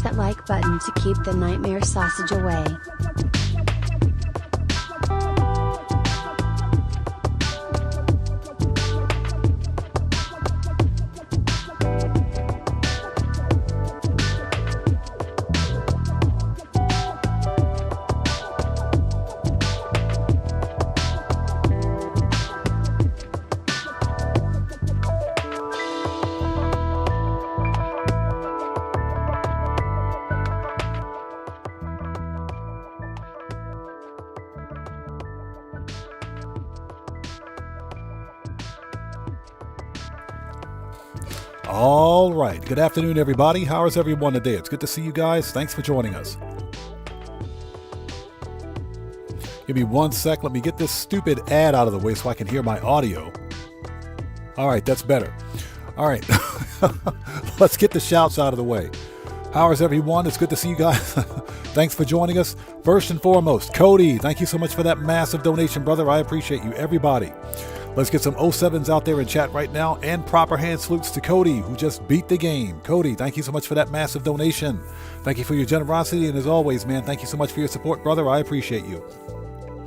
that like button to keep the nightmare sausage away. All right. Good afternoon, everybody. How is everyone today? It's good to see you guys. Thanks for joining us. Give me 1 sec. Let me get this stupid ad out of the way so I can hear my audio. All right. That's better. All right. Let's get the shouts out of the way. How is everyone? It's good to see you guys. Thanks for joining us. First and foremost, Cody, thank you so much for that massive donation, brother. I appreciate you, everybody. Let's get some 07s out there in chat right now, and proper hand salutes to Cody, who just beat the game. Cody, thank you so much for that massive donation. Thank you for your generosity, and as always, man, thank you so much for your support, brother. I appreciate you.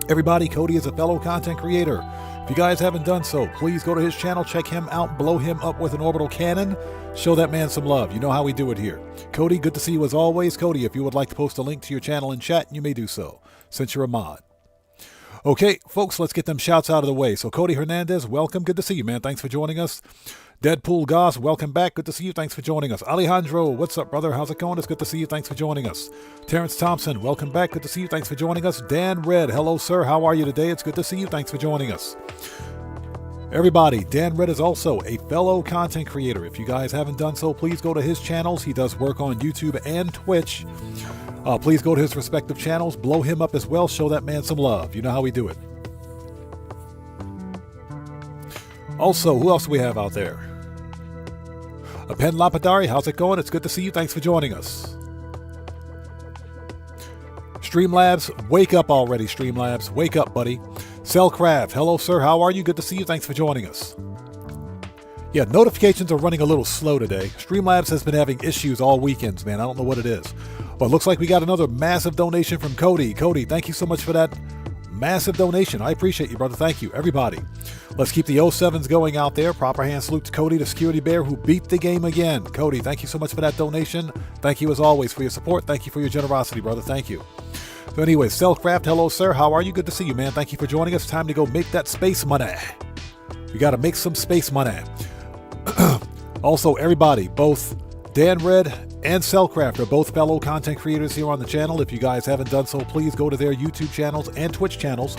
Everybody, Cody is a fellow content creator. If you guys haven't done so, please go to his channel, check him out, blow him up with an orbital cannon. Show that man some love. You know how we do it here. Cody, good to see you as always. Cody, if you would like to post a link to your channel in chat, you may do so, since you're a mod. Okay, folks, let's get them shouts out of the way. So, Cody Hernandez, welcome. Good to see you, man. Thanks for joining us. Deadpool Goss, welcome back. Good to see you. Thanks for joining us. Alejandro, what's up, brother? How's it going? It's good to see you. Thanks for joining us. Terrence Thompson, welcome back. Good to see you. Thanks for joining us. Dan Red, hello, sir. How are you today? It's good to see you. Thanks for joining us. Everybody, Dan Red is also a fellow content creator. If you guys haven't done so, please go to his channels. He does work on YouTube and Twitch. Please go to his respective channels. Blow him up as well. Show that man some love. You know how we do it. Also, who else do we have out there? Pen Lapidari, how's it going? It's good to see you. Thanks for joining us. Streamlabs, wake up already, Streamlabs. Wake up, buddy. Cellcraft, hello, sir. How are you? Good to see you. Thanks for joining us. Yeah, notifications are running a little slow today. Streamlabs has been having issues all weekends, man. I don't know what it is. But it looks like we got another massive donation from Cody. Cody, thank you so much for that massive donation. I appreciate you, brother. Thank you, everybody. Let's keep the 07s going out there. Proper hand salute to Cody, the security bear, who beat the game again. Cody, thank you so much for that donation. Thank you, as always, for your support. Thank you for your generosity, brother. Thank you. So anyway, Cellcraft, hello, sir. How are you? Good to see you, man. Thank you for joining us. Time to go make that space money. We got to make some space money. Also, everybody, both Dan Red and Cellcraft are both fellow content creators here on the channel. If you guys haven't done so, please go to their YouTube channels and Twitch channels.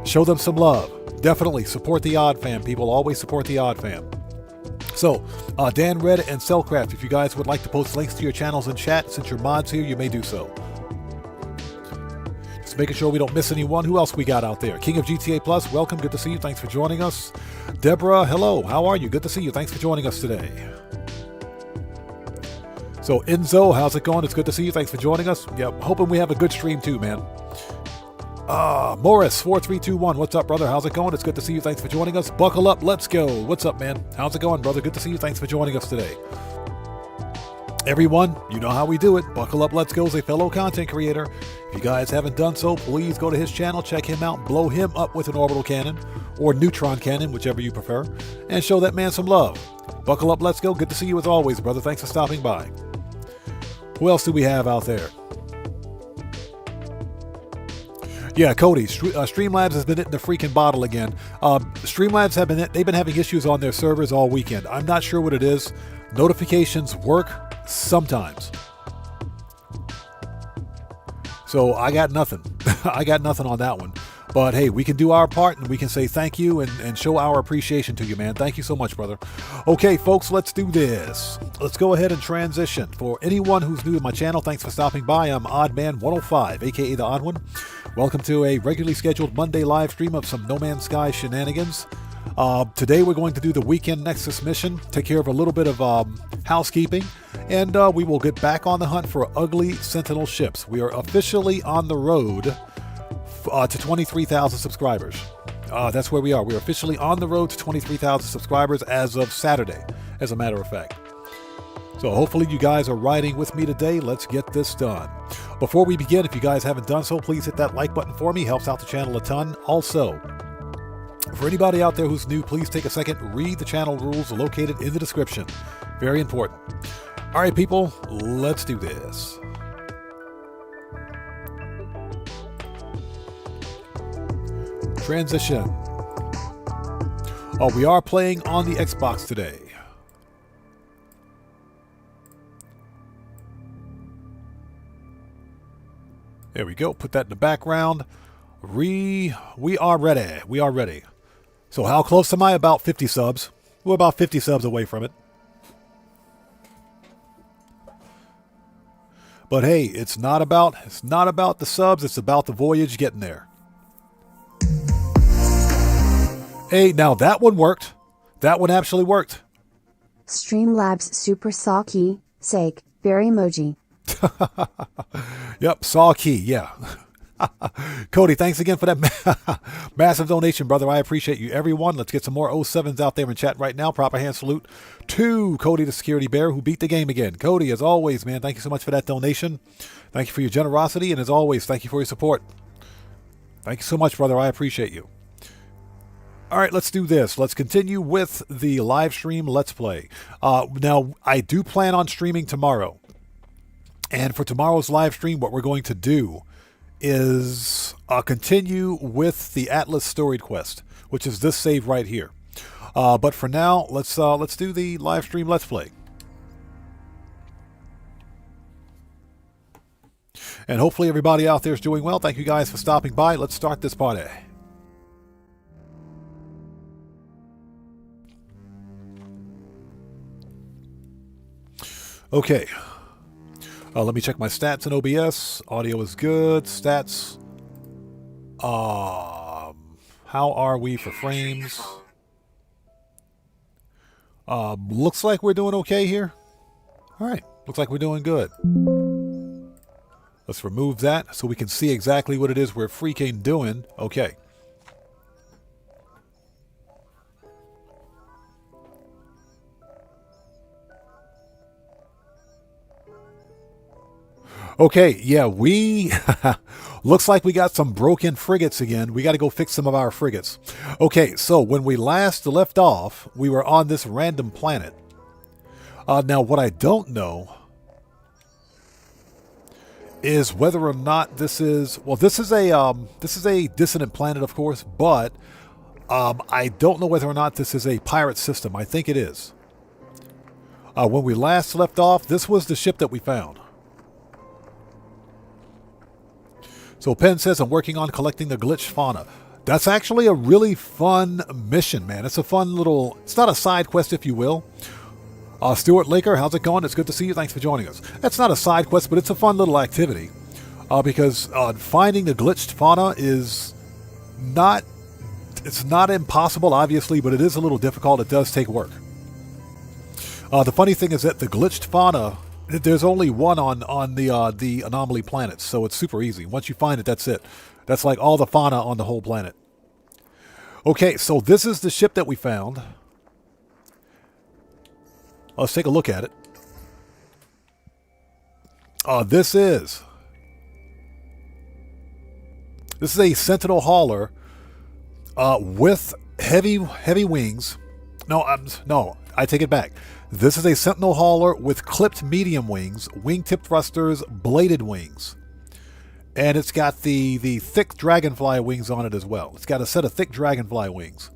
Show them some love. Definitely support the Odd Fam, people. Always support the Odd Fam. So, Dan Red and Cellcraft, if you guys would like to post links to your channels in chat, since you're mods here, you may do so. Just making sure we don't miss anyone. Who else we got out there? King of GTA Plus, welcome. Good to see you. Thanks for joining us. Deborah, hello. How are you? Good to see you. Thanks for joining us today. So, Enzo, how's it going? It's good to see you. Thanks for joining us. Yeah, hoping we have a good stream too, man. Morris, 4321. What's up, brother? How's it going? It's good to see you. Thanks for joining us. Buckle up. Let's go. What's up, man? How's it going, brother? Good to see you. Thanks for joining us today. Everyone, you know how we do it. Buckle up. Let's go is a fellow content creator. If you guys haven't done so, please go to his channel, check him out, blow him up with an orbital cannon or neutron cannon, whichever you prefer, and show that man some love. Buckle up. Let's go. Good to see you as always, brother. Thanks for stopping by. Who else do we have out there? Yeah, Cody, Streamlabs has been hitting the freaking bottle again. Streamlabs they've been having issues on their servers all weekend. I'm not sure what it is. Notifications work sometimes. So I got nothing. I got nothing on that one. But hey, we can do our part and we can say thank you and show our appreciation to you, man. Thank you so much, brother. Okay, folks, let's do this. Let's go ahead and transition. For anyone who's new to my channel, thanks for stopping by. I'm Oddman105, aka The Odd One. Welcome to a regularly scheduled Monday live stream of some No Man's Sky shenanigans. Today we're going to do the weekend Nexus mission, take care of a little bit of housekeeping, and we will get back on the hunt for ugly Sentinel ships. We are officially on the road to 23,000 subscribers. That's where we are. We're officially on the road to 23,000 subscribers as of Saturday, as a matter of fact. So hopefully you guys are riding with me today. Let's get this done. Before we begin, if you guys haven't done so, please hit that like button for me. Helps out the channel a ton. Also, for anybody out there who's new, please take a second, read the channel rules located in the description. Very important. All right, people, let's do this. Transition. Oh, we are playing on the Xbox today. There we go. Put that in the background. We are ready. We are ready. So how close am I? About 50 subs. We're about 50 subs away from it. But hey, it's not about the subs, it's about the voyage getting there. Hey, now that one worked. That one actually worked. Streamlabs super saw key, sake, berry emoji. Yep, saw key, yeah. Cody, thanks again for that massive donation, brother. I appreciate you, everyone. Let's get some more 07s out there in chat right now. Proper hand salute to Cody the Security Bear, who beat the game again. Cody, as always, man, thank you so much for that donation. Thank you for your generosity, and as always, thank you for your support. Thank you so much, brother. I appreciate you. All right, let's do this. Let's continue with the live stream Let's Play. Now, I do plan on streaming tomorrow. And for tomorrow's live stream, what we're going to do is continue with the Atlas Storied Quest, which is this save right here. But for now, let's do the live stream Let's Play. And hopefully everybody out there is doing well. Thank you guys for stopping by. Let's start this party. Okay. Let me check my stats in OBS. Audio is good. Stats. How are we for frames? Looks like we're doing okay here. All right. Looks like we're doing good. Let's remove that so we can see exactly what it is we're freaking doing. Okay. Okay, yeah, we looks like we got some broken frigates again. We got to go fix some of our frigates. Okay, so when we last left off, we were on this random planet. Now, what I don't know is whether or not this is, well, this is a dissonant planet, of course, but I don't know whether or not this is a pirate system. I think it is. When we last left off, this was the ship that we found. So Penn says, I'm working on collecting the glitched fauna. That's actually a really fun mission, man. It's a fun little, it's not a side quest, if you will. Stuart Laker, how's it going? It's good to see you. Thanks for joining us. That's not a side quest, but it's a fun little activity. Because finding the glitched fauna is not, it's not impossible, obviously, but it is a little difficult. It does take work. The funny thing is that the glitched fauna, there's only one on the anomaly planets, so it's super easy. Once you find it, that's it. That's like all the fauna on the whole planet. Okay, so this is the ship that we found. Let's take a look at it. This is a Sentinel hauler with heavy wings. No, I take it back. This is a Sentinel hauler with clipped medium wings, wingtip thrusters, bladed wings. And it's got the thick dragonfly wings on it as well. It's got a set of thick dragonfly wings.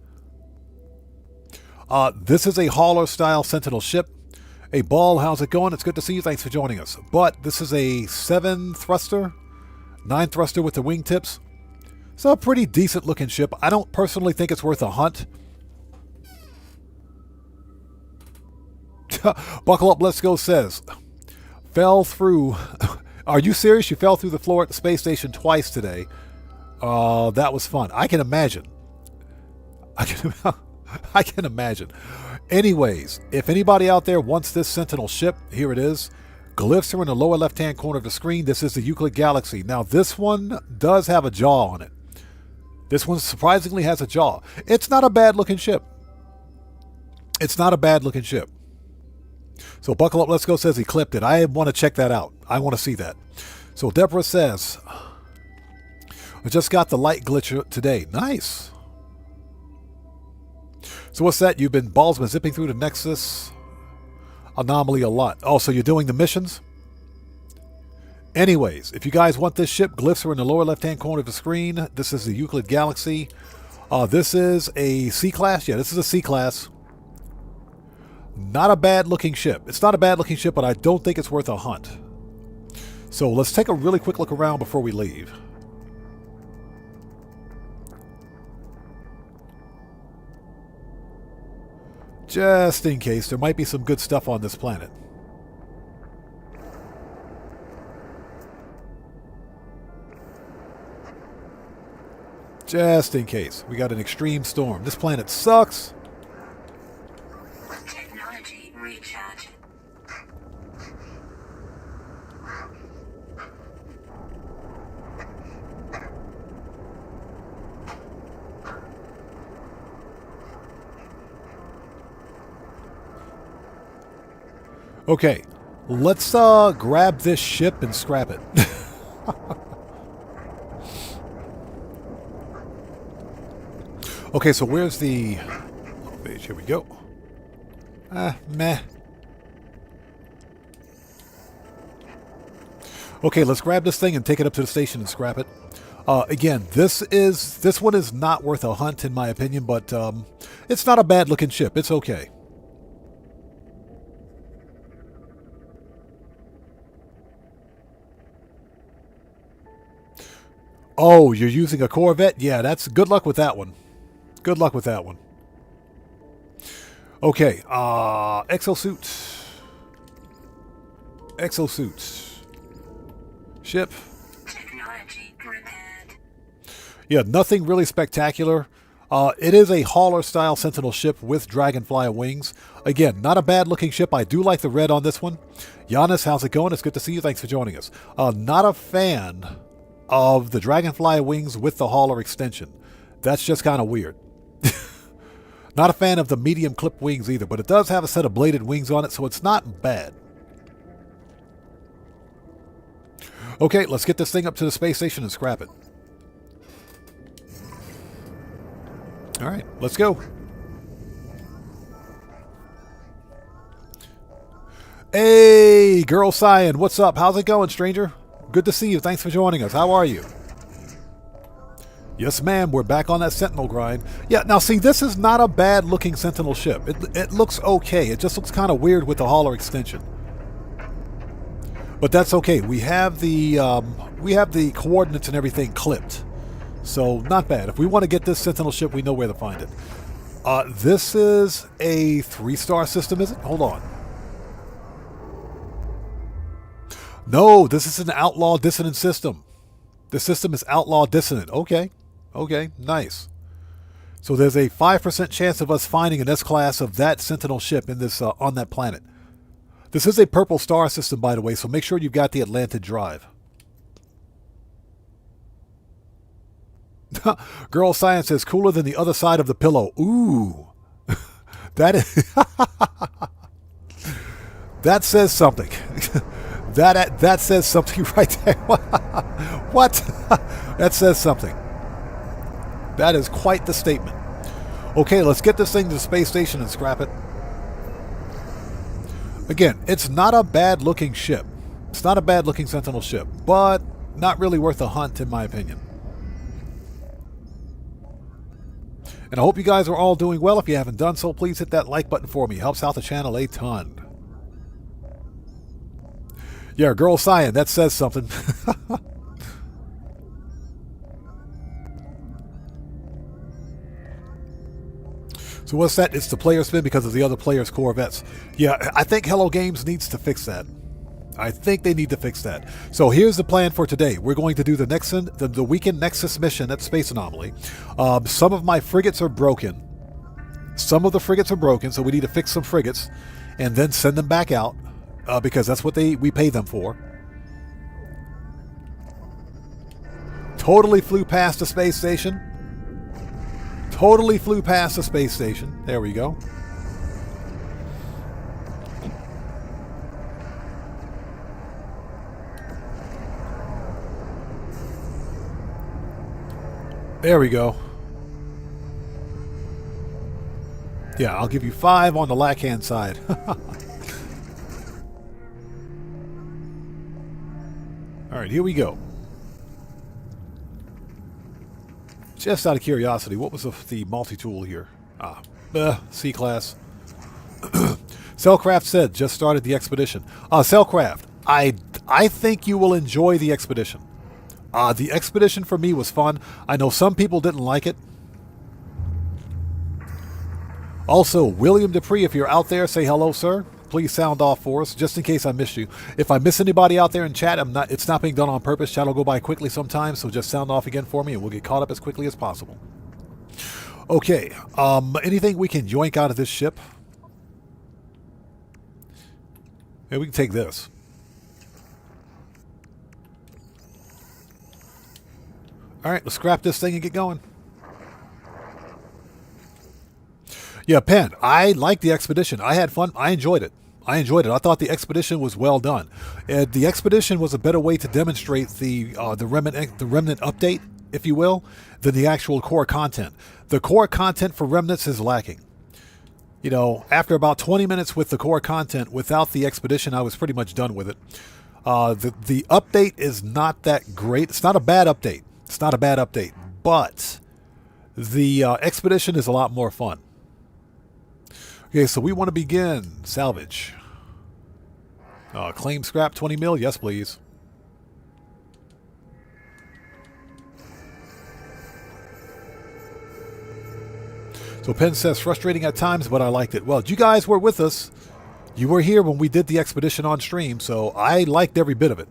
This is a hauler-style Sentinel ship. Hey, Ball, how's it going? It's good to see you. Thanks for joining us. But this is a 7-thruster, 9-thruster with the wingtips. It's a pretty decent-looking ship. I don't personally think it's worth a hunt. Buckle up, let's go says, fell through. Are you serious? You fell through the floor at the space station twice today. That was fun. I can imagine. I can imagine. Anyways, if anybody out there wants this Sentinel ship, here it is. Glyphs are in the lower left-hand corner of the screen. This is the Euclid Galaxy. Now, this one does have a jaw on it. This one surprisingly has a jaw. It's not a bad-looking ship. It's not a bad-looking ship. So Buckle Up, Let's Go says he clipped it. I want to check that out. I want to see that. So Deborah says, I just got the light glitch today. Nice. So what's that? You've been zipping through the Nexus anomaly a lot. Oh, so you're doing the missions? Anyways, if you guys want this ship, glyphs are in the lower left-hand corner of the screen. This is the Euclid Galaxy. This is a C-Class. Yeah, this is a C-Class. Not a bad-looking ship. It's not a bad-looking ship, but I don't think it's worth a hunt. So let's take a really quick look around before we leave. Just in case, there might be some good stuff on this planet. Just in case. We got an extreme storm. This planet sucks. Technology recharge. Okay, let's grab this ship and scrap it. Okay, so where's the page? Here we go. Meh. Okay, let's grab this thing and take it up to the station and scrap it. Again, this one is not worth a hunt in my opinion, but it's not a bad looking ship. It's okay. Oh, you're using a Corvette? Yeah, that's good luck with that one. Good luck with that one. Okay, exosuit. Exosuit. Ship. Technology repaired. Yeah, nothing really spectacular. It is a hauler-style Sentinel ship with Dragonfly wings. Again, not a bad-looking ship. I do like the red on this one. Giannis, how's it going? It's good to see you. Thanks for joining us. Not a fan of the Dragonfly wings with the hauler extension. That's just kind of weird. Not a fan of the medium clip wings either, but it does have a set of bladed wings on it, so it's not bad. Okay, let's get this thing up to the space station and scrap it. All right, let's go. Hey, Girl Cyan, what's up? How's it going, stranger? Good to see you. Thanks for joining us. How are you? Yes, ma'am. We're back on that Sentinel grind. Yeah, now see, this is not a bad-looking Sentinel ship. It looks okay. It just looks kind of weird with the hauler extension. But that's okay. We have the coordinates and everything clipped. So, not bad. If we want to get this Sentinel ship, we know where to find it. This is a 3-star system, is it? Hold on. No, this is an outlaw dissonant system. The system is outlaw dissonant. Okay. Okay, nice. So there's a 5% chance of us finding an S-class of that Sentinel ship in this on that planet. This is a purple star system, by the way, so make sure you've got the Atlantid drive. Girl Science says, cooler than the other side of the pillow. Ooh. That is... that says something. That says something right there. What? That says something. That is quite the statement. Okay, let's get this thing to the space station and scrap it. Again, it's not a bad-looking ship. It's not a bad-looking Sentinel ship, but not really worth a hunt, in my opinion. And I hope you guys are all doing well. If you haven't done so, please hit that like button for me. It helps out the channel a ton. Yeah, Girl Cyan, that says something. So what's that? It's the player spin because of the other players' Corvettes. Yeah, I think Hello Games needs to fix that. I think they need to fix that. So here's the plan for today. We're going to do the weekend Nexus mission at Space Anomaly. Some of my frigates are broken. Some of the frigates are broken, so we need to fix some frigates and then send them back out because that's what we pay them for. Totally flew past the space station. Totally flew past the space station. There we go. There we go. Yeah, I'll give you 5 on the lackhand side. Alright, here we go. Just out of curiosity, what was the multi-tool here? C-class. Cellcraft said, just started the expedition. Cellcraft, I think you will enjoy the expedition. The expedition for me was fun. I know some people didn't like it. Also, William Dupree, if you're out there, say hello, sir. Please sound off for us, just in case I missed you. If I miss anybody out there in chat, it's not being done on purpose. Chat will go by quickly sometimes, so just sound off again for me, and we'll get caught up as quickly as possible. Okay, anything we can yoink out of this ship? Yeah, we can take this. Alright, let's scrap this thing and get going. Yeah, Penn, I liked the expedition. I had fun. I enjoyed it. I thought the expedition was well done. The expedition was a better way to demonstrate the remnant update, if you will, than the actual core content. The core content for Remnants is lacking. You know, after about 20 minutes with the core content, without the expedition, I was pretty much done with it. The update is not that great. It's not a bad update. It's not a bad update. But the expedition is a lot more fun. Okay, so we want to begin salvage. Claim scrap 20 mil. Yes, please. So Penn says, frustrating at times, but I liked it. Well, you guys were with us. You were here when we did the expedition on stream, so I liked every bit of it.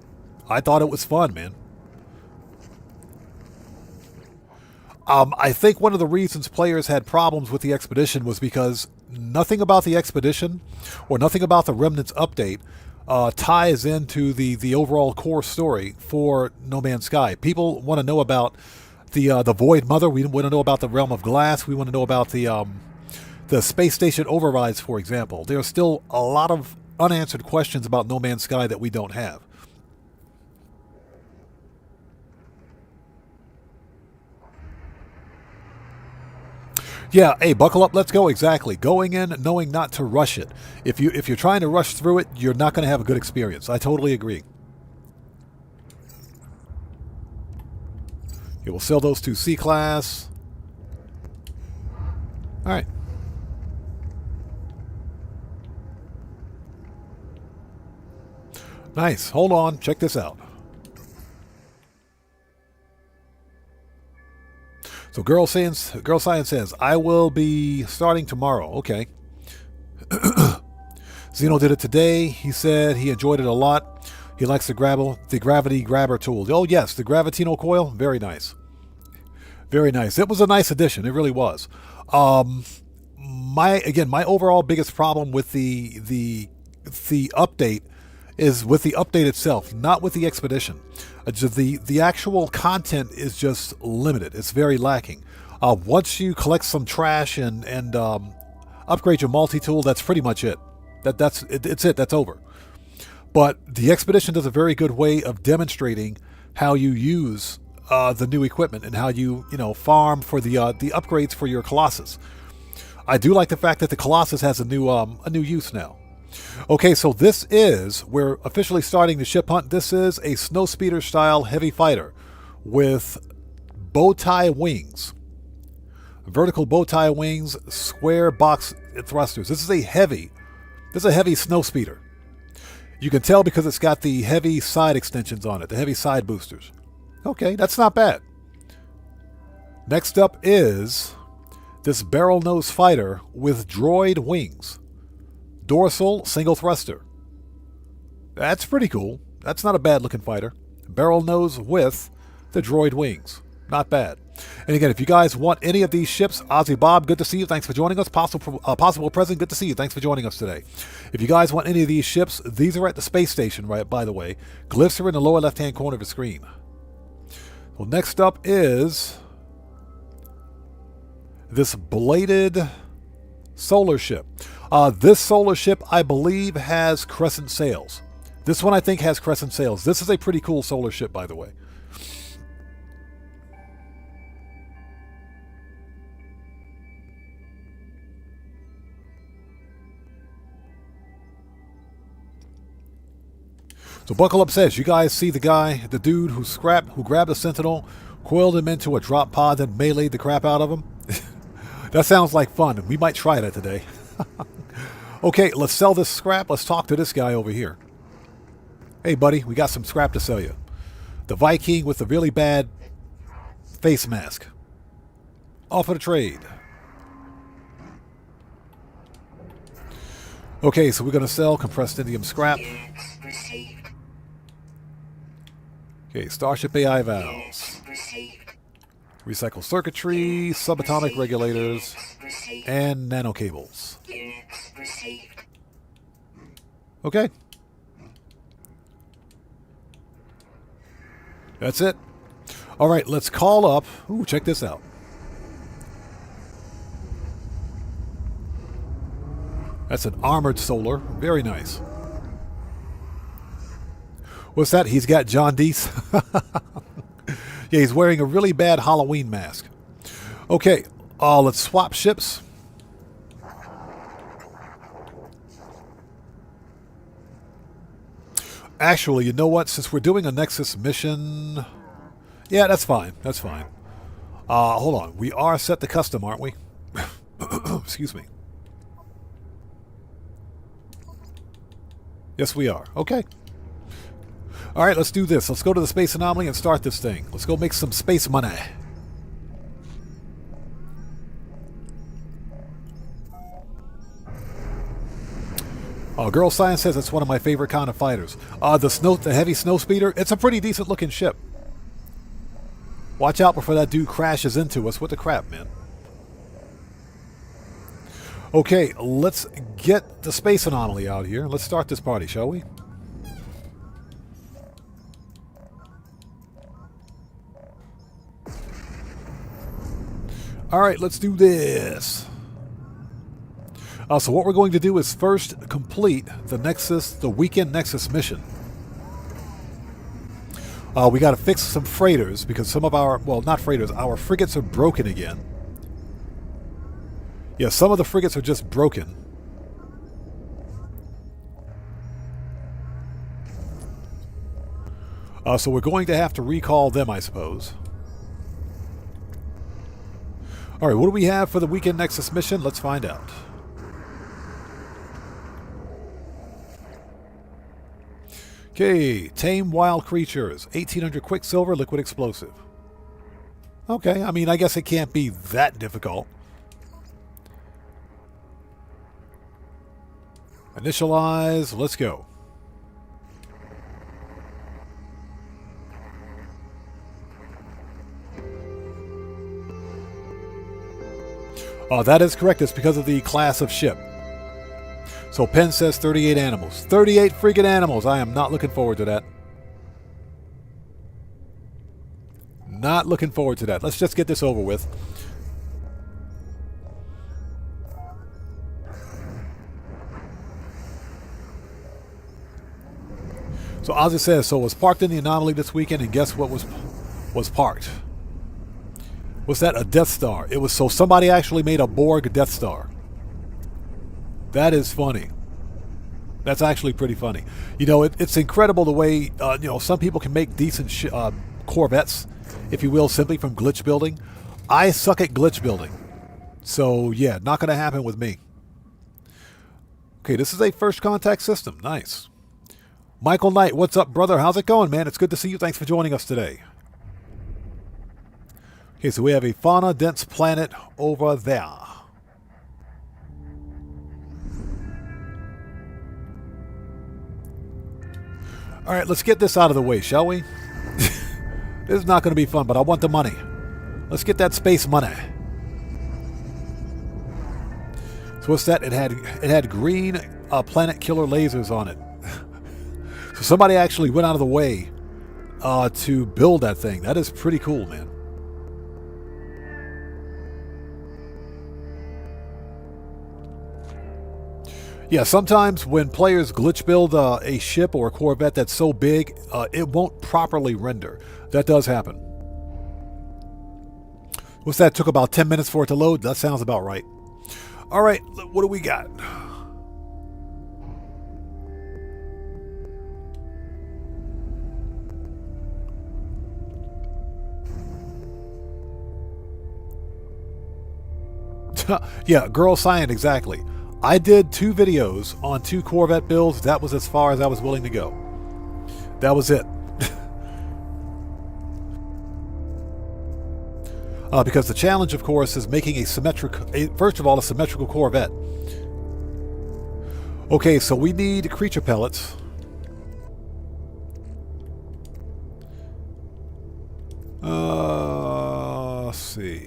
I thought it was fun, man. I think one of the reasons players had problems with the expedition was because nothing about the expedition or nothing about the Remnants update ties into the overall core story for No Man's Sky. People want to know about the Void Mother. We want to know about the Realm of Glass. We want to know about the space station overrides, for example. There are still a lot of unanswered questions about No Man's Sky that we don't have. Yeah, hey, buckle up, let's go. Exactly. Going in knowing not to rush it. If you're trying to rush through it, you're not going to have a good experience. I totally agree. Okay, we'll sell those to C-class. All right. Nice. Hold on. Check this out. So Girl Science says, I will be starting tomorrow. Okay. Zeno did it today. He said he enjoyed it a lot. He likes the gravity grabber tool. Oh, yes, the Gravitino coil. Very nice. Very nice. It was a nice addition. It really was. My overall biggest problem with the update is with the update itself, not with the expedition. The actual content is just limited. It's very lacking. Once you collect some trash and upgrade your multi-tool, that's pretty much it. That's it. That's over. But the expedition does a very good way of demonstrating how you use the new equipment and how you farm for the upgrades for your Colossus. I do like the fact that the Colossus has a new use now. Okay, so we're officially starting the ship hunt. This is a snowspeeder style heavy fighter with bow tie wings, vertical bow tie wings, square box thrusters. This is a heavy snowspeeder. You can tell because it's got the heavy side extensions on it, the heavy side boosters. Okay, that's not bad. Next up is this barrel nose fighter with droid wings. Dorsal single thruster. That's pretty cool. That's not a bad looking fighter. Barrel nose with the droid wings. Not bad. And again, if you guys want any of these ships, Ozzy Bob, good to see you. Thanks for joining us. Possible Present, good to see you. Thanks for joining us today. If you guys want any of these ships, these are at the space station, right? By the way, glyphs are in the lower left-hand corner of the screen. Well, next up is this bladed solar ship. This solar ship, I believe, has crescent sails. This one, I think, has crescent sails. This is a pretty cool solar ship, by the way. So Buckle Up says, you guys see the dude who grabbed a Sentinel, coiled him into a drop pod, then meleeed the crap out of him? That sounds like fun. We might try that today. Okay, let's sell this scrap. Let's talk to this guy over here. Hey, buddy, we got some scrap to sell you. The Viking with the really bad face mask. Offer to trade. Okay, so we're going to sell compressed indium scrap. Okay, Starship AI valves. Recycle circuitry, subatomic regulators, and nano cables. Okay. That's it. All right, let's call up. Ooh, check this out. That's an armored solar. Very nice. What's that? He's got jaundice. Yeah, he's wearing a really bad Halloween mask. Okay, let's swap ships. Actually, you know what? Since we're doing a Nexus mission... Yeah, that's fine. That's fine. Hold on. We are set to custom, aren't we? Excuse me. Yes, we are. Okay. All right, let's do this. Let's go to the space anomaly and start this thing. Let's go make some space money. Girl Science says it's one of my favorite kind of fighters. The heavy snow speeder, it's a pretty decent looking ship. Watch out before that dude crashes into us. What the crap, man? Okay, let's get the space anomaly out here. Let's start this party, shall we? All right, let's do this. So what we're going to do is first complete the weekend Nexus mission. We got to fix some freighters because some of our, well, not freighters, our frigates are broken again. Yeah, some of the frigates are just broken. So we're going to have to recall them, I suppose. All right, what do we have for the weekend Nexus mission? Let's find out. Okay, tame wild creatures, 1800 Quicksilver, liquid explosive. Okay, I mean, I guess it can't be that difficult. Initialize, let's go. That is correct. It's because of the class of ship. So Penn says 38 animals. 38 freaking animals. I am not looking forward to that. Not looking forward to that. Let's just get this over with. So Ozzy says, so was parked in the anomaly this weekend, and guess what was parked? Was that a Death Star? It was, so somebody actually made a Borg Death Star. That is funny. That's actually pretty funny. You know, it's incredible the way, some people can make decent Corvettes, if you will, simply from glitch building. I suck at glitch building. So, yeah, not going to happen with me. Okay, this is a first contact system. Nice. Michael Knight, what's up, brother? How's it going, man? It's good to see you. Thanks for joining us today. Okay, so we have a fauna-dense planet over there. All right, let's get this out of the way, shall we? This is not going to be fun, but I want the money. Let's get that space money. So what's that? It had green planet killer lasers on it. So somebody actually went out of the way to build that thing. That is pretty cool, man. Yeah, sometimes when players glitch build a ship or a Corvette that's so big, it won't properly render. That does happen. What's that? Took about 10 minutes for it to load? That sounds about right. All right, what do we got? Yeah, girl science, exactly. I did 2 videos on 2 Corvette builds. That was as far as I was willing to go. That was it. Because the challenge, of course, is making a first of all, a symmetrical Corvette. Okay, so we need creature pellets. Let's see.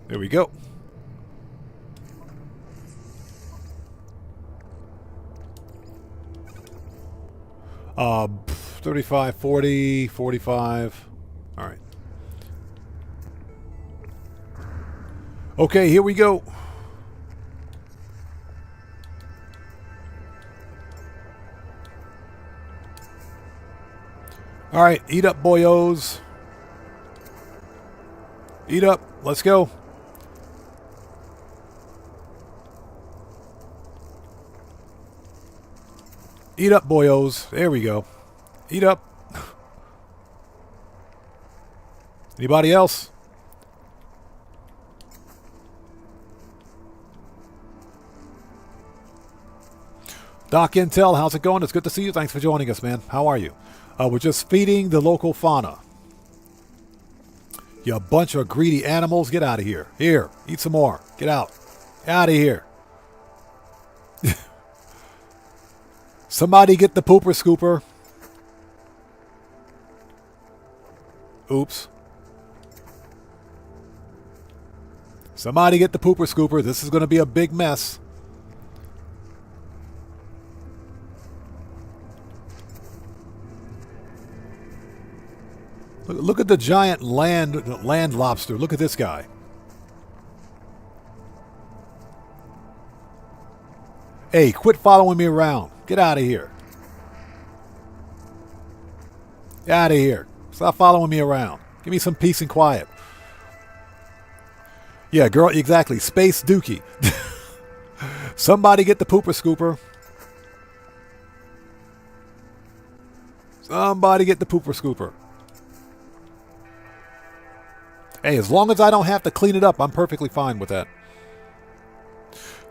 There we go. Uh, 35, 40, 45. All right. Okay, here we go. All right, eat up, boyos. Eat up. Let's go. Eat up, boyos. There we go. Eat up. Anybody else? Doc Intel, how's it going? It's good to see you. Thanks for joining us, man. How are you? We're just feeding the local fauna. You bunch of greedy animals. Get out of here. Here, eat some more. Get out. Out of here. Somebody get the pooper scooper. Oops. Somebody get the pooper scooper. This is going to be a big mess. Look at the giant land lobster. Look at this guy. Hey, quit following me around. Get out of here. Get out of here. Stop following me around. Give me some peace and quiet. Yeah, girl, exactly. Space Dookie. Somebody get the pooper scooper. Somebody get the pooper scooper. Hey, as long as I don't have to clean it up, I'm perfectly fine with that.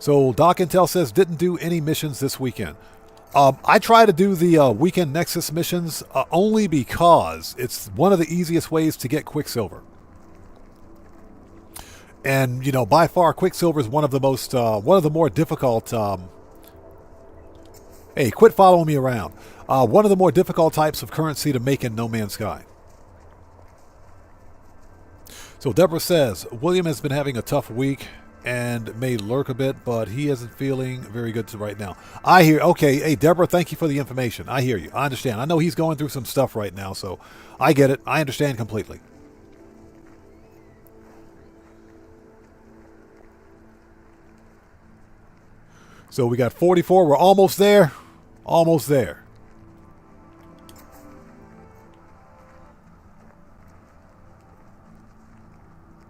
So Doc Intel says, didn't do any missions this weekend. I try to do the weekend Nexus missions only because it's one of the easiest ways to get Quicksilver. And, you know, by far, Quicksilver is one of the more difficult... hey, quit following me around. One of the more difficult types of currency to make in No Man's Sky. So Deborah says, William has been having a tough week and may lurk a bit, but he isn't feeling very good right now. I hear, okay, hey, Deborah, thank you for the information. I hear you. I understand. I know he's going through some stuff right now, so I get it. I understand completely. So we got 44. We're almost there. Almost there.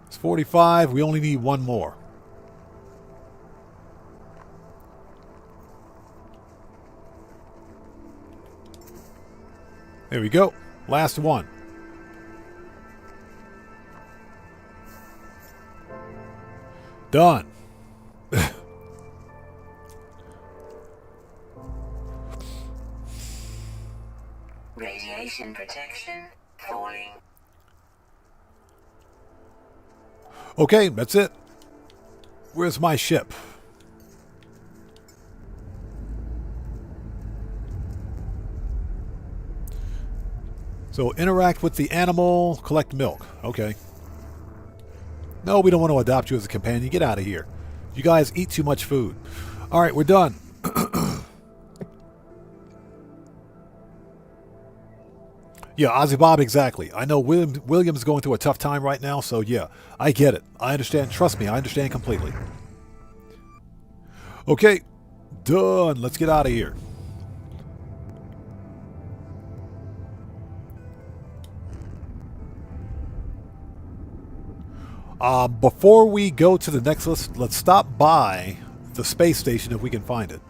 It's 45. We only need one more. There we go. Last one. Done. Radiation protection falling. Okay, that's it. Where's my ship? So interact with the animal, collect milk. Okay. No, we don't want to adopt you as a companion. Get out of here. You guys eat too much food. All right, we're done. Yeah, Ozzy Bob, exactly. I know William's going through a tough time right now, so yeah, I get it. I understand. Trust me, I understand completely. Okay, done. Let's get out of here. Before we go to the Nexus, let's stop by the space station if we can find it.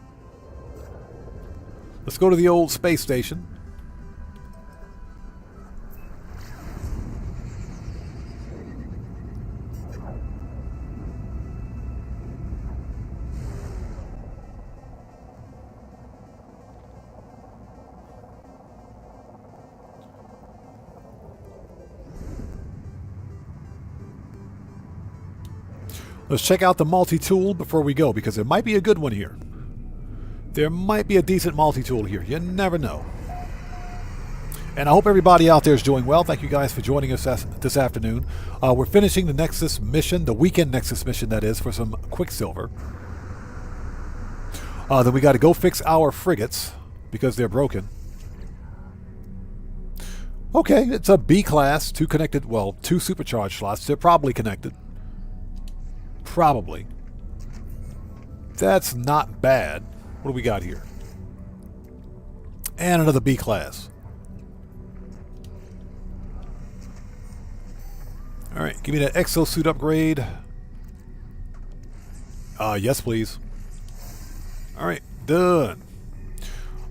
Let's go to the old space station. Let's check out the multi-tool before we go, because there might be a good one here. There might be a decent multi-tool here. You never know. And I hope everybody out there is doing well. Thank you guys for joining us this afternoon. We're finishing the Nexus mission, the weekend Nexus mission, that is, for some Quicksilver. Then we got to go fix our frigates, because they're broken. Okay, it's a B-class, two supercharged slots. They're probably connected. Probably. That's not bad. What do we got here? And another B class. Alright, give me that exosuit upgrade. Yes, please. Alright, done.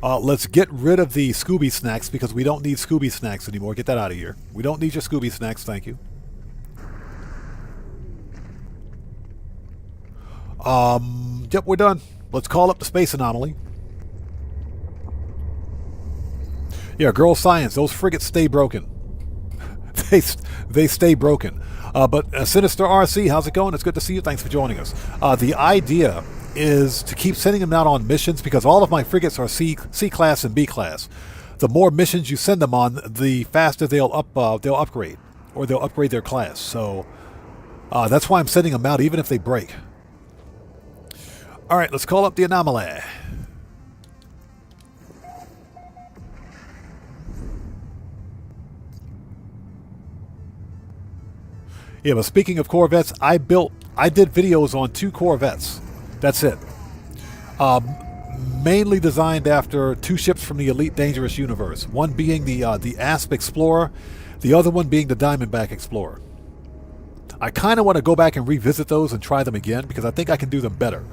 Let's get rid of the Scooby snacks, because we don't need Scooby snacks anymore. Get that out of here. We don't need your Scooby snacks, thank you. Yep, we're done. Let's call up the space anomaly. Yeah, girl science. Those frigates stay broken. they stay broken. But Sinister RC, how's it going? It's good to see you. Thanks for joining us. The idea is to keep sending them out on missions, because all of my frigates are C class and B class. The more missions you send them on, the faster they'll upgrade, or they'll upgrade their class. So that's why I'm sending them out, even if they break. All right, let's call up the anomaly. Yeah, but speaking of Corvettes, I did videos on 2 Corvettes. That's it. Mainly designed after 2 ships from the Elite Dangerous universe. One being the Asp Explorer, the other one being the Diamondback Explorer. I kind of want to go back and revisit those and try them again, because I think I can do them better.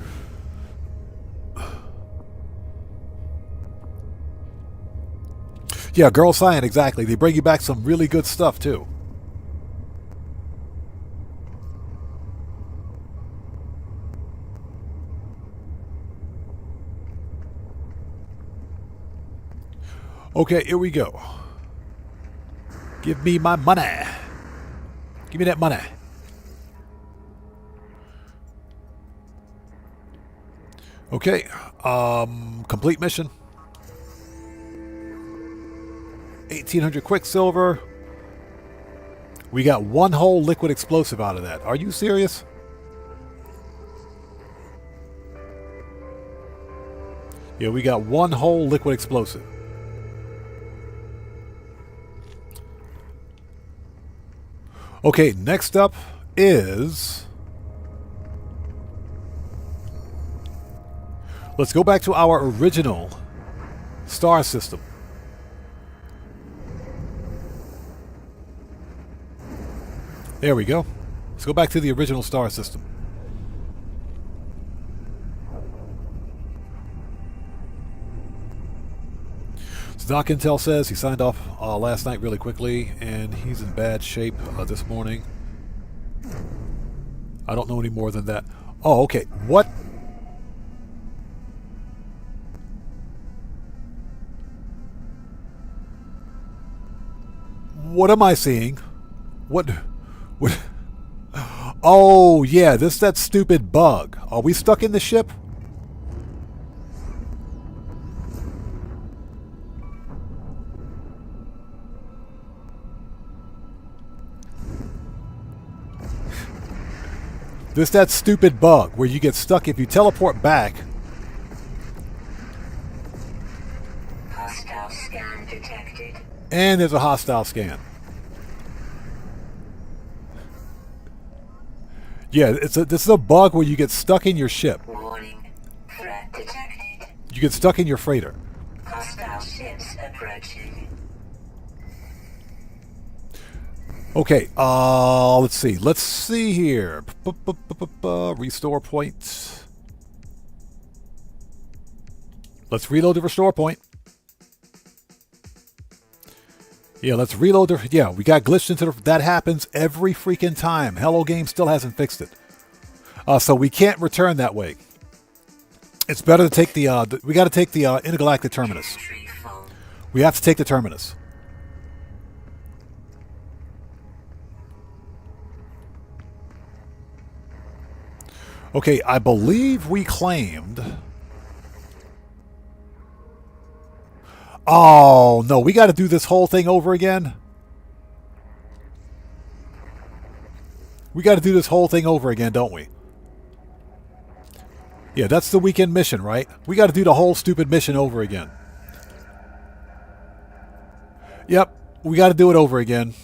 Yeah, Girl Science, exactly. They bring you back some really good stuff, too. Okay, here we go. Give me my money. Give me that money. Okay, complete mission. 1,800 Quicksilver. We got 1 whole liquid explosive out of that. Are you serious? Yeah, we got 1 whole liquid explosive. Okay, next up is... let's go back to our original star system. There we go. Let's go back to the original star system. So Doc Intel says he signed off last night really quickly, and he's in bad shape this morning. I don't know any more than that. Oh, okay. What? What am I seeing? What? Oh, yeah, that stupid bug. Are we stuck in the ship? That stupid bug where you get stuck if you teleport back. Hostile scan detected. And there's a hostile scan. Yeah, this is a bug where you get stuck in your ship. Warning. Threat detected. You get stuck in your freighter. Hostile ships approaching. Okay, let's see. Let's see here. Restore point. Let's reload the restore point. Yeah, let's reload the... Yeah, we got glitched into the... That happens every freaking time. Hello Game still hasn't fixed it. So we can't return that way. It's better to take the we got to take the intergalactic terminus. We have to take the terminus. Okay, I believe we claimed... Oh, no, we got to do this whole thing over again? We got to do this whole thing over again, don't we? Yeah, that's the weekend mission, right? We got to do the whole stupid mission over again. Yep, we got to do it over again.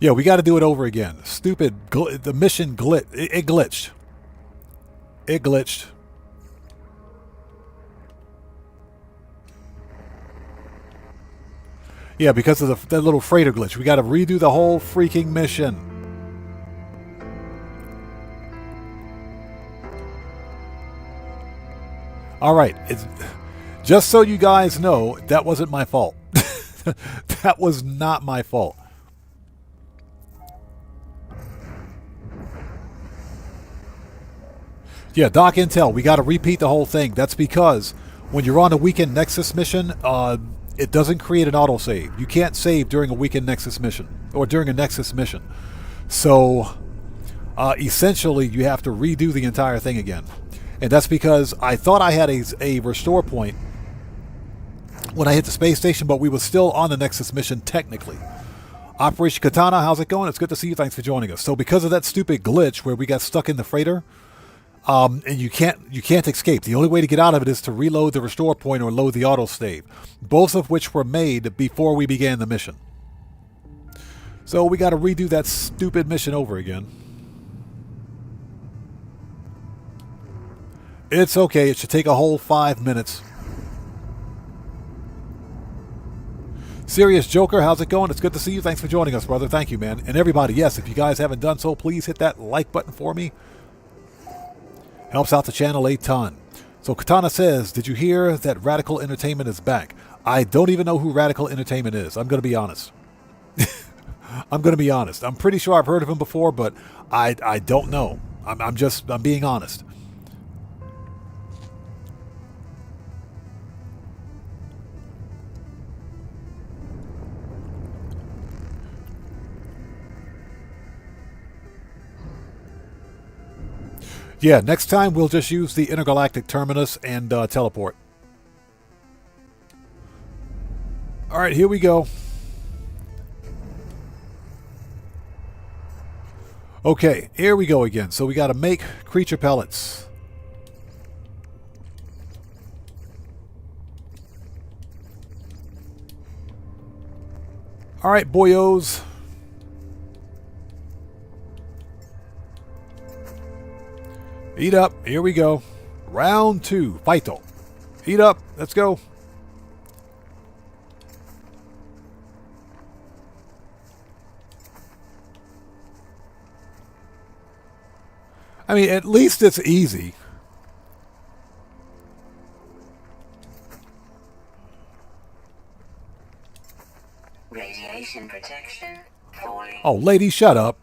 Yeah, we got to do it over again. Stupid, the mission glitched. It glitched. It glitched. Yeah, because of that little freighter glitch. We got to redo the whole freaking mission. All right. Just so you guys know, that wasn't my fault. That was not my fault. Yeah, Doc Intel, we got to repeat the whole thing. That's because when you're on a Weekend Nexus mission, it doesn't create an autosave. You can't save during a Weekend Nexus mission or during a Nexus mission. So essentially, you have to redo the entire thing again. And that's because I thought I had a restore point when I hit the space station, but we were still on the Nexus mission technically. Operation Katana, how's it going? It's good to see you. Thanks for joining us. So because of that stupid glitch where we got stuck in the freighter, and you can't escape. The only way to get out of it is to reload the restore point or load the autosave, both of which were made before we began the mission. So we got to redo that stupid mission over again. It's okay. It should take a whole 5 minutes. Serious Joker, how's it going? It's good to see you. Thanks for joining us, brother. Thank you, man. And everybody, yes, if you guys haven't done so, please hit that like button for me. Helps out the channel a ton. So Katana says, did you hear that Radical Entertainment is back? I don't even know who Radical Entertainment is. I'm going to be honest. I'm going to be honest. I'm pretty sure I've heard of him before, but I don't know. I'm being honest. Yeah, next time we'll just use the intergalactic terminus and teleport. All right, here we go. Okay, here we go again. So we got to make creature pellets. All right, boyos. Eat up. Here we go. Round 2. Fighto. Eat up. Let's go. I mean, at least it's easy. Radiation protection falling. Oh, lady, shut up.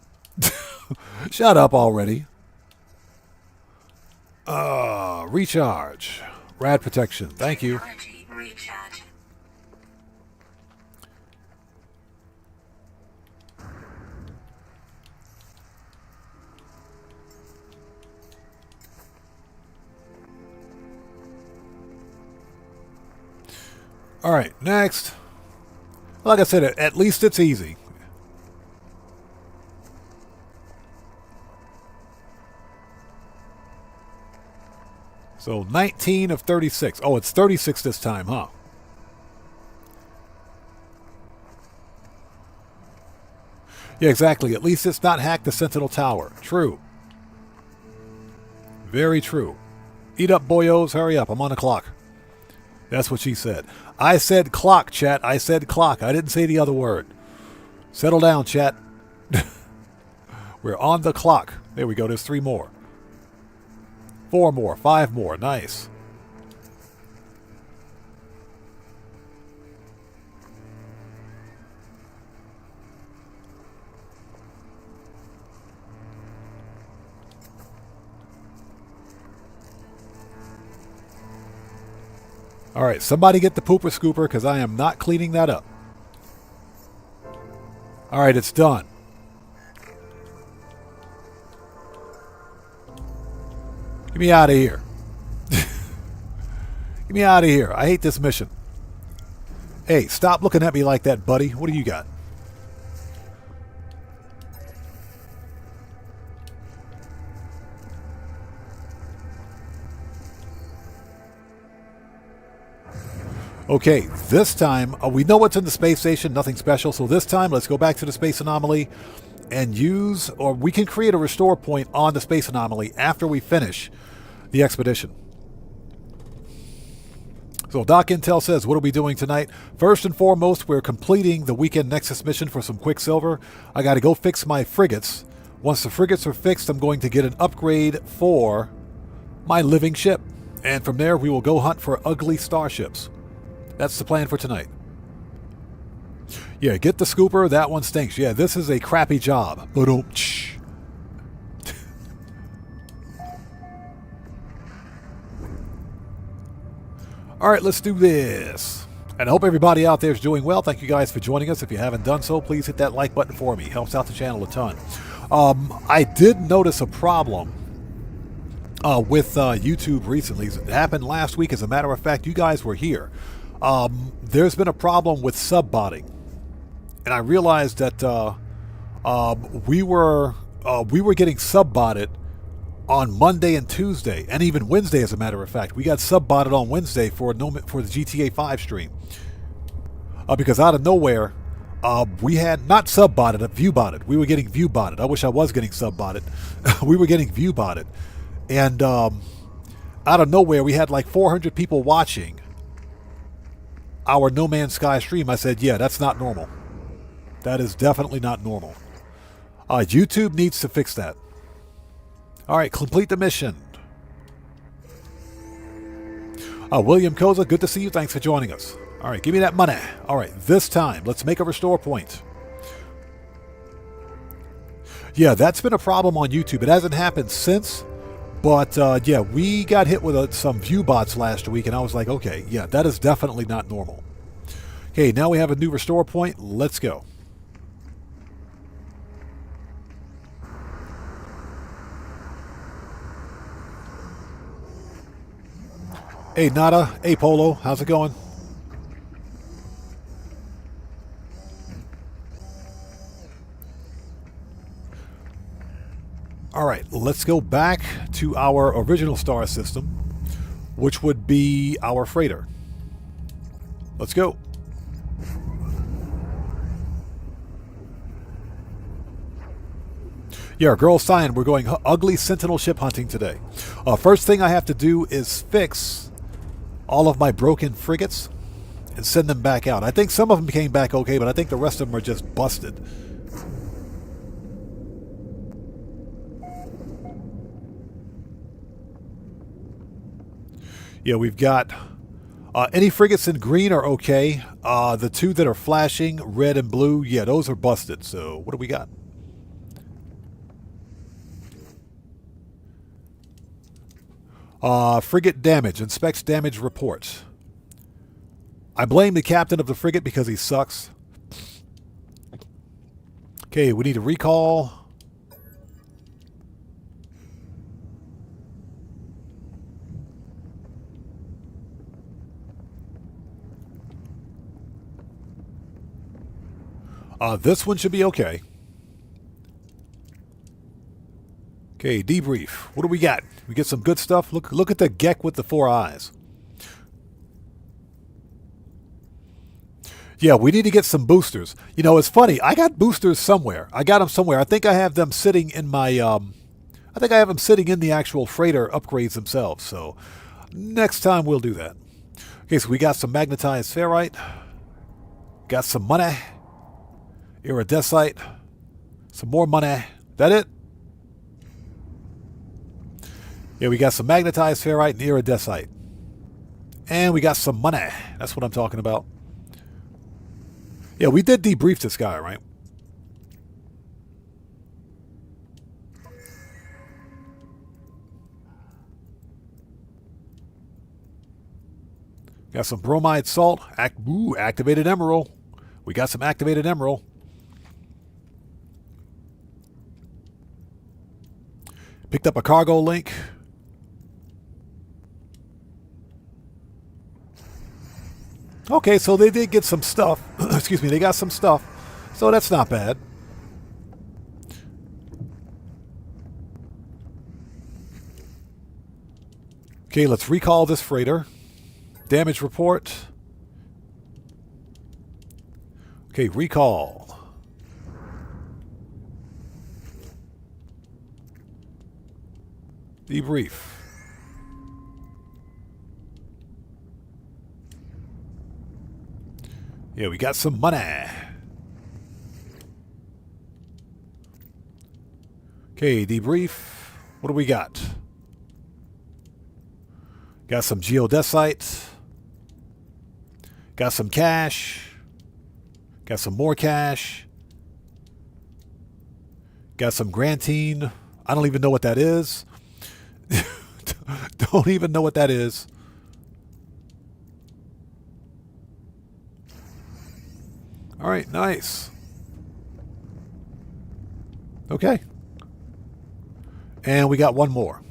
Shut up already. Recharge. Rad protection. Thank you. Technology recharge. All right, next. Like I said, at least it's easy. So 19 of 36. Oh, it's 36 this time, huh? Yeah, exactly. At least it's not hacked the Sentinel Tower. True. Very true. Eat up, boyos. Hurry up. I'm on the clock. That's what she said. I said clock, chat. I said clock. I didn't say the other word. Settle down, chat. We're on the clock. There we go. There's 3 more. 4 more. 5 more. Nice. All right, somebody get the pooper scooper because I am not cleaning that up. All right, it's done. Get me out of here. Get me out of here. I hate this mission. Hey, stop looking at me like that, buddy. What do you got? Okay, this time, we know what's in the space station, nothing special, so this time let's go back to the space anomaly and use, or we can create a restore point on the space anomaly after we finish the expedition. So Doc Intel says, what are we doing tonight? First and foremost, we're completing the weekend Nexus mission for some Quicksilver. I got to go fix my frigates. Once the frigates are fixed, I'm going to get an upgrade for my living ship. And from there, we will go hunt for ugly starships. That's the plan for tonight. Yeah, get the scooper. That one stinks. Yeah, this is a crappy job. Ba-dum-tsh. All right, let's do this. And I hope everybody out there is doing well. Thank you guys for joining us. If you haven't done so, please hit that like button for me. Helps out the channel a ton. I did notice a problem with YouTube recently. It happened last week. As a matter of fact, you guys were here. There's been a problem with subbotting, and I realized that we were getting subbotted on Monday and Tuesday, and even Wednesday. As a matter of fact, we got subbotted on Wednesday for the GTA 5 stream because out of nowhere we had not subbotted, viewbotted. We were getting viewbotted. I wish I was getting subbotted. We were getting viewbotted, and out of nowhere we had like 400 people watching our No Man's Sky stream. I said, yeah, that's not normal. That is definitely not normal. YouTube needs to fix that. All right, complete the mission. William Koza, good to see you. Thanks for joining us. All right, give me that money. All right, this time, let's make a restore point. Yeah, that's been a problem on YouTube. It hasn't happened since. But, yeah, we got hit with some view bots last week, and I was like, okay, yeah, that is definitely not normal. Okay, now we have a new restore point. Let's go. Hey, Nada. Hey, Polo. How's it going? All right, let's go back to our original star system, which would be our freighter. Let's go. Yeah, Girl Cyan, we're going ugly sentinel ship hunting today. First thing I have to do is fix all of my broken frigates and send them back out. I think some of them came back okay, but I think the rest of them are just busted. Yeah, we've got any frigates in green are okay. The two that are flashing, red and blue, yeah, those are busted. So what do we got? Frigate damage. Inspects damage reports. I blame the captain of the frigate because he sucks. Okay, we need a recall. This one should be okay. Okay, debrief. What do we got? We get some good stuff. Look at the Gek with the 4 eyes. Yeah, we need to get some boosters. You know, it's funny. I got boosters somewhere. I got them somewhere. I think I have them sitting in my. I think I have them sitting in the actual freighter upgrades themselves. So next time we'll do that. Okay, so we got some magnetized ferrite. Got some money. Iridescite. Some more money. That it? Yeah, we got some magnetized ferrite and iridescite. And we got some money. That's what I'm talking about. Yeah, we did debrief this guy, right? Got some bromide salt. Activated emerald. We got some activated emerald. Picked up a cargo link. Okay, so they did get some stuff. Excuse me, they got some stuff. So that's not bad. Okay, let's recall this freighter. Damage report. Okay, recall. Debrief. Yeah, we got some money. Okay, debrief. What do we got? Got some geodesite. Got some cash. Got some more cash. Got some grantine. I don't even know what that is. Don't even know what that is. All right, nice. Okay. And we got one more.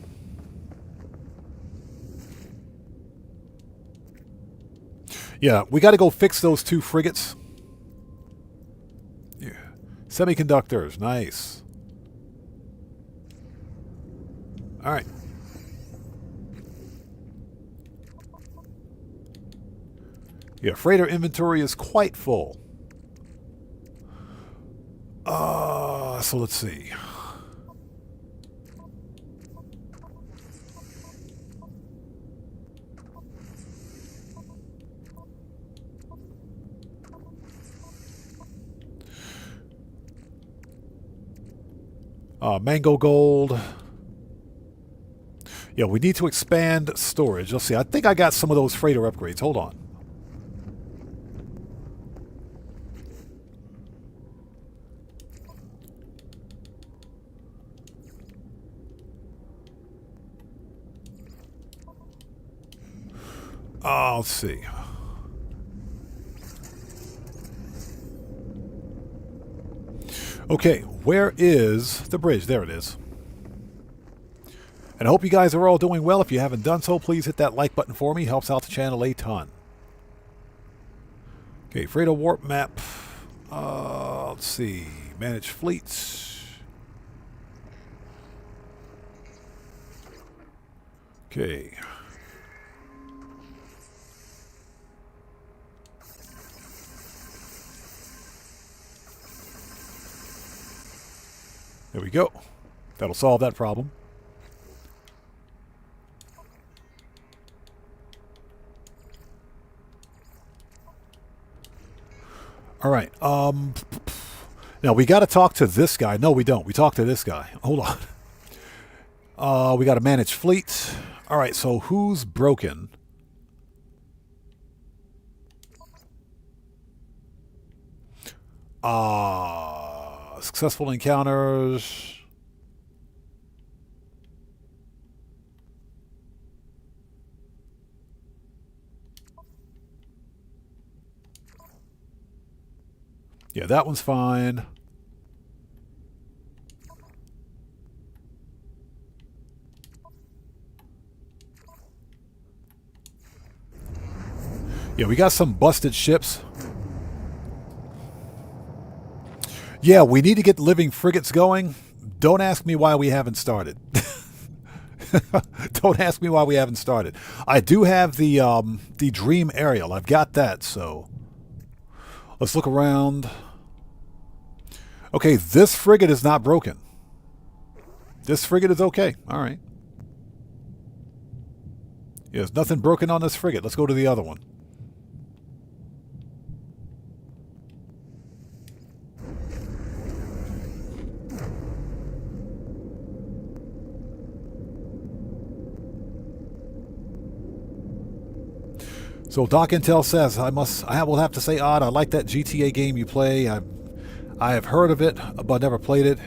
Yeah, we got to go fix those 2 frigates. Yeah. Semiconductors, nice. All right. Yeah, freighter inventory is quite full. So let's see. Mango gold. Yeah, we need to expand storage. Let's see. I think I got some of those freighter upgrades. Hold on. Let's see. Okay, where is the bridge? There it is. And I hope you guys are all doing well. If you haven't done so, please hit that like button for me. Helps out the channel a ton. Okay, freighter warp map. Let's see. Manage fleets. Okay. There we go. That'll solve that problem. All right. Now we got to talk to this guy. No, we don't. We talk to this guy. Hold on. We got to manage fleet. All right. So who's broken? Successful encounters. Yeah, that one's fine. Yeah, we got some busted ships. Yeah, we need to get living frigates going. Don't ask me why we haven't started. Don't ask me why we haven't started. I do have the Dream Aerial. I've got that, so let's look around. Okay, this frigate is not broken. This frigate is okay. All right. Yeah, there's nothing broken on this frigate. Let's go to the other one. So Doc Intel says, I will have to say, Odd, I like that GTA game you play. I have heard of it, but never played it.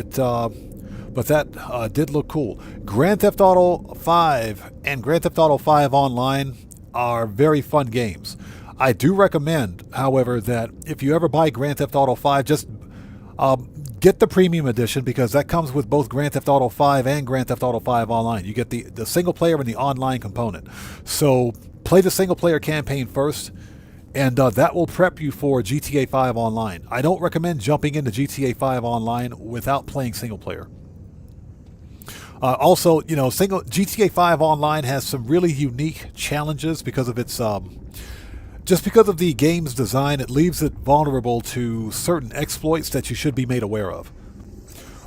But that did look cool. Grand Theft Auto 5 and Grand Theft Auto 5 Online are very fun games. I do recommend, however, that if you ever buy Grand Theft Auto 5, just get the premium edition, because that comes with both Grand Theft Auto 5 and Grand Theft Auto 5 Online. You get the single player and the online component. So play the single player campaign first, and that will prep you for GTA 5 Online. I don't recommend jumping into GTA 5 Online without playing single player. Also, you know, GTA 5 Online has some really unique challenges because of its just because of the game's design. It leaves it vulnerable to certain exploits that you should be made aware of.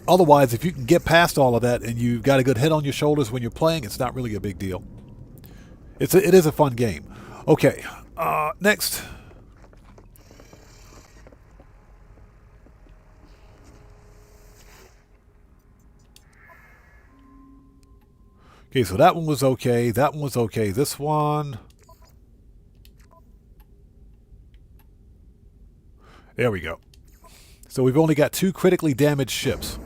Otherwise, if you can get past all of that and you've got a good head on your shoulders when you're playing, it's not really a big deal. It is a fun game. Okay, next. Okay, so that one was okay. That one was okay. This one... There we go. So we've only got 2 critically damaged ships.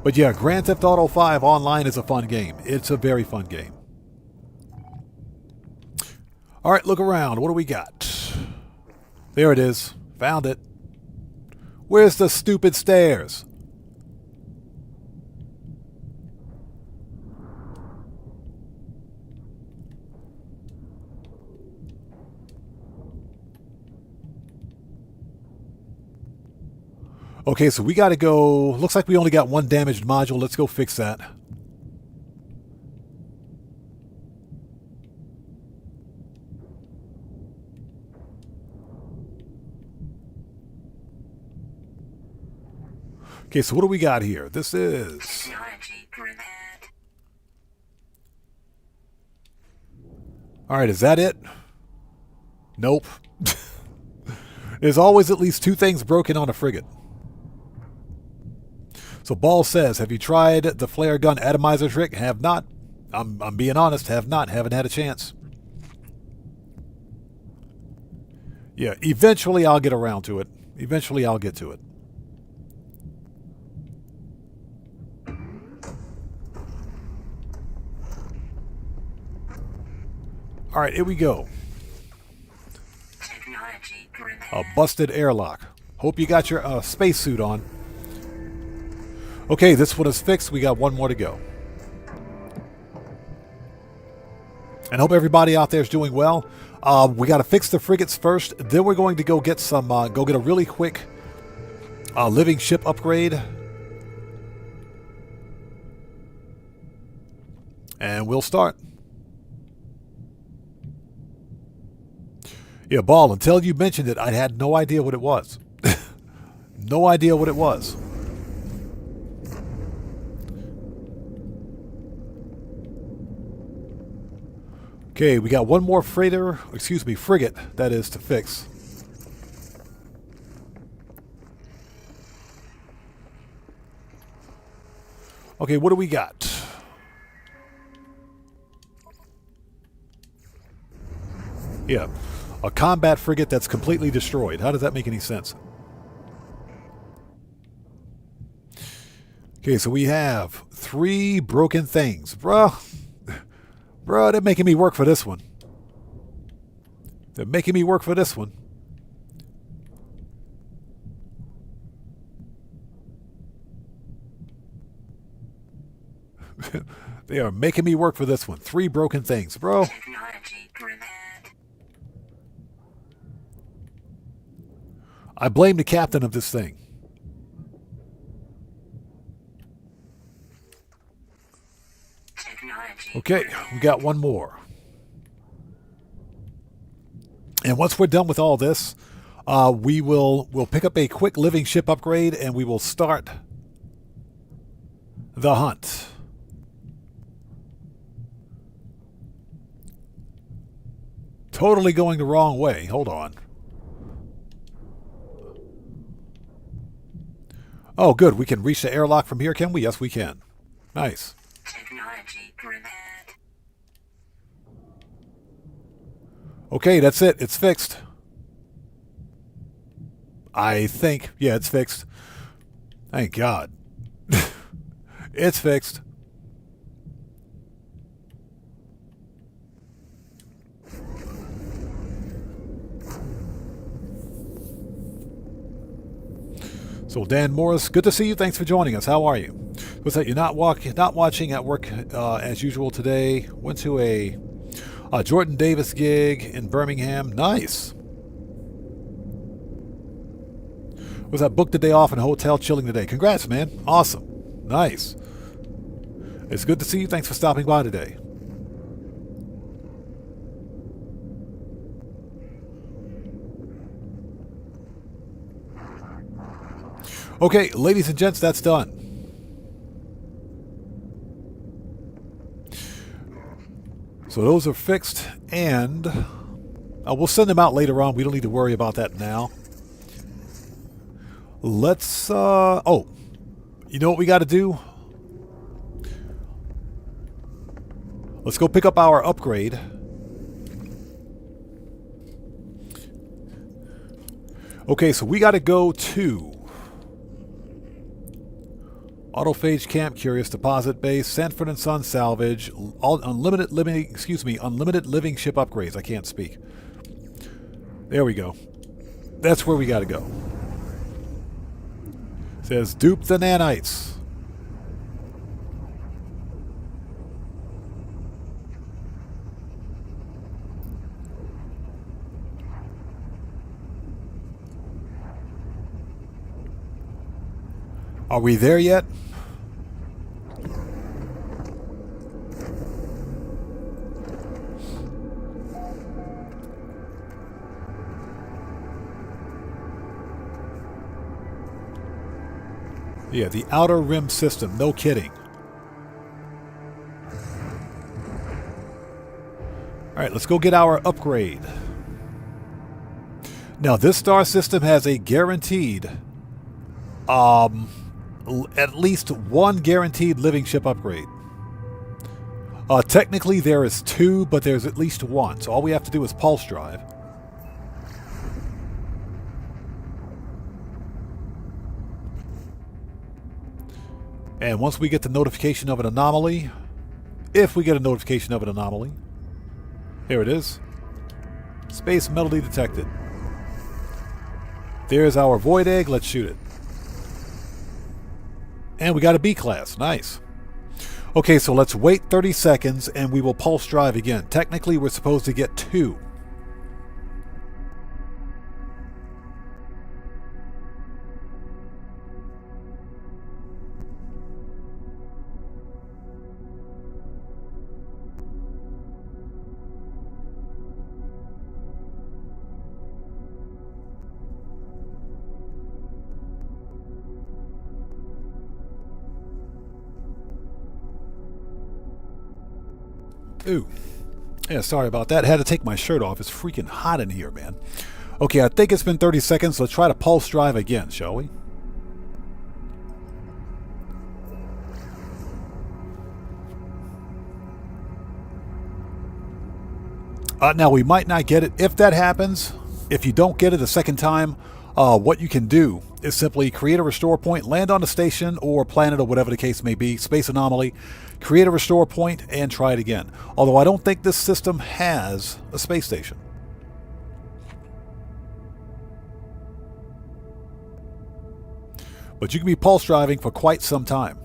But yeah, Grand Theft Auto 5 Online is a fun game. It's a very fun game. Alright, look around. What do we got? There it is. Found it. Where's the stupid stairs? Okay, so we got to go... Looks like we only got 1 damaged module. Let's go fix that. Okay, so what do we got here? This is... Alright, is that it? Nope. There's always at least 2 things broken on a frigate. So Ball says, have you tried the flare gun atomizer trick? Have not. I'm being honest, have not. Haven't had a chance. Yeah, eventually I'll get around to it. Eventually I'll get to it. Alright, here we go. A busted airlock. Hope you got your spacesuit on. Okay, this one is fixed. We got 1 more to go. And hope everybody out there is doing well. We got to fix the frigates first. Then we're going to go get some, go get a really quick living ship upgrade. And we'll start. Yeah, Ball, until you mentioned it, I had no idea what it was. No idea what it was. Okay, we got 1 more frigate, that is, to fix. Okay, what do we got? Yeah, a combat frigate that's completely destroyed. How does that make any sense? Okay, so we have 3 broken things. Bro, they're making me work for this one. They're making me work for this one. They are making me work for this one. 3 broken things, bro. I blame the captain of this thing. Okay, we got 1 more. And once we're done with all this, we'll pick up a quick living ship upgrade and we will start the hunt. Totally going the wrong way. Hold on. Oh, good. We can reach the airlock from here, can we? Yes, we can. Nice. Okay, that's it. It's fixed. I think. Yeah, it's fixed. Thank God. It's fixed. So Dan Morris, good to see you. Thanks for joining us. How are you? What's that? You're not watching at work as usual today. Went to a Jordan Davis gig in Birmingham. Nice. Was that booked the day off in a hotel, chilling today? Congrats, man. Awesome. Nice. It's good to see you. Thanks for stopping by today. Okay, ladies and gents, that's done. So those are fixed, and we'll send them out later on. We don't need to worry about that now. Let's, oh, you know what we got to do? Let's go pick up our upgrade. Okay, so we got to go to Autophage Camp, Curious Deposit Base, Sanford and Son Salvage, unlimited living ship upgrades. I can't speak. There we go. That's where we got to go. It says dupe the nanites. Are we there yet? Yeah, the Outer Rim system. No kidding. Alright, let's go get our upgrade. Now, this star system has a guaranteed at least one guaranteed living ship upgrade. Technically there is two, but there's at least one. So all we have to do is pulse drive. And once we get the notification of an anomaly, if we get a notification of an anomaly, here it is. Space melody detected. There's our void egg. Let's shoot it. And we got a B class. Nice. Okay, so let's wait 30 seconds and we will pulse drive again. Technically, we're supposed to get two. Ooh. Yeah, sorry about that. I had to take my shirt off. It's freaking hot in here, man. Okay, I think it's been 30 seconds. Let's try to pulse drive again, shall we? Now, we might not get it. If that happens, if you don't get it a second time, what you can do is simply create a restore point, land on a station or planet or whatever the case may be, space anomaly, create a restore point, and try it again. Although I don't think this system has a space station. But you can be pulse driving for quite some time.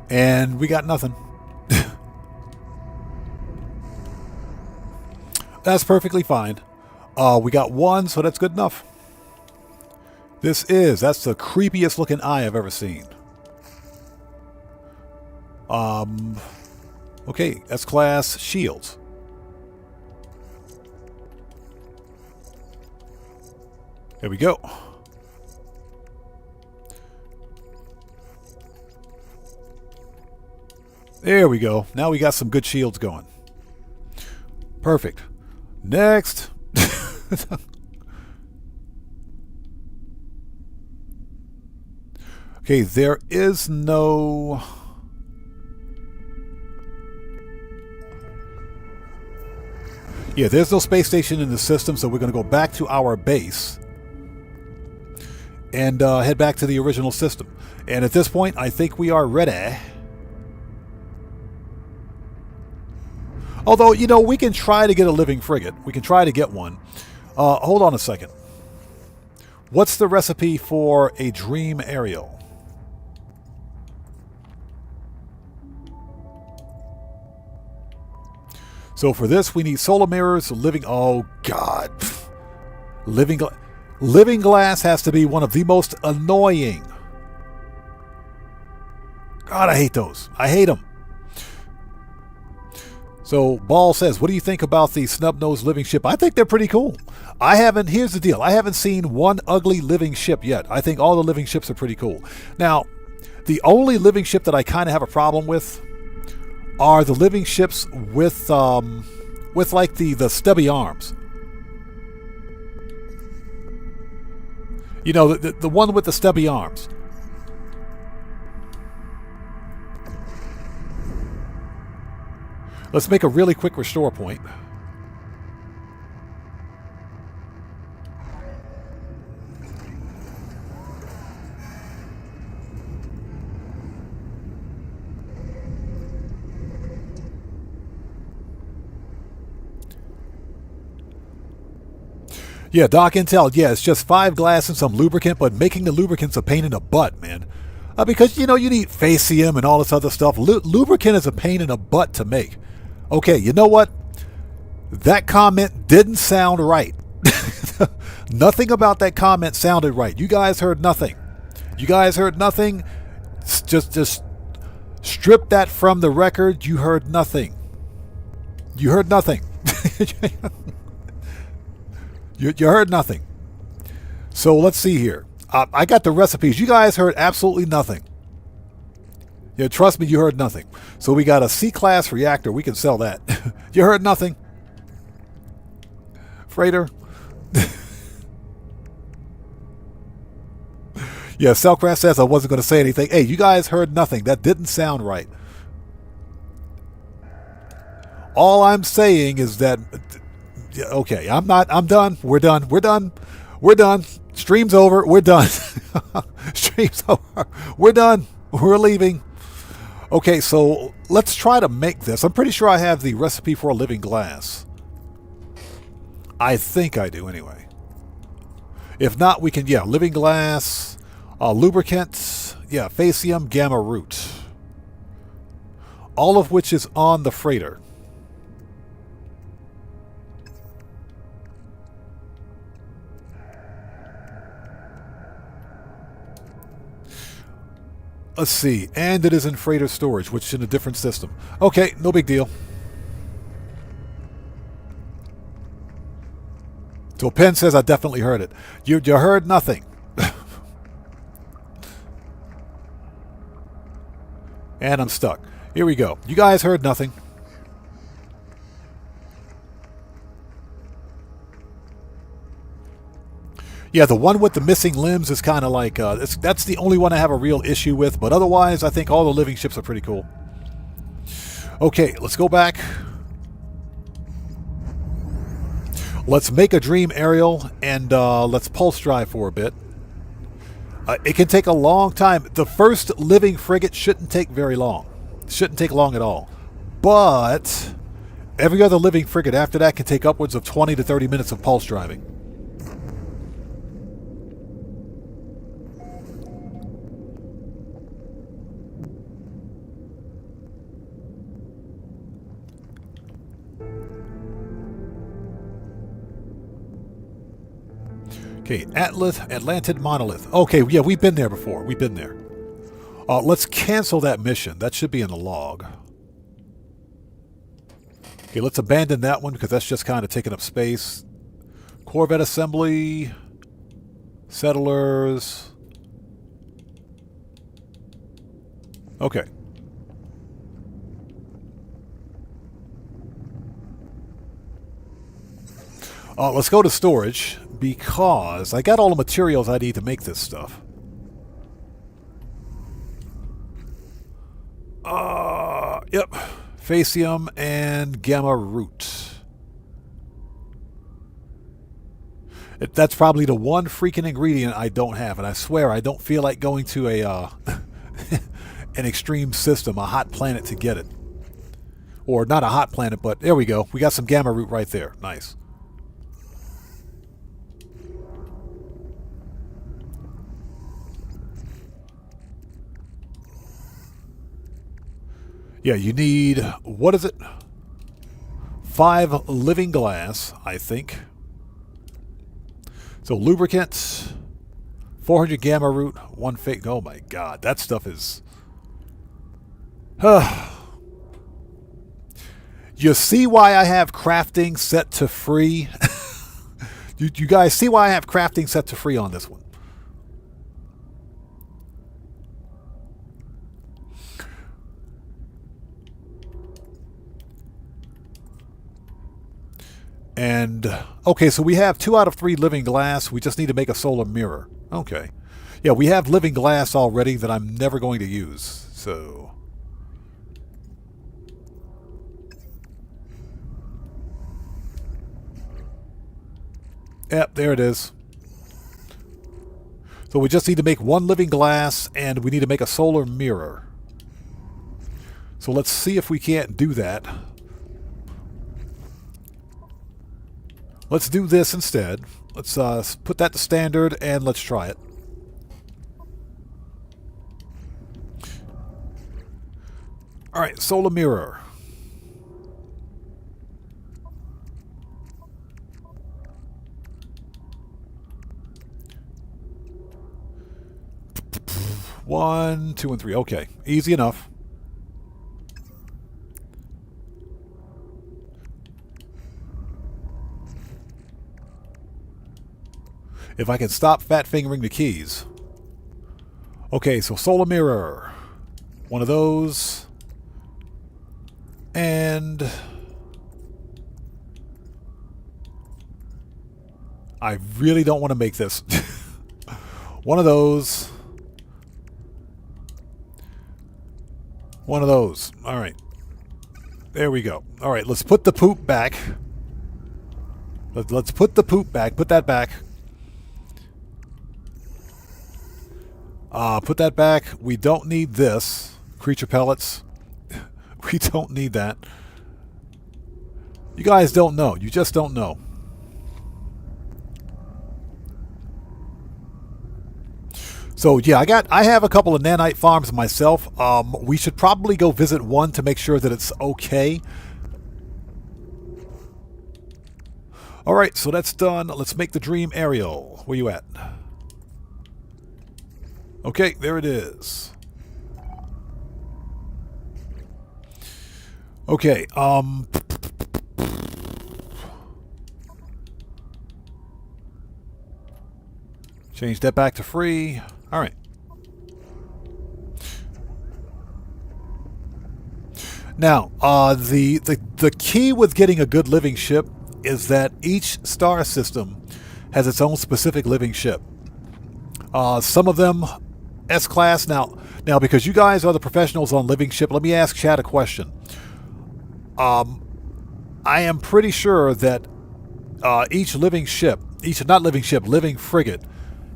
And we got nothing. That's perfectly fine. We got one, so that's good enough. That's the creepiest looking eye I've ever seen. Okay, S-class shields. There we go. There we go. Now we got some good shields going. Perfect. Next. Okay, there is no... Yeah, there's no space station in the system, so we're going to go back to our base. and head back to the original system. And at this point, I think we are ready. Although, you know, we can try to get a living frigate. We can try to get one. Hold on a second. What's the recipe for a dream aerial? So for this, we need solar mirrors, living... Oh, God. Living glass has to be one of the most annoying. God, I hate those. I hate them. So Ball says, what do you think about the snub-nosed living ship? I think they're pretty cool. Here's the deal. I haven't seen one ugly living ship yet. I think all the living ships are pretty cool. Now, the only living ship that I kind of have a problem with are the living ships with like the stubby arms. You know, the one with the stubby arms. Let's make a really quick restore point. Yeah, Doc Intel, yeah, it's just 5 glass and some lubricant, but making the lubricant's a pain in the butt, man. Because, you know, you need Facium and all this other stuff. Lubricant is a pain in the butt to make. Okay, you know what? That comment didn't sound right. Nothing about that comment sounded right. You guys heard nothing. You guys heard nothing. Just strip that from the record. You heard nothing. You heard nothing. You heard nothing. So let's see here. I got the recipes. You guys heard absolutely nothing. Yeah, trust me, you heard nothing. So we got a C-class reactor. We can sell that. You heard nothing. Freighter. Yeah, Cellcraft says I wasn't going to say anything. Hey, you guys heard nothing. That didn't sound right. All I'm saying is that... Okay, I'm done. We're done. Stream's over. We're done. Stream's over. We're done. We're leaving. Okay, so let's try to make this. I'm pretty sure I have the recipe for a living glass. I think I do anyway. If not, we can, yeah, living glass, lubricant, yeah, Facium, gamma root. All of which is on the freighter. Let's see, and it is in freighter storage, which is in a different system. Okay, no big deal. So Penn says I definitely heard it. You heard nothing. And I'm stuck. Here we go. You guys heard nothing. Yeah, the one with the missing limbs is kind of like, that's the only one I have a real issue with, but otherwise I think all the living ships are pretty cool. Okay, let's go back. Let's make a dream aerial, and let's pulse drive for a bit. It can take a long time. The first living frigate shouldn't take very long. Shouldn't take long at all. But every other living frigate after that can take upwards of 20 to 30 minutes of pulse driving. Okay, Atlantid Monolith. Okay, yeah, we've been there before. We've been there. Let's cancel that mission. That should be in the log. Okay, let's abandon that one because that's just kind of taking up space. Corvette assembly. Settlers. Okay. Let's go to storage because I got all the materials I need to make this stuff. Yep. Facium and gamma root. That's probably the one freaking ingredient I don't have, and I swear I don't feel like going to a an extreme system, a hot planet to get it. Or not a hot planet, but there we go. We got some gamma root right there. Nice. Yeah, you need, what is it? 5 living glass, I think. So lubricant, 400 gamma root, 1 fake. Oh my god, that stuff is... You see why I have crafting set to free? you guys see why I have crafting set to free on this one? And, okay, so we have 2 out of 3 living glass. We just need to make a solar mirror. Okay. Yeah, we have living glass already that I'm never going to use. So... Yep, there it is. So we just need to make 1 living glass, and we need to make a solar mirror. So let's see if we can't do that. Let's do this instead. Let's put that to standard, and let's try it. Alright, solar mirror. One, 2, and 3. Okay, easy enough. If I can stop fat fingering the keys. Okay, so solar mirror. One of those. And... I really don't want to make this. One of those. One of those. Alright. There we go. Alright, let's put the poop back. Let's put the poop back. Put that back. Put that back. We don't need this. Creature pellets. We don't need that. You guys don't know. You just don't know. So yeah, I have a couple of nanite farms myself. We should probably go visit one to make sure that it's okay. Alright, so that's done. Let's make the dream aerial. Where you at? Okay, there it is. Okay, change that back to free. Alright. Now, the key with getting a good living ship is that each star system has its own specific living ship. Some of them S-class. Now, because you guys are the professionals on living ship, let me ask Chad a question. I am pretty sure that each living ship, living frigate,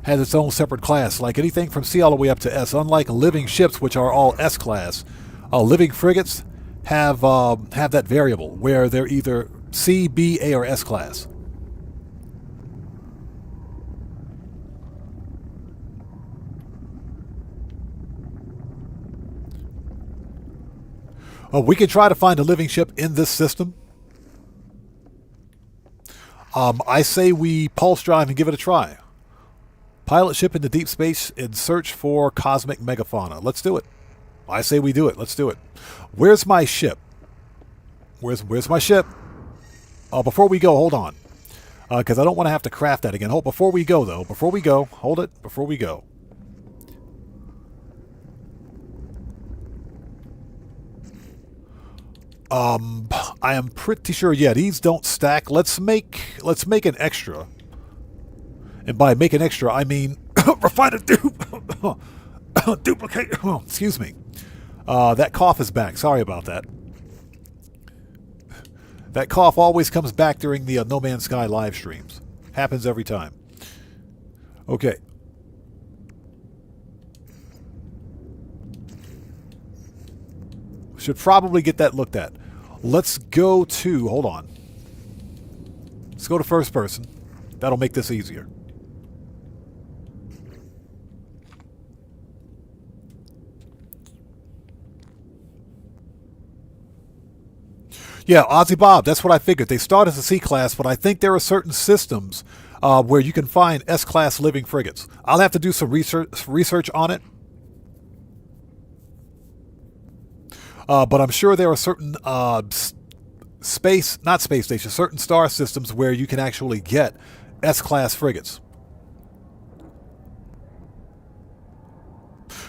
has its own separate class. Like anything from C all the way up to S. Unlike living ships, which are all S-class, living frigates have that variable where they're either C, B, A, or S-class. We can try to find a living ship in this system. I say we pulse drive and give it a try. Pilot ship into deep space in search for cosmic megafauna. Let's do it. I say we do it. Let's do it. Where's my ship? Where's my ship? Before we go, hold on. Because I don't want to have to craft that again. Before we go, though. Before we go. Hold it. Before we go. I am pretty sure, yeah, these don't stack. Let's make an extra. And by make an extra, I mean refine a duplicate. Excuse me. That cough is back. Sorry about that. That cough always comes back during the No Man's Sky live streams. Happens every time. Okay. Should probably get that looked at. Let's go to, hold on. Let's go to first person. That'll make this easier. Yeah, Ozzy Bob, that's what I figured. They start as a C-class, but I think there are certain systems where you can find S-class living frigates. I'll have to do some research on it. But I'm sure there are certain certain star systems where you can actually get S-class frigates.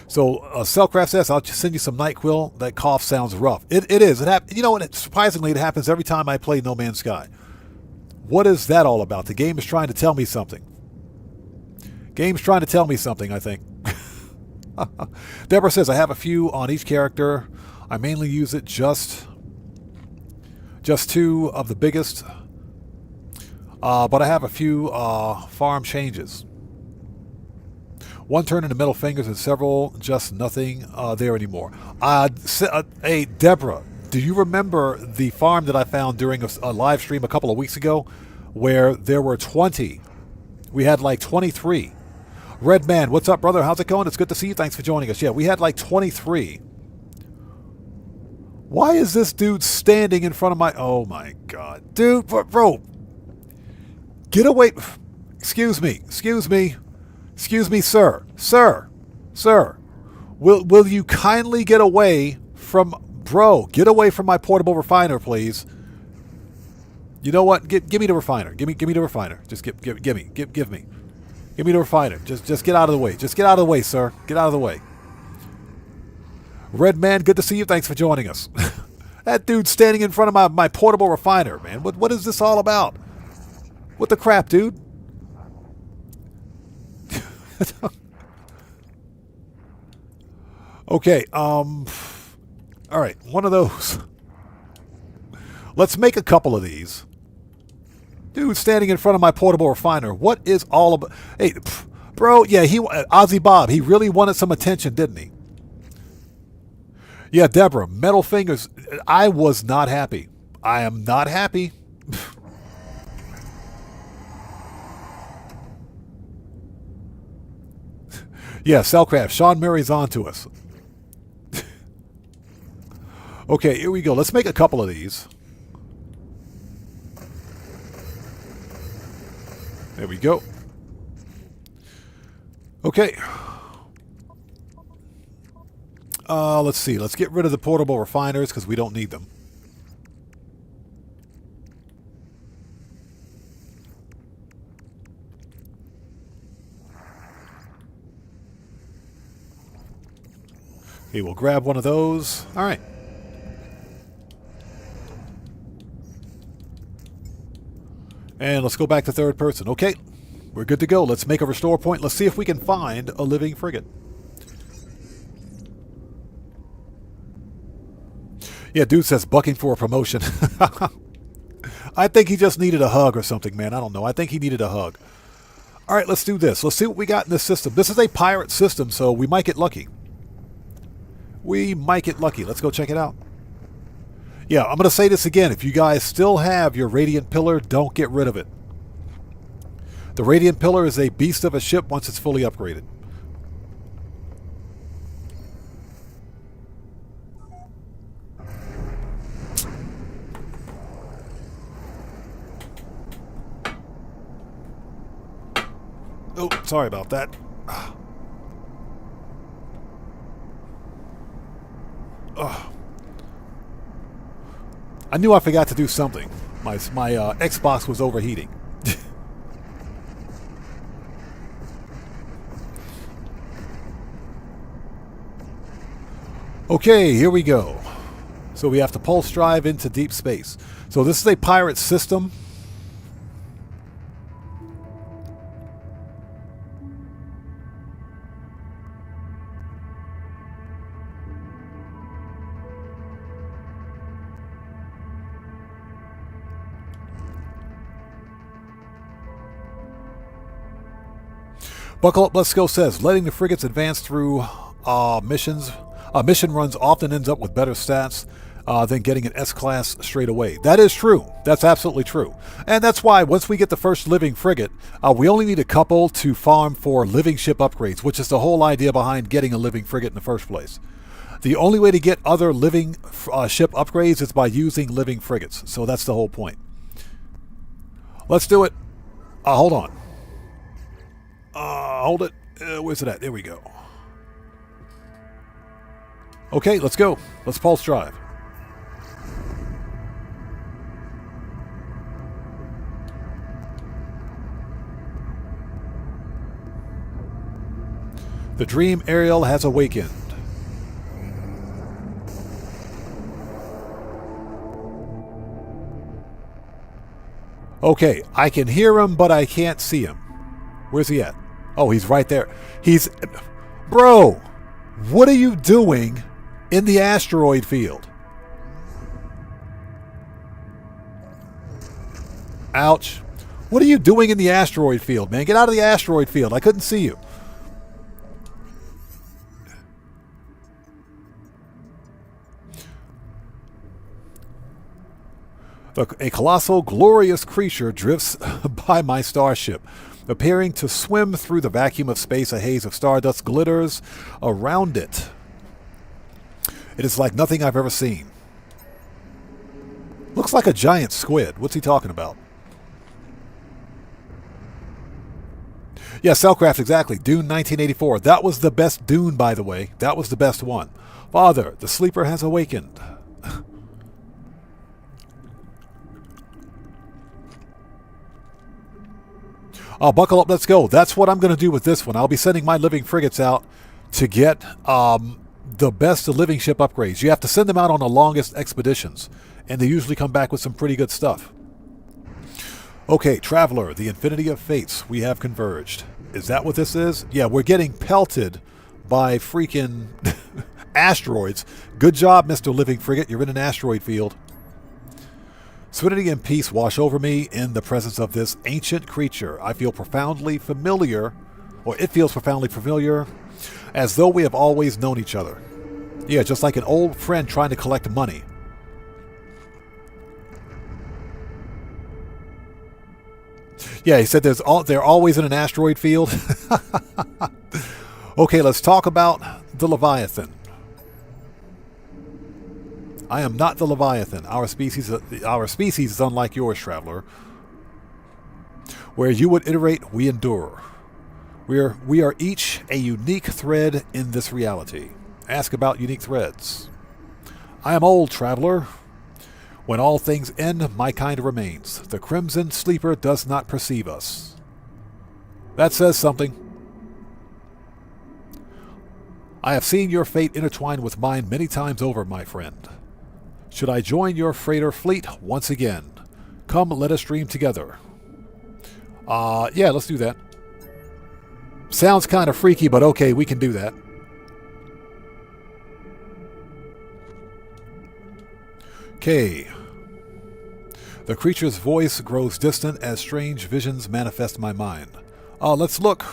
So, Cellcraft says, I'll just send you some NyQuil. That cough sounds rough. It is. You know what? Surprisingly, it happens every time I play No Man's Sky. What is that all about? The game is trying to tell me something. Game's trying to tell me something, I think. Deborah says, I have a few on each character. I mainly use it just two of the biggest. But I have a few farm changes. One turn in the middle fingers and several, just nothing there anymore. Hey, Deborah, do you remember the farm that I found during a live stream a couple of weeks ago where there were 20? We had like 23. Red Man, what's up, brother? How's it going? It's good to see you. Thanks for joining us. Yeah, we had like 23. Why is this dude standing in front of my... Oh, my God. Dude, bro. Get away. Excuse me, sir. Sir. Will you kindly get away from... Bro, get away from my portable refiner, please. You know what? Give me the refiner. Give me the refiner. Just give me. Give me the refiner. Just get out of the way. Just get out of the way, sir. Get out of the way. Red Man, good to see you. Thanks for joining us. That dude's standing in front of my portable refiner, man. What is this all about? What the crap, dude? Okay, all right, one of those. Let's make a couple of these. Dude standing in front of my portable refiner. What is all about? Hey, bro, yeah, Ozzy Bob, he really wanted some attention, didn't he? Yeah, Deborah, metal fingers. I was not happy. I am not happy. Yeah, Cellcraft. Sean Murray's on to us. Okay, here we go. Let's make a couple of these. There we go. Okay. Let's see. Let's get rid of the portable refiners because we don't need them. Okay, we'll grab one of those. All right. And let's go back to third person. Okay, we're good to go. Let's make a restore point. Let's see if we can find a living frigate. Yeah, dude says bucking for a promotion. I think he just needed a hug or something, man. I don't know. I think he needed a hug. All right, let's do this. Let's see what we got in this system. This is a pirate system, so we might get lucky. We might get lucky. Let's go check it out. Yeah, I'm going to say this again. If you guys still have your Radiant Pillar, don't get rid of it. The Radiant Pillar is a beast of a ship once it's fully upgraded. Oh, sorry about that. Oh. I knew I forgot to do something. My Xbox was overheating. Okay, here we go. So we have to pulse drive into deep space. So this is a pirate system. Buckle Up, Let's Go says, letting the frigates advance through mission runs often ends up with better stats than getting an S-class straight away. That is true. That's absolutely true. And that's why once we get the first living frigate, we only need a couple to farm for living ship upgrades, which is the whole idea behind getting a living frigate in the first place. The only way to get other living ship upgrades is by using living frigates. So that's the whole point. Let's do it. Hold on. Hold it. Where's it at? There we go. Okay, let's go. Let's pulse drive. The dream Ariel has awakened. Okay, I can hear him, but I can't see him. Where's he at? Oh, he's right there. Bro, what are you doing in the asteroid field? Ouch. What are you doing in the asteroid field, man? Get out of the asteroid field. I couldn't see you. A colossal, glorious creature drifts by my starship. Appearing to swim through the vacuum of space, a haze of stardust glitters around it. It is like nothing I've ever seen. Looks like a giant squid. What's he talking about? Yeah, Cellcraft, exactly. Dune 1984. That was the best Dune, by the way. That was the best one. Father, the sleeper has awakened. Buckle up, let's go. That's what I'm going to do with this one. I'll be sending my living frigates out to get the best of living ship upgrades. You have to send them out on the longest expeditions, and they usually come back with some pretty good stuff. Okay, Traveler, the Infinity of Fates. We have converged. Is that what this is? Yeah, we're getting pelted by freaking asteroids. Good job, Mr. Living Frigate. You're in an asteroid field. Serenity and peace wash over me in the presence of this ancient creature. I feel profoundly familiar, or it feels profoundly familiar, as though we have always known each other. Yeah, just like an old friend trying to collect money. Yeah, he said they're always in an asteroid field. Okay, let's talk about the Leviathan. I am not the Leviathan. Our species is unlike yours, Traveler. Where you would iterate, we endure. We are each a unique thread in this reality. Ask about unique threads. I am old, Traveler. When all things end, my kind remains. The Crimson Sleeper does not perceive us. That says something. I have seen your fate intertwined with mine many times over, my friend. Should I join your freighter fleet once again? Come, let us dream together. Yeah, let's do that. Sounds kind of freaky, but okay, we can do that. Okay. The creature's voice grows distant as strange visions manifest in my mind. Let's look.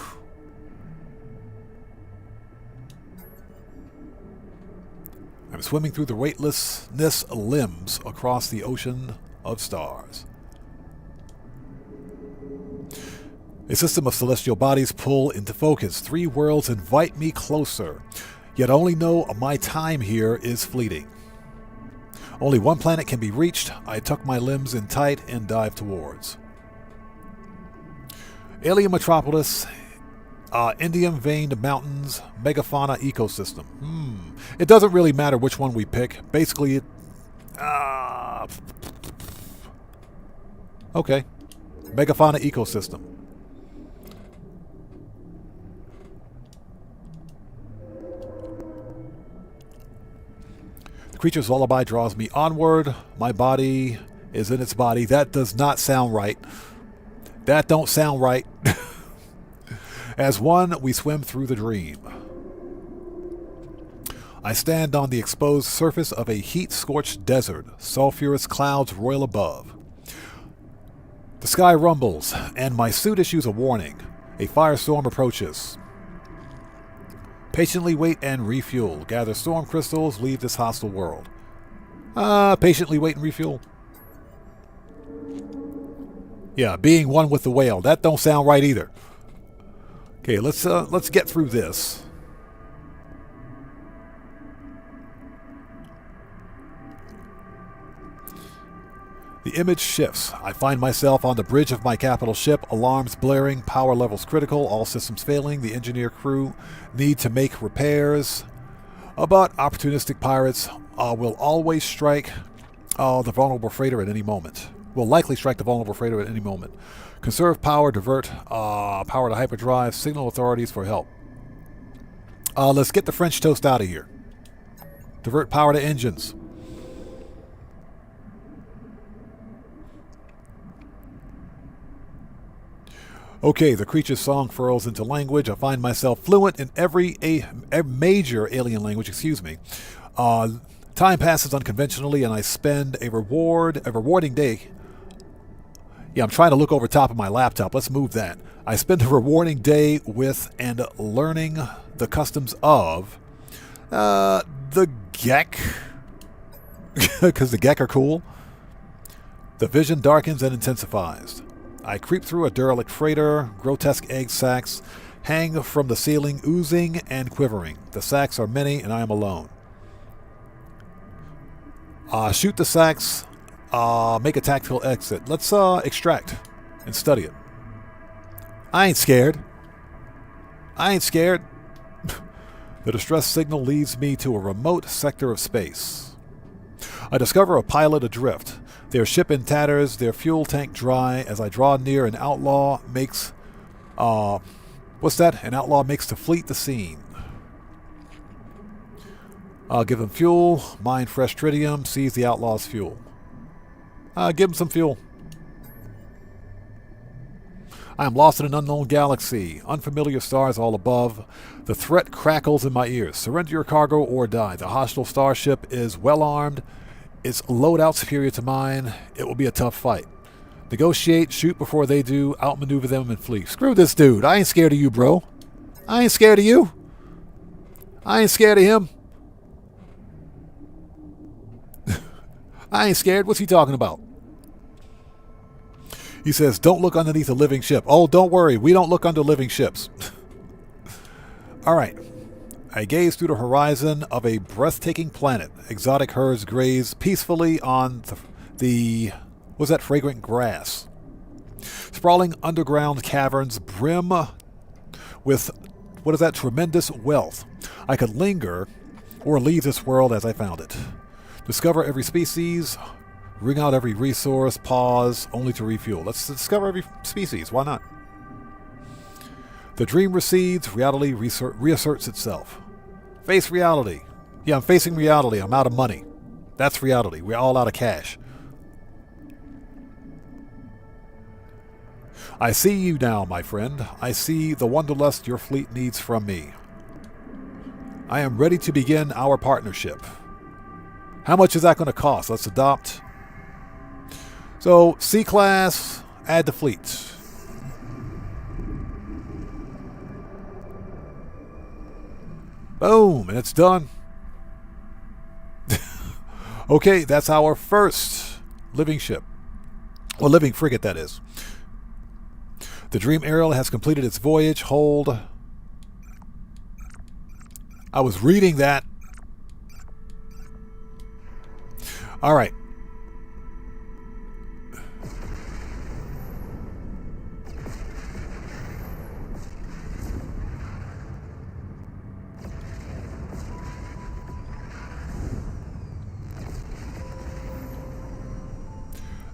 I'm swimming through the weightlessness limbs across the ocean of stars. A system of celestial bodies pull into focus. 3 worlds invite me closer, yet only know my time here is fleeting. Only one planet can be reached. I tuck my limbs in tight and dive towards. Alien metropolis, Indium-veined mountains, megafauna ecosystem. It doesn't really matter which one we pick. Basically, okay. Megafauna ecosystem. The creature's lullaby draws me onward. My body is in its body. That does not sound right. That don't sound right. As one, we swim through the dream. I stand on the exposed surface of a heat-scorched desert. Sulphurous clouds roil above. The sky rumbles, and my suit issues a warning. A firestorm approaches. Patiently wait and refuel. Gather storm crystals. Leave this hostile world. Patiently wait and refuel. Yeah, being one with the whale. That don't sound right either. Okay, let's get through this. The image shifts. I find myself on the bridge of my capital ship, alarms blaring, power levels critical, all systems failing. The engineer crew need to make repairs. But opportunistic pirates will always strike the vulnerable freighter at any moment. Will likely strike the vulnerable freighter at any moment. Conserve power, divert power to hyperdrive, signal authorities for help. Let's get the French toast out of here. Divert power to engines. Okay, the creature's song furls into language. I find myself fluent in every major alien language, time passes unconventionally, and I spend a rewarding day. Yeah, I'm trying to look over top of my laptop. Let's move that. I spend a rewarding day with and learning the customs of the Gek, because the Gek are cool. The vision darkens and intensifies. I creep through a derelict freighter. Grotesque egg sacs hang from the ceiling, oozing and quivering. The sacs are many, and I am alone. Shoot the sacs. Make a tactical exit. Let's extract and study it. I ain't scared. I ain't scared. The distress signal leads me to a remote sector of space. I discover a pilot adrift. Their ship in tatters, their fuel tank dry. As I draw near, an outlaw makes... what's that? An outlaw makes to fleet the scene. I'll give him fuel. Mine fresh tritium. Seize the outlaw's fuel. Give him some fuel. I am lost in an unknown galaxy. Unfamiliar stars all above. The threat crackles in my ears. Surrender your cargo or die. The hostile starship is well armed. Its loadout superior to mine. It will be a tough fight. Negotiate, shoot before they do, outmaneuver them and flee. Screw this dude. I ain't scared of you, bro. I ain't scared of you. I ain't scared of him. I ain't scared. What's he talking about? He says, don't look underneath a living ship. Oh, don't worry. We don't look under living ships. All right. I gaze through the horizon of a breathtaking planet. Exotic herds graze peacefully on the what's that, fragrant grass. Sprawling underground caverns brim with, what is that, tremendous wealth. I could linger or leave this world as I found it. Discover every species, wring out every resource, pause, only to refuel. Let's discover every species. Why not? The dream recedes, reality reasserts itself. Face reality. Yeah, I'm facing reality. I'm out of money. That's reality. We're all out of cash. I see you now, my friend. I see the wanderlust your fleet needs from me. I am ready to begin our partnership. How much is that going to cost? Let's adopt. So, C-class, add to fleet. Boom, and it's done. Okay, that's our first living ship. Well, living frigate, that is. The Dream Ariel has completed its voyage. Hold. I was reading that. All right.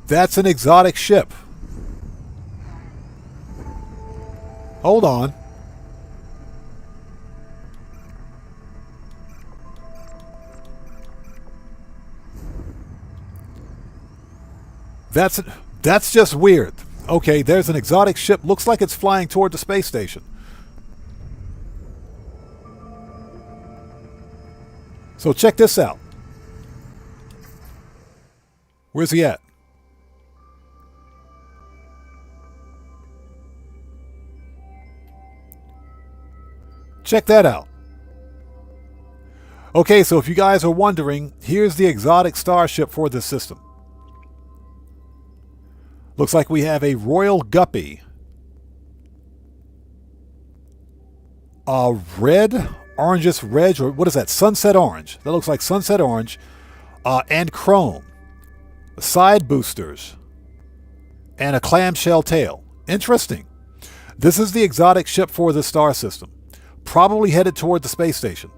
That's an exotic ship. Hold on. That's just weird. Okay, there's an exotic ship. Looks like it's flying toward the space station. So check this out. Where's he at? Check that out. Okay, so if you guys are wondering, here's the exotic starship for this system. Looks like we have a Royal Guppy. Red, orangish red, or what is that? Sunset orange. That looks like sunset orange. And chrome. Side boosters. And a clamshell tail. Interesting. This is the exotic ship for the star system. Probably headed toward the space station.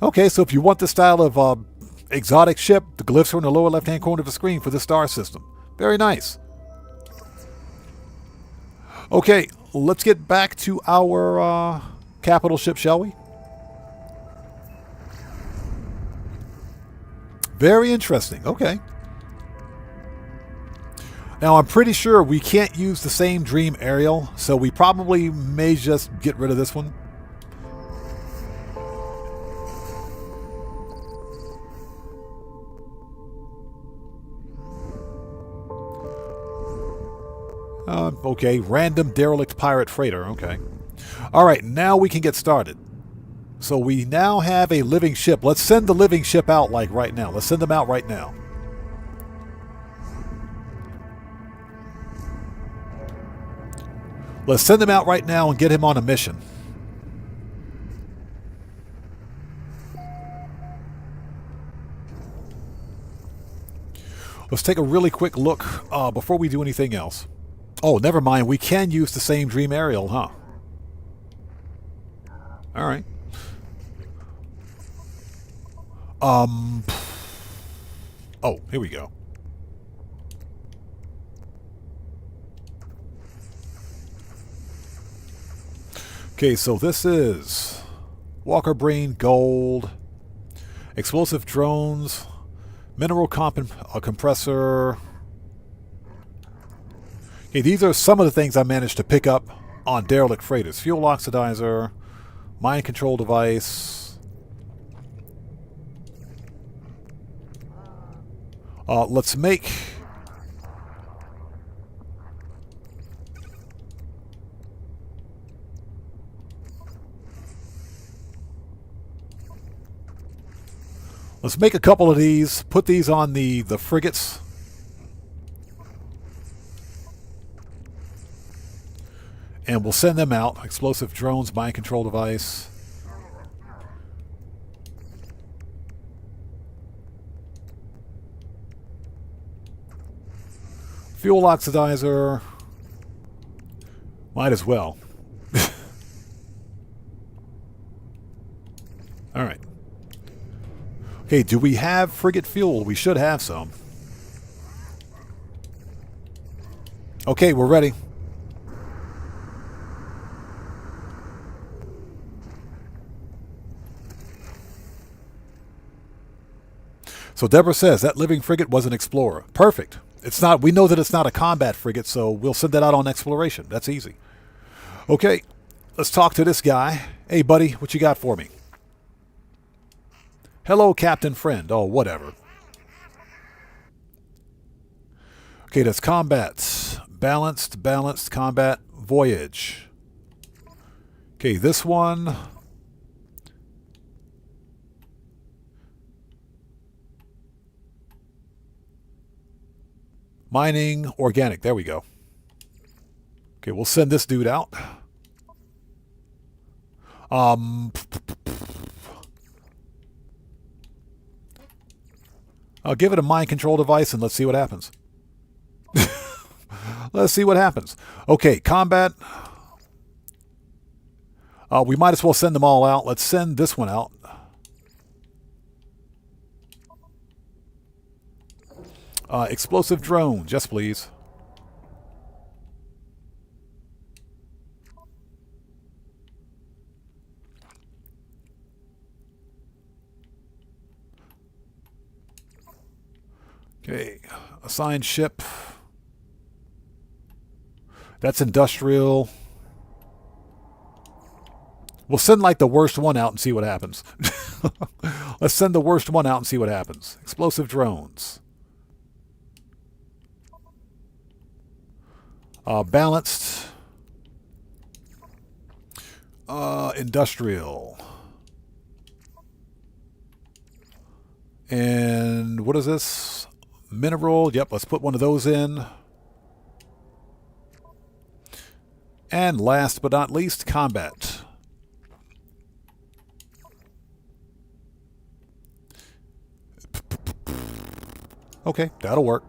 Okay, so if you want this style of exotic ship, the glyphs are in the lower left-hand corner of the screen for the star system. Very nice. Okay, let's get back to our capital ship, shall we? Very interesting. Okay. Now, I'm pretty sure we can't use the same Dream aerial, so we probably may just get rid of this one. Okay, random derelict pirate freighter. Okay. All right, now we can get started. So we now have a living ship. Let's send the living ship out like right now. Let's send them out right now. Let's send him out right now and get him on a mission. Let's take a really quick look before we do anything else. Oh, never mind. We can use the same Dream aerial, huh? All right. Oh, here we go. Okay, so this is Walker Brain Gold, explosive drones, mineral compressor. Okay, these are some of the things I managed to pick up on derelict freighters. Fuel oxidizer, mind control device. Let's make... Let's make a couple of these, put these on the frigates. And we'll send them out. Explosive drones, mind control device. Fuel oxidizer. Might as well. All right. Okay, do we have frigate fuel? We should have some. Okay, we're ready. So Deborah says that living frigate was an explorer. Perfect. It's not. We know that it's not a combat frigate, so we'll send that out on exploration. That's easy. Okay, let's talk to this guy. Hey, buddy, what you got for me? Hello, Captain Friend. Oh, whatever. Okay, that's combat. Balanced, combat, voyage. Okay, this one. Mining, organic. There we go. Okay, we'll send this dude out. I'll give it a mind control device and let's see what happens. Let's see what happens. Okay, combat. We might as well send them all out. Let's send this one out. Explosive drone, yes please. Okay, assigned ship. That's industrial. We'll send like the worst one out and see what happens. Let's send the worst one out and see what happens. Explosive drones. Balanced. Industrial. And what is this? Mineral. Yep, let's put one of those in. And last but not least, combat. Okay, that'll work.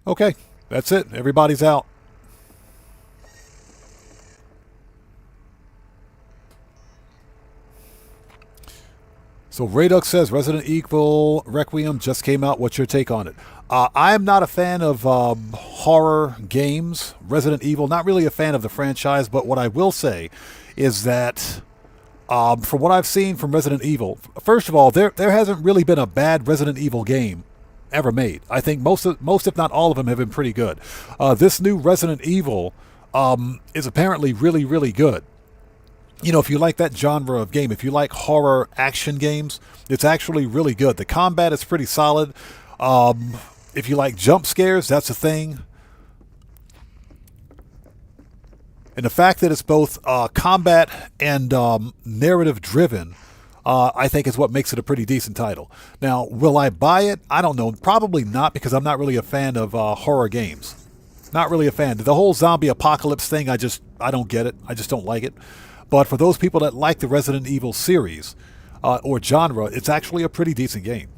Okay, that's it. Everybody's out. So Radux says Resident Evil Requiem just came out. What's your take on it? I am not a fan of horror games. Resident Evil, not really a fan of the franchise, but what I will say is that from what I've seen from Resident Evil, first of all, there hasn't really been a bad Resident Evil game ever made. I think most if not all of them have been pretty good. This new Resident Evil is apparently really, really good. You know, if you like that genre of game, if you like horror action games, it's actually really good. The combat is pretty solid. If you like jump scares, that's a thing. And the fact that it's both combat and narrative driven, I think is what makes it a pretty decent title. Now, will I buy it? I don't know. Probably not, because I'm not really a fan of horror games. Not really a fan. The whole zombie apocalypse thing, I don't get it. I just don't like it. But for those people that like the Resident Evil series or genre, it's actually a pretty decent game.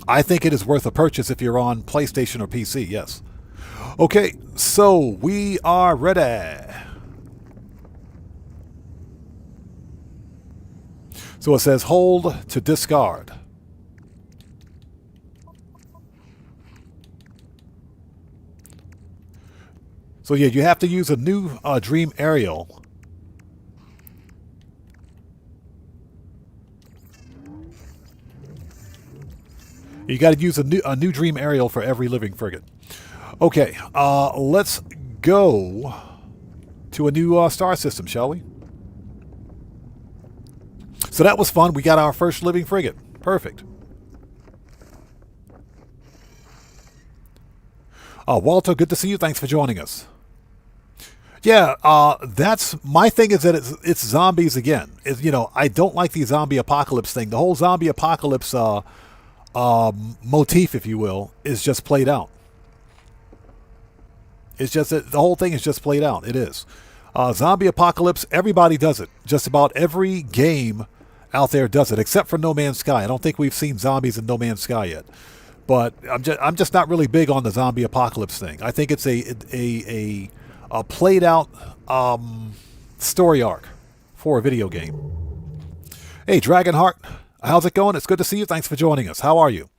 I think it is worth a purchase if you're on PlayStation or PC, yes. Okay, so we are ready. So it says hold to discard. So yeah, you have to use a new Dream Aerial. You got to use a new Dream Aerial for every living frigate. Okay, let's go to a new star system, shall we? So that was fun. We got our first living frigate. Perfect. Walter, good to see you. Thanks for joining us. Yeah, that's my thing. Is that it's zombies again. You know, I don't like the zombie apocalypse thing. The whole zombie apocalypse motif, if you will, is just played out. It's just that the whole thing is just played out. It is. Zombie apocalypse, everybody does it. Just about every game out there does it, except for No Man's Sky. I don't think we've seen zombies in No Man's Sky yet. But I'm just not really big on the zombie apocalypse thing. I think it's a played out story arc for a video game. Hey, Dragonheart. How's it going? It's good to see you. Thanks for joining us. How are you?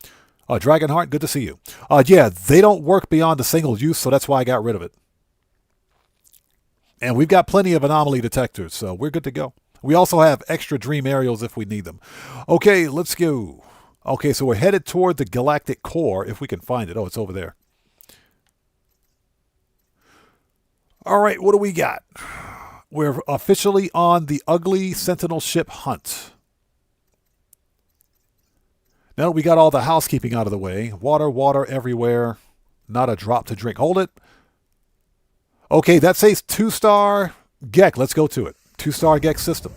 Dragonheart, good to see you. Yeah, they don't work beyond a single use, so that's why I got rid of it. And we've got plenty of anomaly detectors, so we're good to go. We also have extra Dream Aerials if we need them. Okay, let's go. Okay, so we're headed toward the galactic core, if we can find it. Oh, it's over there. All right, what do we got? We're officially on the ugly Sentinel ship hunt. Now that we got all the housekeeping out of the way, water, water everywhere, not a drop to drink. Hold it. Okay, that says 2-star Gek. Let's go to it. 2-star Gek system.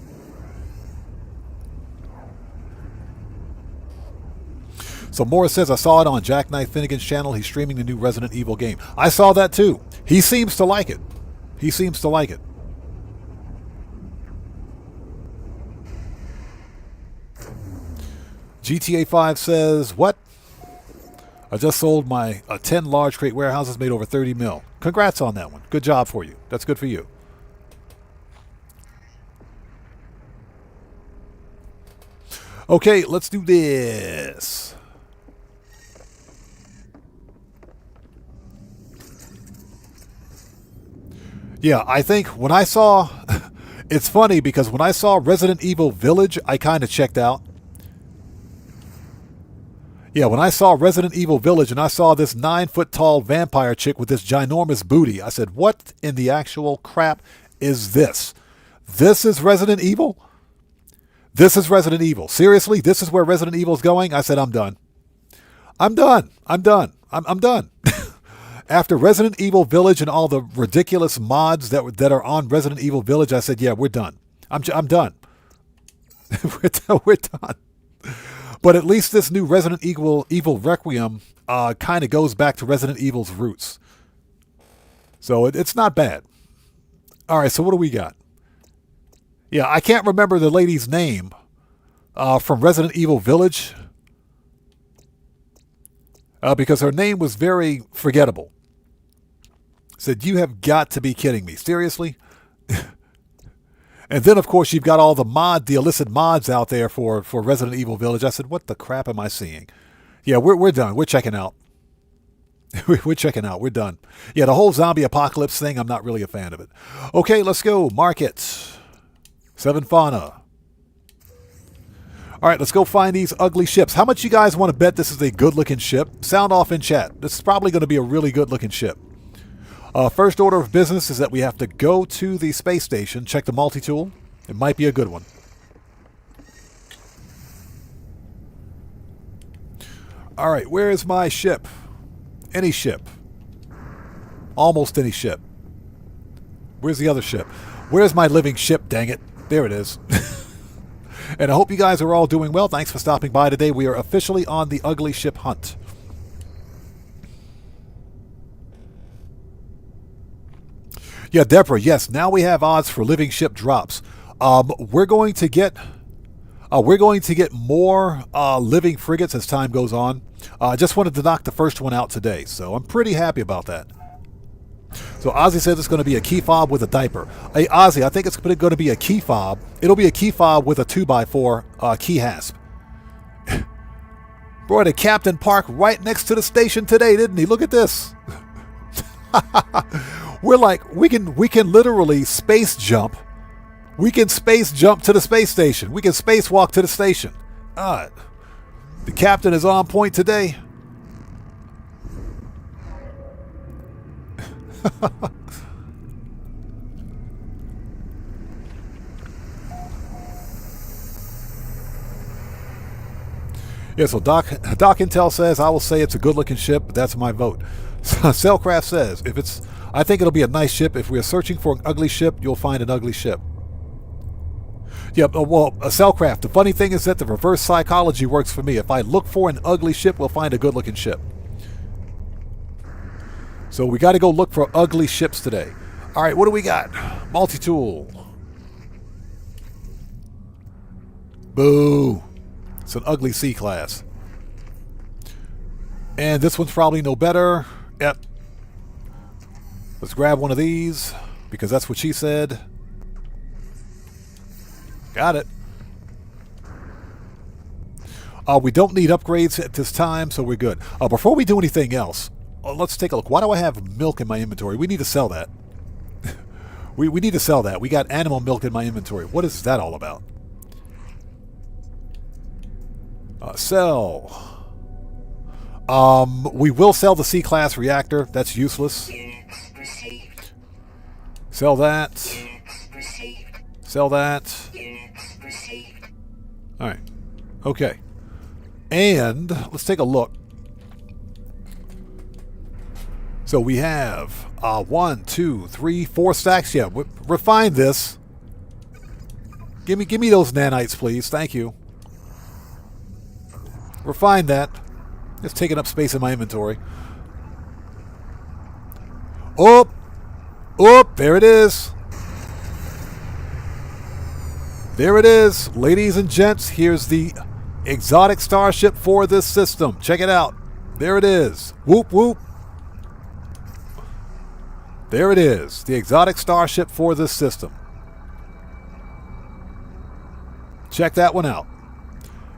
So Morris says, I saw it on Jackknife Finnegan's channel. He's streaming the new Resident Evil game. I saw that too. He seems to like it. He seems to like it. GTA 5 says, what? I just sold my 10 large crate warehouses, made over 30 mil. Congrats on that one. Good job for you. That's good for you. Okay, let's do this. Yeah, I think when I saw... It's funny because when I saw Resident Evil Village, I kind of checked out. Yeah, when I saw Resident Evil Village and I saw this 9-foot-tall vampire chick with this ginormous booty, I said, what in the actual crap is this? This is Resident Evil? This is Resident Evil. Seriously? This is where Resident Evil is going? I said, I'm done. I'm done. I'm done. I'm done. After Resident Evil Village and all the ridiculous mods that are on Resident Evil Village, I said, yeah, we're done. I'm done. We're done. But at least this new Resident Evil Requiem kind of goes back to Resident Evil's roots. So it's not bad. All right, so what do we got? Yeah, I can't remember the lady's name from Resident Evil Village because her name was very forgettable. Said, you have got to be kidding me. Seriously? And then, of course, you've got all the illicit mods out there for Resident Evil Village. I said, what the crap am I seeing? Yeah, we're done. We're checking out. We're checking out. We're done. Yeah, the whole zombie apocalypse thing, I'm not really a fan of it. Okay, let's go. Market. 7 fauna. All right, let's go find these ugly ships. How much you guys want to bet this is a good-looking ship? Sound off in chat. This is probably going to be a really good-looking ship. First order of business is that we have to go to the space station, check the multi-tool. It might be a good one. All right, where is my ship? Any ship. Almost any ship. Where's the other ship? Where's my living ship, dang it? There it is. And I hope you guys are all doing well. Thanks for stopping by today. We are officially on the ugly ship hunt. Yeah, Deborah, yes, now we have odds for living ship drops. We're going to get more living frigates as time goes on. I just wanted to knock the first one out today, so I'm pretty happy about that. So Ozzy says it's going to be a key fob with a diaper. Hey, Ozzy, I think it's going to be a key fob. It'll be a key fob with a 2x4 key hasp. Boy, the captain parked right next to the station today, didn't he? Look at this. We're like, we can literally space jump. We can space jump to the space station. We can spacewalk to the station. The captain is on point today. Yeah, so Doc Intel says, I will say it's a good-looking ship, but that's my vote. Cellcraft says, I think it'll be a nice ship. If we are searching for an ugly ship, you'll find an ugly ship. Yeah, well, Cellcraft, the funny thing is that the reverse psychology works for me. If I look for an ugly ship, we'll find a good-looking ship. So we got to go look for ugly ships today. All right, what do we got? Multi-tool. Boo. It's an ugly C-class. And this one's probably no better. Yep. Let's grab one of these, because that's what she said. Got it. We don't need upgrades at this time, so we're good. Before we do anything else, let's take a look. Why do I have milk in my inventory? We need to sell that. we need to sell that. We got animal milk in my inventory. What is that all about? Sell. We will sell the C-class reactor. That's useless. Sell that. Sell that. All right. Okay. And let's take a look. So we have 1, 2, 3, 4 stacks. Yeah, refine this. Give me those nanites, please. Thank you. Refine that. It's taking up space in my inventory. Oh, there it is. There it is, ladies and gents. Here's the exotic starship for this system. Check it out. There it is. Whoop, whoop. There it is, the exotic starship for this system. Check that one out.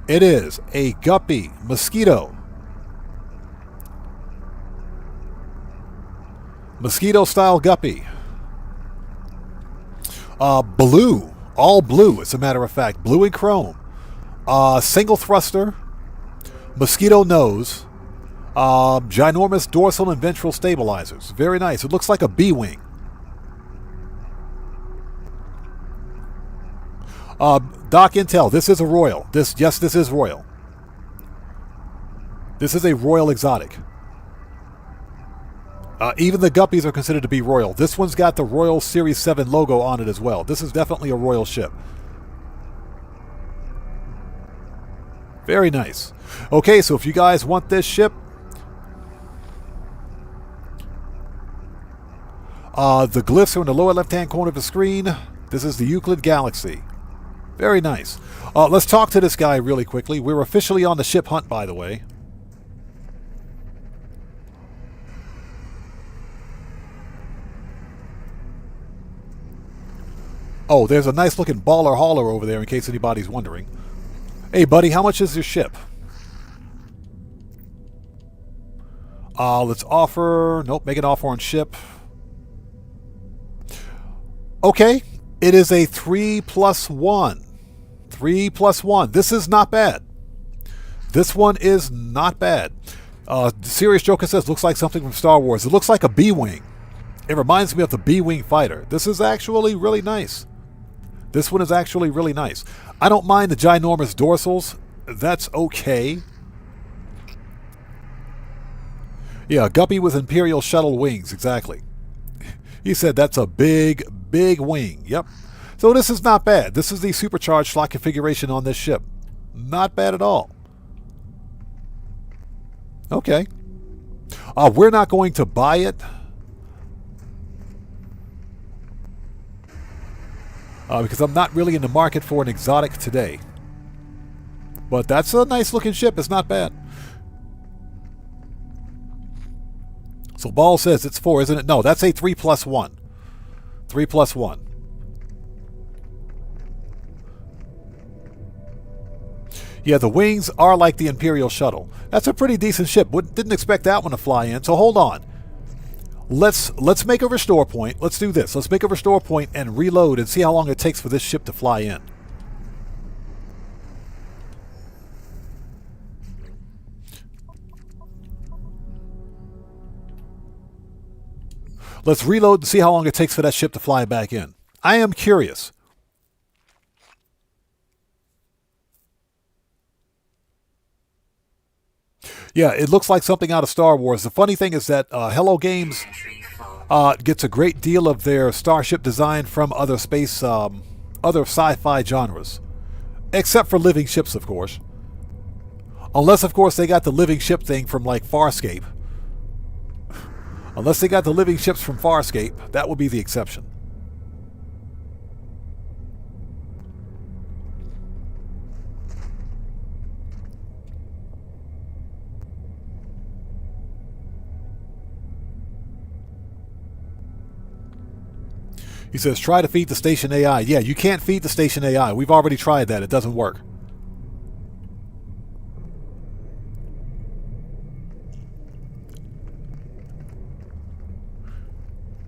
It is a guppy mosquito. Mosquito-style guppy. Blue. All blue, as a matter of fact. Blue and chrome. Single thruster. Mosquito nose. Ginormous dorsal and ventral stabilizers. Very nice. It looks like a B-wing. Doc Intel, this is a royal. Yes, this is royal. This is a royal exotic. Even the guppies are considered to be royal. This one's got the Royal Series 7 logo on it as well. This is definitely a royal ship. Very nice. Okay, so if you guys want this ship, the glyphs are in the lower left-hand corner of the screen. This is the Euclid Galaxy. Very nice. Let's talk to this guy really quickly. We're officially on the ship hunt, by the way. Oh, there's a nice looking baller hauler over there in case anybody's wondering. Hey buddy, how much is your ship? Let's offer... Nope, make an offer on ship. Okay, it is a 3+1. 3+1. This is not bad. This one is not bad. Serious Joker says, looks like something from Star Wars. It looks like a B-Wing. It reminds me of the B-Wing fighter. This is actually really nice. This one is actually really nice. I don't mind the ginormous dorsals. That's okay. Yeah, Guppy with Imperial Shuttle wings, exactly. He said that's a big, big wing. Yep. So this is not bad. This is the supercharged slot configuration on this ship. Not bad at all. Okay. We're not going to buy it. Because I'm not really in the market for an exotic today. But that's a nice looking ship. It's not bad. So Ball says it's 4, isn't it? No, that's a 3+1. 3+1. Yeah, the wings are like the Imperial Shuttle. That's a pretty decent ship. Didn't expect that one to fly in. So hold on. Let's make a restore point. Let's do this. Let's make a restore point and reload and see how long it takes for this ship to fly in. Let's reload and see how long it takes for that ship to fly back in. I am curious. Yeah, it looks like something out of Star Wars. The funny thing is that Hello Games gets a great deal of their starship design from other space, other sci-fi genres. Except for living ships, of course. Unless, of course, they got the living ship thing from, like, Farscape. Unless they got the living ships from Farscape, that would be the exception. He says, try to feed the station AI. Yeah, you can't feed the station AI. We've already tried that. It doesn't work.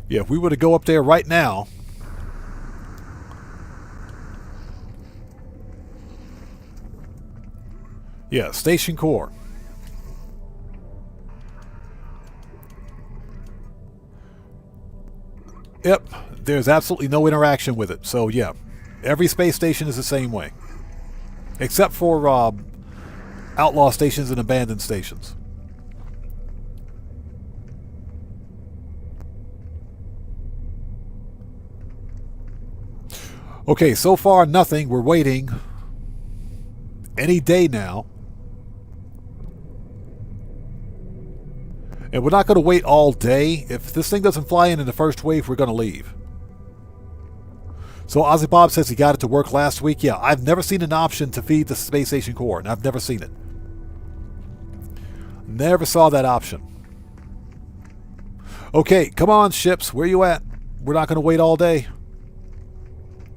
Yeah, if we were to go up there right now... Yeah, station core. Yep, there's absolutely no interaction with it. So yeah, every space station is the same way. Except for outlaw stations and abandoned stations. Okay, so far nothing. We're waiting. Any day now. And we're not going to wait all day. If this thing doesn't fly in the first wave, we're going to leave. So Ozzy Bob says he got it to work last week. Yeah, I've never seen an option to feed the space station core, and I've never seen it. Never saw that option. Okay, come on, ships. Where you at? We're not going to wait all day.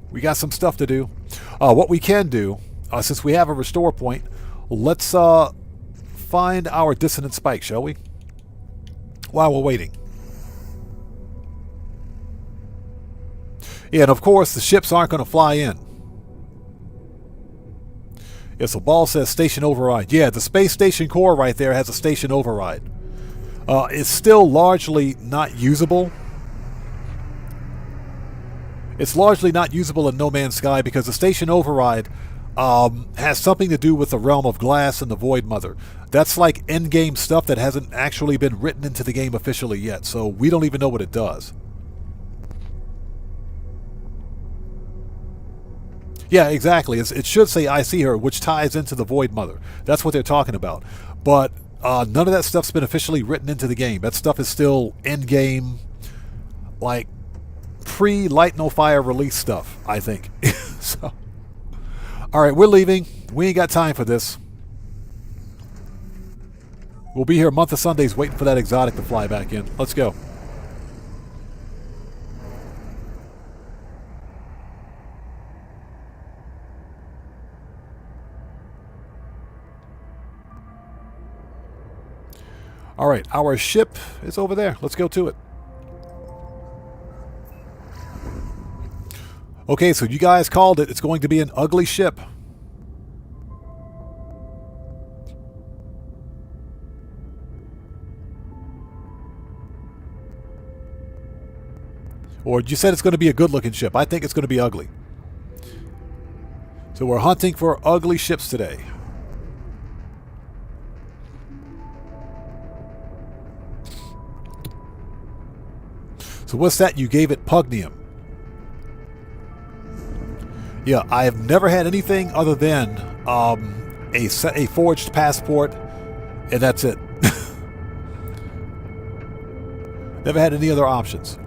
We got some stuff to do. What we can do, since we have a restore point, let's find our dissonant spike, shall we? While we're waiting. Yeah, and of course, the ships aren't going to fly in. Yeah, so Ball says station override. Yeah, the space station core right there has a station override. It's still largely not usable. It's largely not usable in No Man's Sky because the station override has something to do with the realm of glass and the Void Mother. That's like in-game stuff that hasn't actually been written into the game officially yet, so we don't even know what it does. Yeah, exactly. It should say I see her, which ties into the Void Mother. That's what they're talking about. But none of that stuff's been officially written into the game. That stuff is still in-game, like, pre-Light No Fire release stuff, I think. So, all right, we're leaving. We ain't got time for this. We'll be here a month of Sundays waiting for that exotic to fly back in. Let's go. All right, our ship is over there. Let's go to it. Okay, so you guys called it. It's going to be an ugly ship. Or you said it's going to be a good-looking ship. I think it's going to be ugly. So we're hunting for ugly ships today. So what's that? You gave it Pugnium. Yeah, I have never had anything other than a forged passport, and that's it. Never had any other options.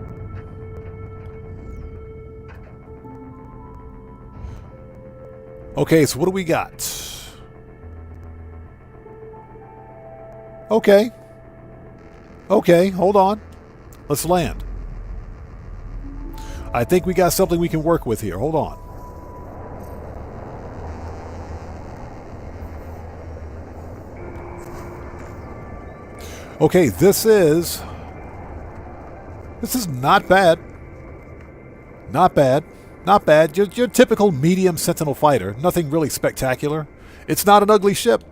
Okay, so what do we got? Okay. Okay, hold on. Let's land. I think we got something we can work with here. Hold on. Okay, this is not bad. Not bad. Not bad. Your typical medium Sentinel fighter. Nothing really spectacular. It's not an ugly ship.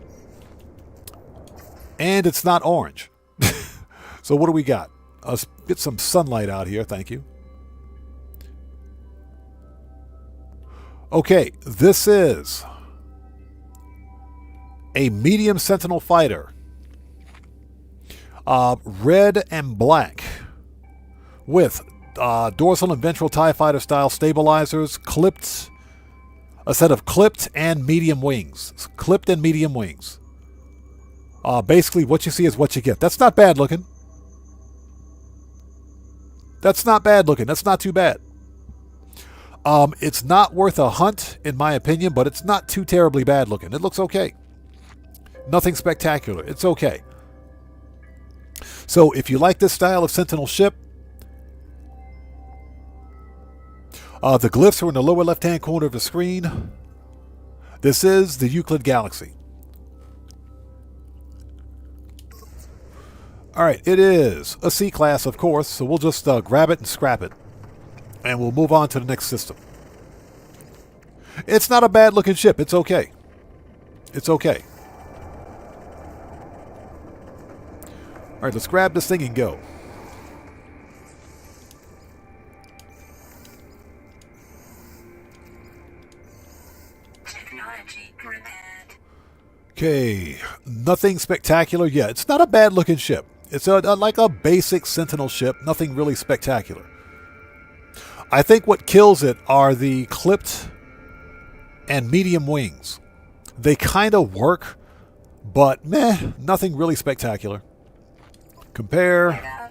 And it's not orange. So what do we got? Let's get some sunlight out here. Thank you. Okay, this is a medium Sentinel fighter. Red and black with dorsal and ventral TIE fighter style stabilizers, clipped, a set of clipped and medium wings. Clipped and medium wings. Basically, what you see is what you get. That's not bad looking. That's not bad looking. That's not too bad. It's not worth a hunt, in my opinion, but it's not too terribly bad looking. It looks okay. Nothing spectacular. It's okay. So, if you like this style of Sentinel ship, the glyphs are in the lower left-hand corner of the screen. This is the Euclid Galaxy. Alright, it is a C-class, of course, so we'll just grab it and scrap it. And we'll move on to the next system. It's not a bad-looking ship. It's okay. It's okay. Alright, let's grab this thing and go. Okay, nothing spectacular yet. It's not a bad-looking ship. It's like a basic Sentinel ship. Nothing really spectacular. I think what kills it are the clipped and medium wings. They kind of work, but meh, nothing really spectacular. Compare,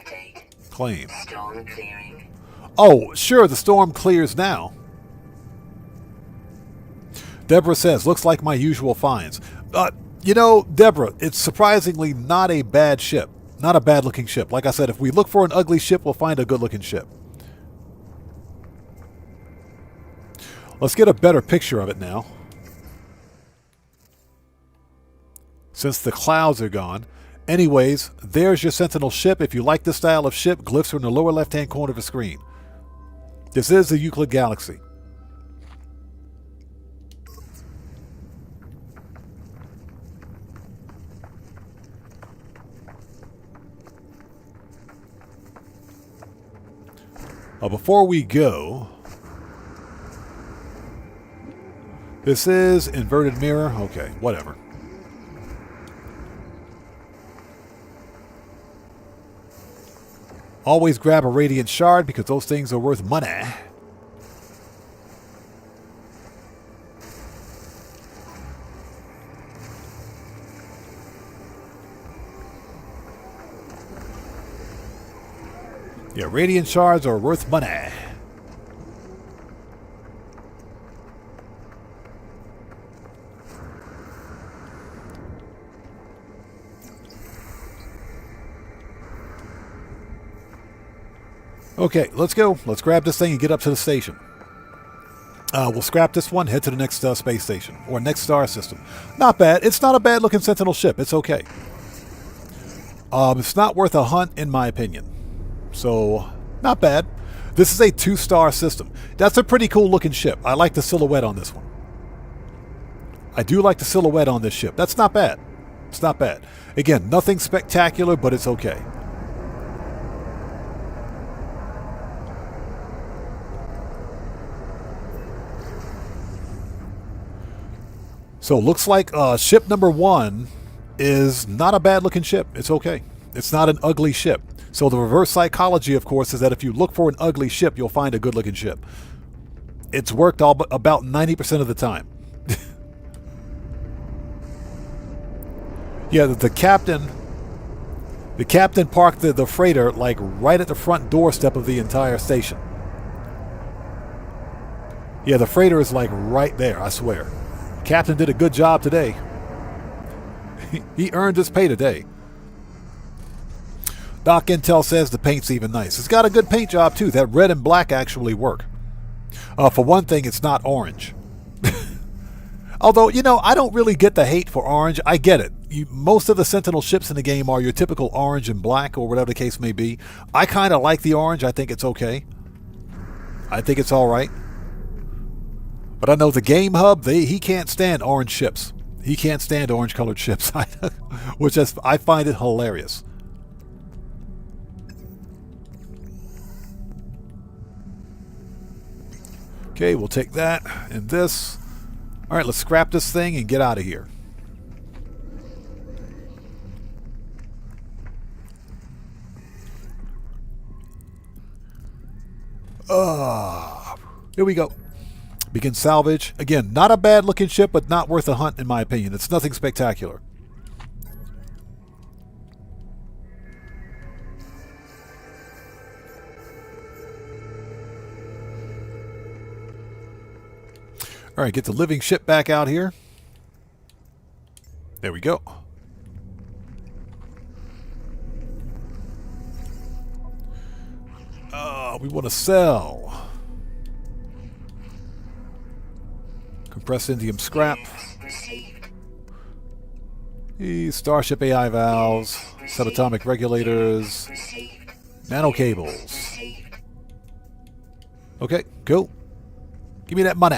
claim. Storm clearing. Oh, sure, the storm clears now. Deborah says, looks like my usual finds. You know, Deborah, it's surprisingly not a bad ship. Not a bad-looking ship. Like I said, if we look for an ugly ship, we'll find a good-looking ship. Let's get a better picture of it now. Since the clouds are gone. Anyways, there's your Sentinel ship. If you like this style of ship, glyphs are in the lower left-hand corner of the screen. This is the Euclid Galaxy. Before we go, This is inverted mirror. Okay, whatever. Always grab a radiant shard because those things are worth money. Yeah, radiant shards are worth money. Okay, let's go. Let's grab this thing and get up to the station. We'll scrap this one, head to the next space station, or next star system. Not bad. It's not a bad-looking Sentinel ship. It's okay. It's not worth a hunt, in my opinion. So, not bad. This is a 2-star system. That's a pretty cool-looking ship. I like the silhouette on this one. I do like the silhouette on this ship. That's not bad. It's not bad. Again, nothing spectacular, but it's okay. So looks like ship number 1 is not a bad looking ship. It's okay. It's not an ugly ship. So the reverse psychology, of course, is that if you look for an ugly ship, you'll find a good looking ship. It's worked about 90% of the time. Yeah, the captain parked the freighter like right at the front doorstep of the entire station. Yeah, the freighter is like right there, I swear. Captain did a good job today. He earned his pay today. Doc Intel says the paint's even nice. It's got a good paint job too. That red and black actually work. For one thing, it's not orange. Although, you know, I don't really get the hate for orange. I get it. Most of the Sentinel ships in the game are your typical orange and black, or whatever the case may be. I kind of like the orange. I think it's okay. I think it's all right. But I know the Game Hub, he can't stand orange ships. He can't stand orange-colored ships, which I find it hilarious. Okay, we'll take that and this. All right, let's scrap this thing and get out of here. Here we go. Begin salvage. Again, not a bad looking ship, but not worth a hunt in my opinion. It's nothing spectacular. All right, get the living ship back out here. There we go. We want to sell. Compressed indium scrap. Starship AI valves. Subatomic regulators. Nano cables. Okay, cool. Give me that money.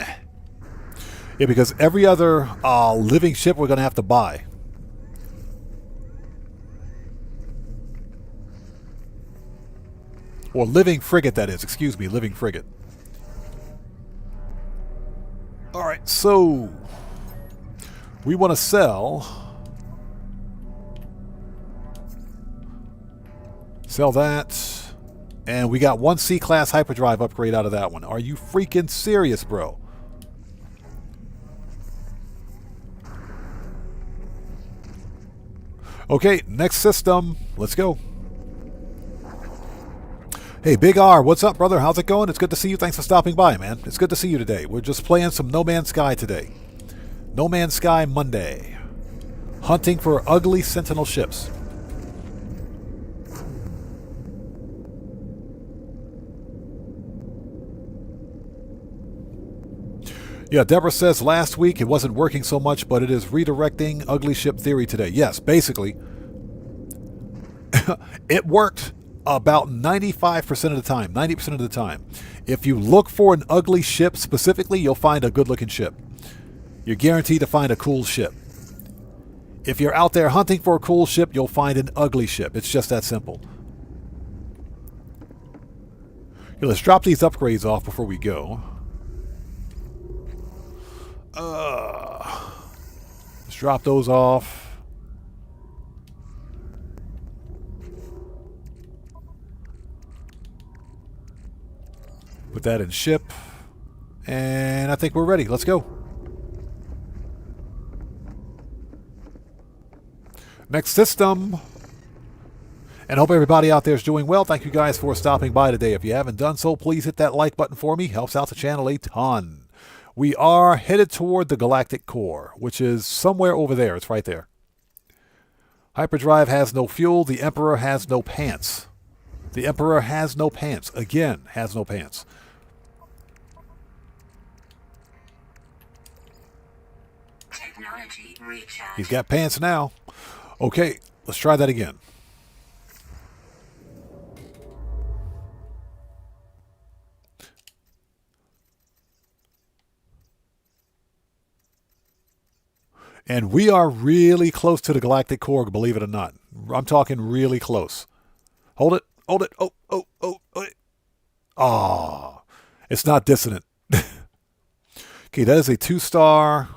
Yeah, because every other living ship we're going to have to buy. Or living frigate, that is. Excuse me, living frigate. Alright, so we want to sell. Sell that. And we got one C-class hyperdrive upgrade out of that one. Are you freaking serious, bro? Okay, next system. Let's go. Hey, Big R, what's up, brother? How's it going? It's good to see you. Thanks for stopping by, man. It's good to see you today. We're just playing some No Man's Sky today. No Man's Sky Monday. Hunting for ugly Sentinel ships. Yeah, Deborah says last week it wasn't working so much, but it is redirecting ugly ship theory today. Yes, basically. It worked about 95% of the time, 90% of the time. If you look for an ugly ship specifically, you'll find a good-looking ship. You're guaranteed to find a cool ship. If you're out there hunting for a cool ship, you'll find an ugly ship. It's just that simple. Here, let's drop these upgrades off before we go. Let's drop those off. Put that in ship. And I think we're ready. Let's go. Next system. And hope everybody out there is doing well. Thank you guys for stopping by today. If you haven't done so, please hit that like button for me. Helps out the channel a ton. We are headed toward the galactic core, which is somewhere over there. It's right there. Hyperdrive has no fuel. The Emperor has no pants. The Emperor has no pants. Again, has no pants. Technology recharge. He's got pants now. Okay, let's try that again. And we are really close to the galactic core, believe it or not. I'm talking really close. Hold it. Hold it. Oh. Ah, it's not dissonant. Okay, that is a 2-star.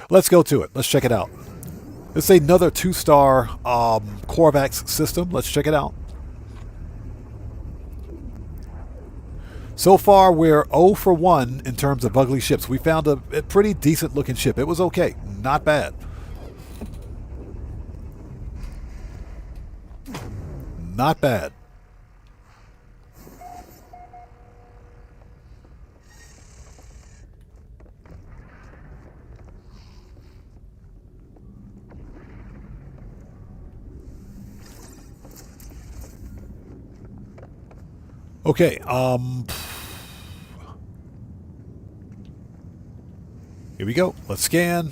Let's go to it. Let's check it out. This is another 2-star Corvax system. Let's check it out. So far, we're 0 for 1 in terms of ugly ships. We found a pretty decent looking ship. It was okay. Not bad. Not bad. Okay, here we go. Let's scan.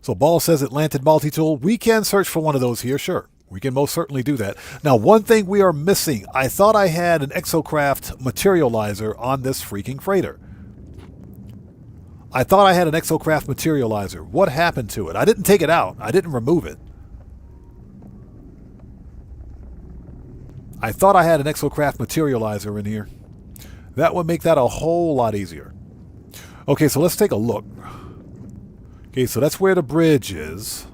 So Ball says Atlantic multi-tool. We can search for one of those here, sure. We can most certainly do that. Now, one thing we are missing. I thought I had an exocraft materializer on this freaking freighter. I thought I had an exocraft materializer. What happened to it? I didn't take it out. I didn't remove it. I thought I had an exocraft materializer in here. That would make that a whole lot easier. Okay, so let's take a look. Okay, so that's where the bridge is.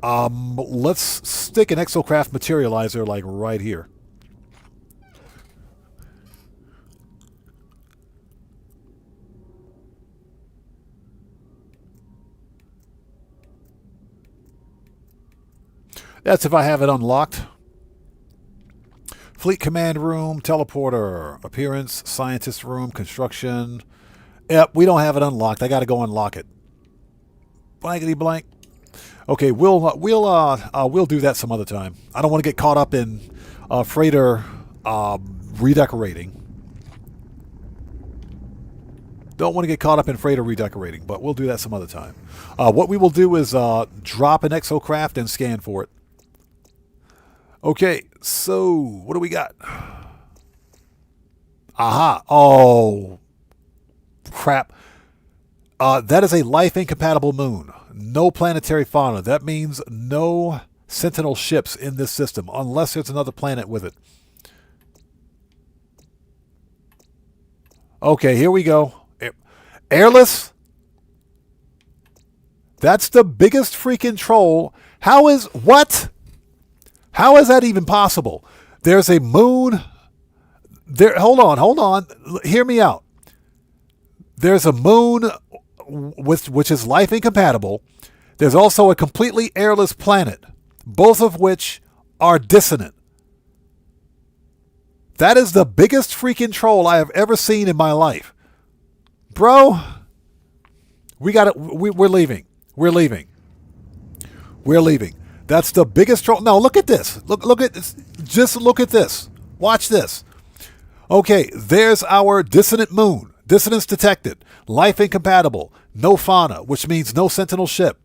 Let's stick an exocraft materializer like right here. That's if I have it unlocked. Fleet command room, teleporter, appearance, scientist room, construction. Yep, we don't have it unlocked. I got to go unlock it. Blankety blank. Okay, we'll do that some other time. I don't want to get caught up in freighter redecorating. Don't want to get caught up in freighter redecorating, but we'll do that some other time. What we will do is drop an exocraft and scan for it. Okay, so what do we got? Aha. Oh, crap. That is a life-incompatible moon. No planetary fauna. That means no Sentinel ships in this system, unless there's another planet with it. Okay, here we go. Airless? That's the biggest freaking troll. How is... What? How is that even possible? There's a moon... There. Hold on. Hear me out. There's a moon which is life incompatible. There's also a completely airless planet, both of which are dissonant. That is the biggest freaking troll I have ever seen in my life. Bro, we got it. We're leaving. We're leaving. That's the biggest troll. No, look at this. Look at this. Just look at this. Watch this. Okay, there's our dissonant moon. Dissonance detected. Life incompatible. No fauna, which means no Sentinel ship.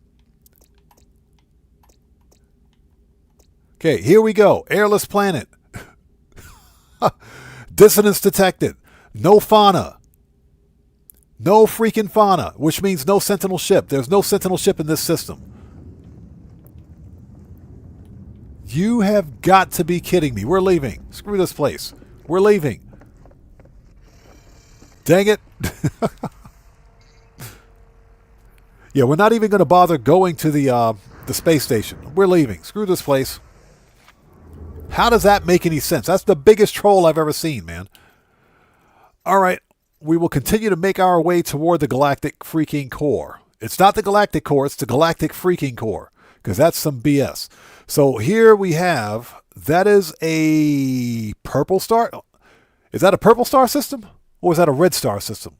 Okay, here we go. Airless planet. Dissonance detected. No fauna. No freaking fauna, which means no Sentinel ship. There's no Sentinel ship in this system. You have got to be kidding me. We're leaving. Screw this place. We're leaving. Dang it. Yeah, we're not even going to bother going to the space station. We're leaving. Screw this place. How does that make any sense? That's the biggest troll I've ever seen, man. All right. We will continue to make our way toward the galactic freaking core. It's not the galactic core. It's the galactic freaking core, because that's some BS. So here we have, that is a purple star. Is that a purple star system? Or is that a red star system?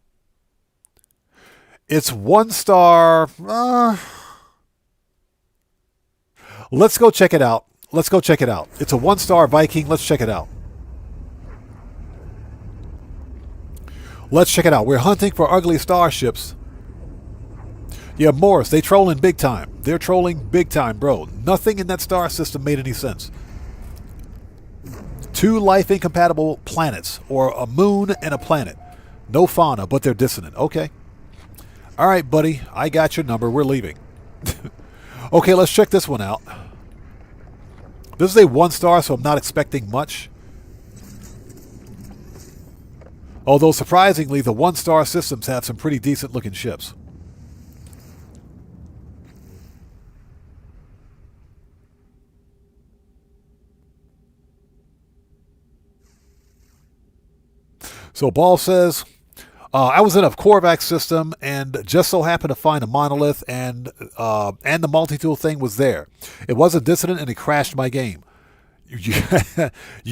It's 1 star. Let's go check it out. Let's go check it out. It's a 1 star Viking. Let's check it out. Let's check it out. We're hunting for ugly starships. Yeah, Morris, they trolling big time. They're trolling big time, bro. Nothing in that star system made any sense. 2 life-incompatible planets, or a moon and a planet. No fauna, but they're dissonant. Okay. All right, buddy. I got your number. We're leaving. Okay, let's check this one out. This is a 1 star, so I'm not expecting much. Although, surprisingly, the 1 star systems have some pretty decent looking ships. So Ball says, I was in a Korvax system and just so happened to find a monolith, and the multi-tool thing was there. It wasn't dissident and it crashed my game. You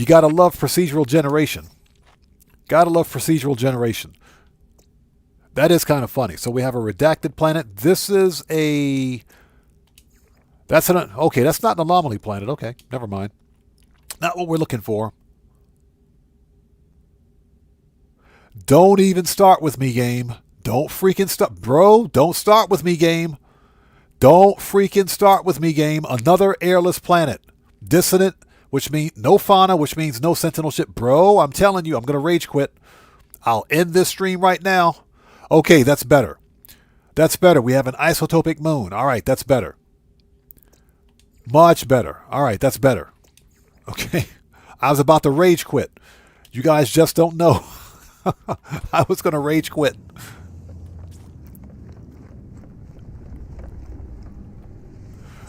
gotta love procedural generation. Gotta love procedural generation. That is kind of funny. So we have a redacted planet. This is a... That's an... Okay, that's not an anomaly planet. Okay, never mind. Not what we're looking for. Don't even start with me, game. Don't freaking start. Bro, don't start with me, game. Don't freaking start with me, game. Another airless planet. Dissonant, which means no fauna, which means no sentinel ship. Bro, I'm telling you, I'm going to rage quit. I'll end this stream right now. Okay, that's better. That's better. We have an isotopic moon. All right, that's better. Much better. All right, that's better. Okay. I was about to rage quit. You guys just don't know. I was going to rage quit.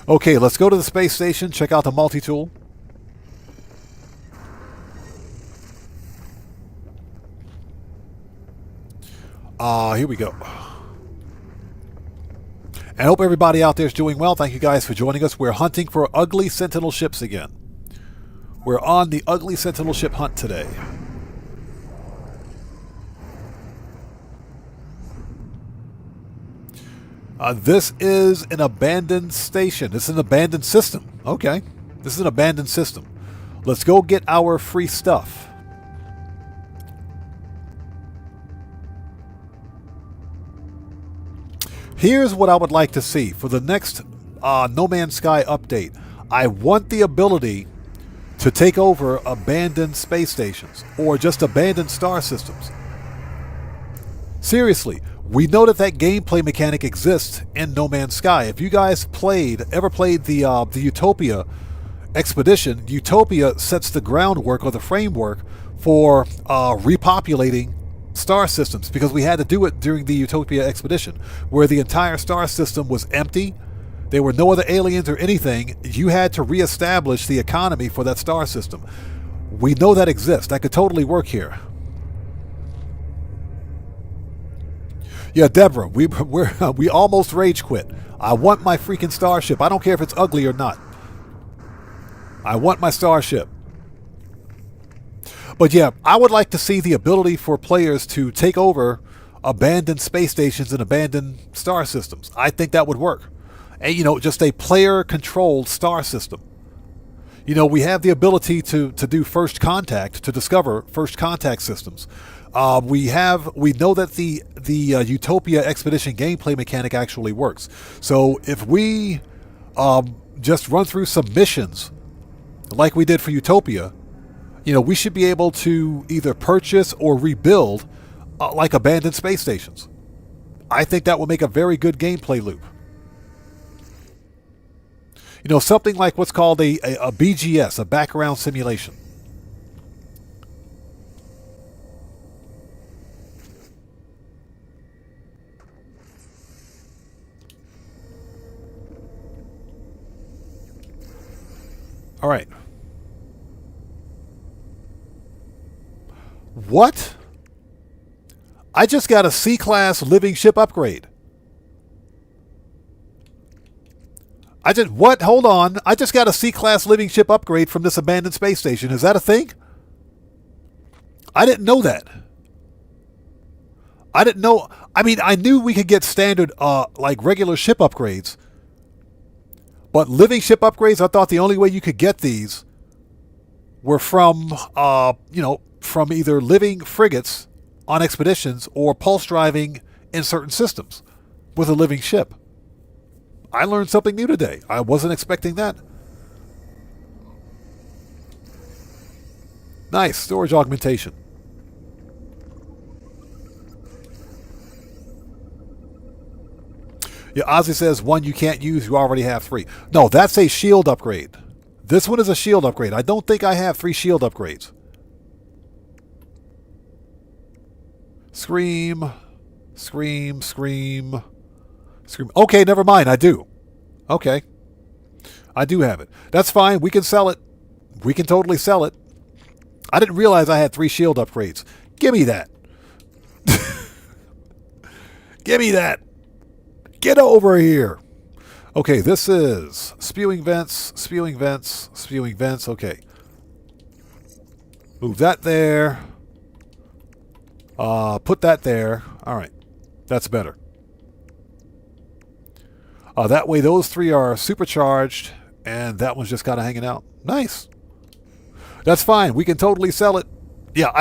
Okay, let's go to the space station, check out the multi-tool. Here we go. I hope everybody out there is doing well. Thank you guys for joining us. We're hunting for ugly sentinel ships again. We're on the ugly sentinel ship hunt today. This is an abandoned station. This is an abandoned system. Okay. This is an abandoned system. Let's go get our free stuff. Here's what I would like to see for the next No Man's Sky update. I want the ability to take over abandoned space stations or just abandoned star systems. Seriously, we know that that gameplay mechanic exists in No Man's Sky. If you guys ever played the Utopia expedition, Utopia sets the groundwork or the framework for repopulating star systems, because we had to do it during the Utopia expedition, where the entire star system was empty. There were no other aliens or anything. You had to reestablish the economy for that star system. We know that exists. That could totally work here. Yeah, Deborah, we almost rage quit. I want my freaking starship. I don't care if it's ugly or not. I want my starship. But yeah, I would like to see the ability for players to take over abandoned space stations and abandoned star systems. I think that would work. And, you know, just a player-controlled star system. You know, we have the ability to do first contact, to discover first contact systems. We know that the Utopia expedition gameplay mechanic actually works. So if we just run through some missions like we did for Utopia, you know, we should be able to either purchase or rebuild like abandoned space stations. I think that will make a very good gameplay loop. You know, something like what's called a BGS, a background simulation. All right. What? I just got a C-class living ship upgrade. What? Hold on. I just got a C-class living ship upgrade from this abandoned space station. Is that a thing? I didn't know that. I didn't know. I mean, I knew we could get standard, like regular ship upgrades. But living ship upgrades, I thought the only way you could get these were from, from either living frigates on expeditions or pulse driving in certain systems with a living ship. I learned something new today. I wasn't expecting that. Nice. Storage augmentation. Yeah, Ozzy says one you can't use, you already have 3. No, that's a shield upgrade. This one is a shield upgrade. I don't think I have 3 shield upgrades. Scream. Scream, scream, scream. Okay, never mind. I do. Okay. I do have it. That's fine. We can sell it. We can totally sell it. I didn't realize I had 3 shield upgrades. Give me that. Give me that. Get over here. Okay, this is spewing vents, spewing vents, spewing vents. Okay. Move that there. Put that there. All right. That's better. That way those 3 are supercharged and that one's just kind of hanging out. Nice. That's fine. We can totally sell it. Yeah,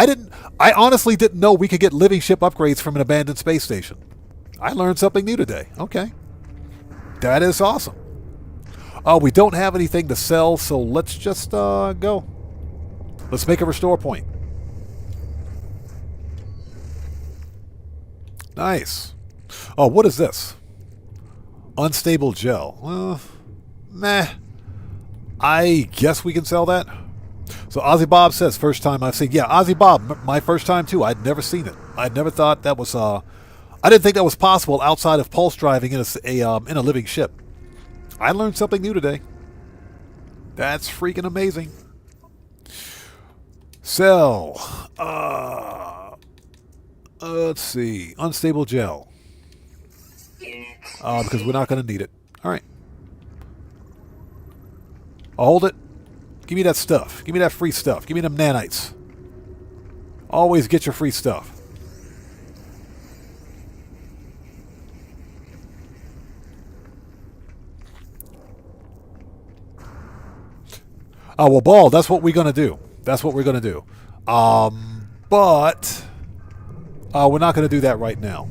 I honestly didn't know we could get living ship upgrades from an abandoned space station. I learned something new today. Okay. That is awesome. We don't have anything to sell, so let's just go. Let's make a restore point. Nice. Oh, what is this? Unstable gel. Meh. I guess we can sell that. So Ozzy Bob says, first time I've seen. Yeah, Ozzy Bob, my first time too. I'd never seen it. I'd never thought that was... I didn't think that was possible outside of pulse driving in a living ship. I learned something new today. That's freaking amazing. Sell. Let's see. Unstable gel. Because we're not going to need it. All right. I'll hold it. Give me that stuff. Give me that free stuff. Give me them nanites. Always get your free stuff. Oh, well, Ball, that's what we're going to do. That's what we're going to do. But we're not going to do that right now.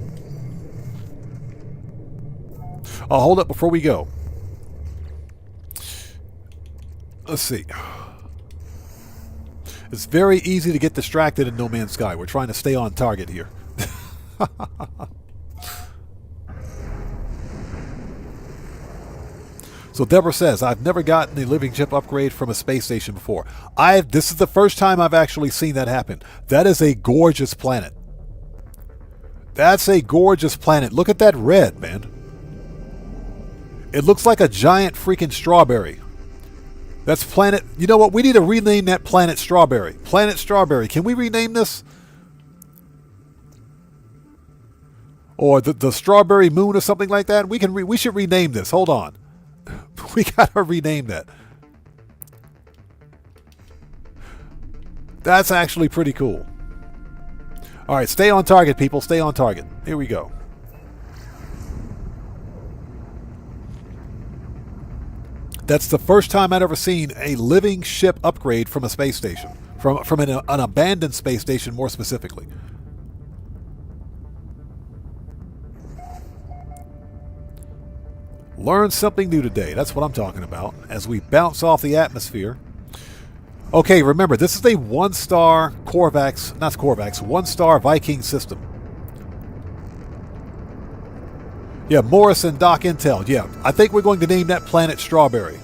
I'll hold up before we go. Let's see. It's very easy to get distracted in No Man's Sky. We're trying to stay on target here. So Deborah says, I've never gotten a living ship upgrade from a space station before. This is the first time I've actually seen that happen. That is a gorgeous planet. That's a gorgeous planet. Look at that red, man. It looks like a giant freaking strawberry. That's planet... You know what? We need to rename that planet Strawberry. Planet Strawberry. Can we rename this? Or the Strawberry Moon or something like that? We should rename this. Hold on. We gotta rename that. That's actually pretty cool. Alright, stay on target, people. Stay on target. Here we go. That's the first time I'd ever seen a living ship upgrade from a space station. From an abandoned space station, more specifically. Learn something new today. That's what I'm talking about. As we bounce off the atmosphere. Okay, remember, this is a 1-star Corvax, not Corvax, 1-star Viking system. Yeah, Morris and Doc Intel. Yeah, I think we're going to name that planet Strawberry.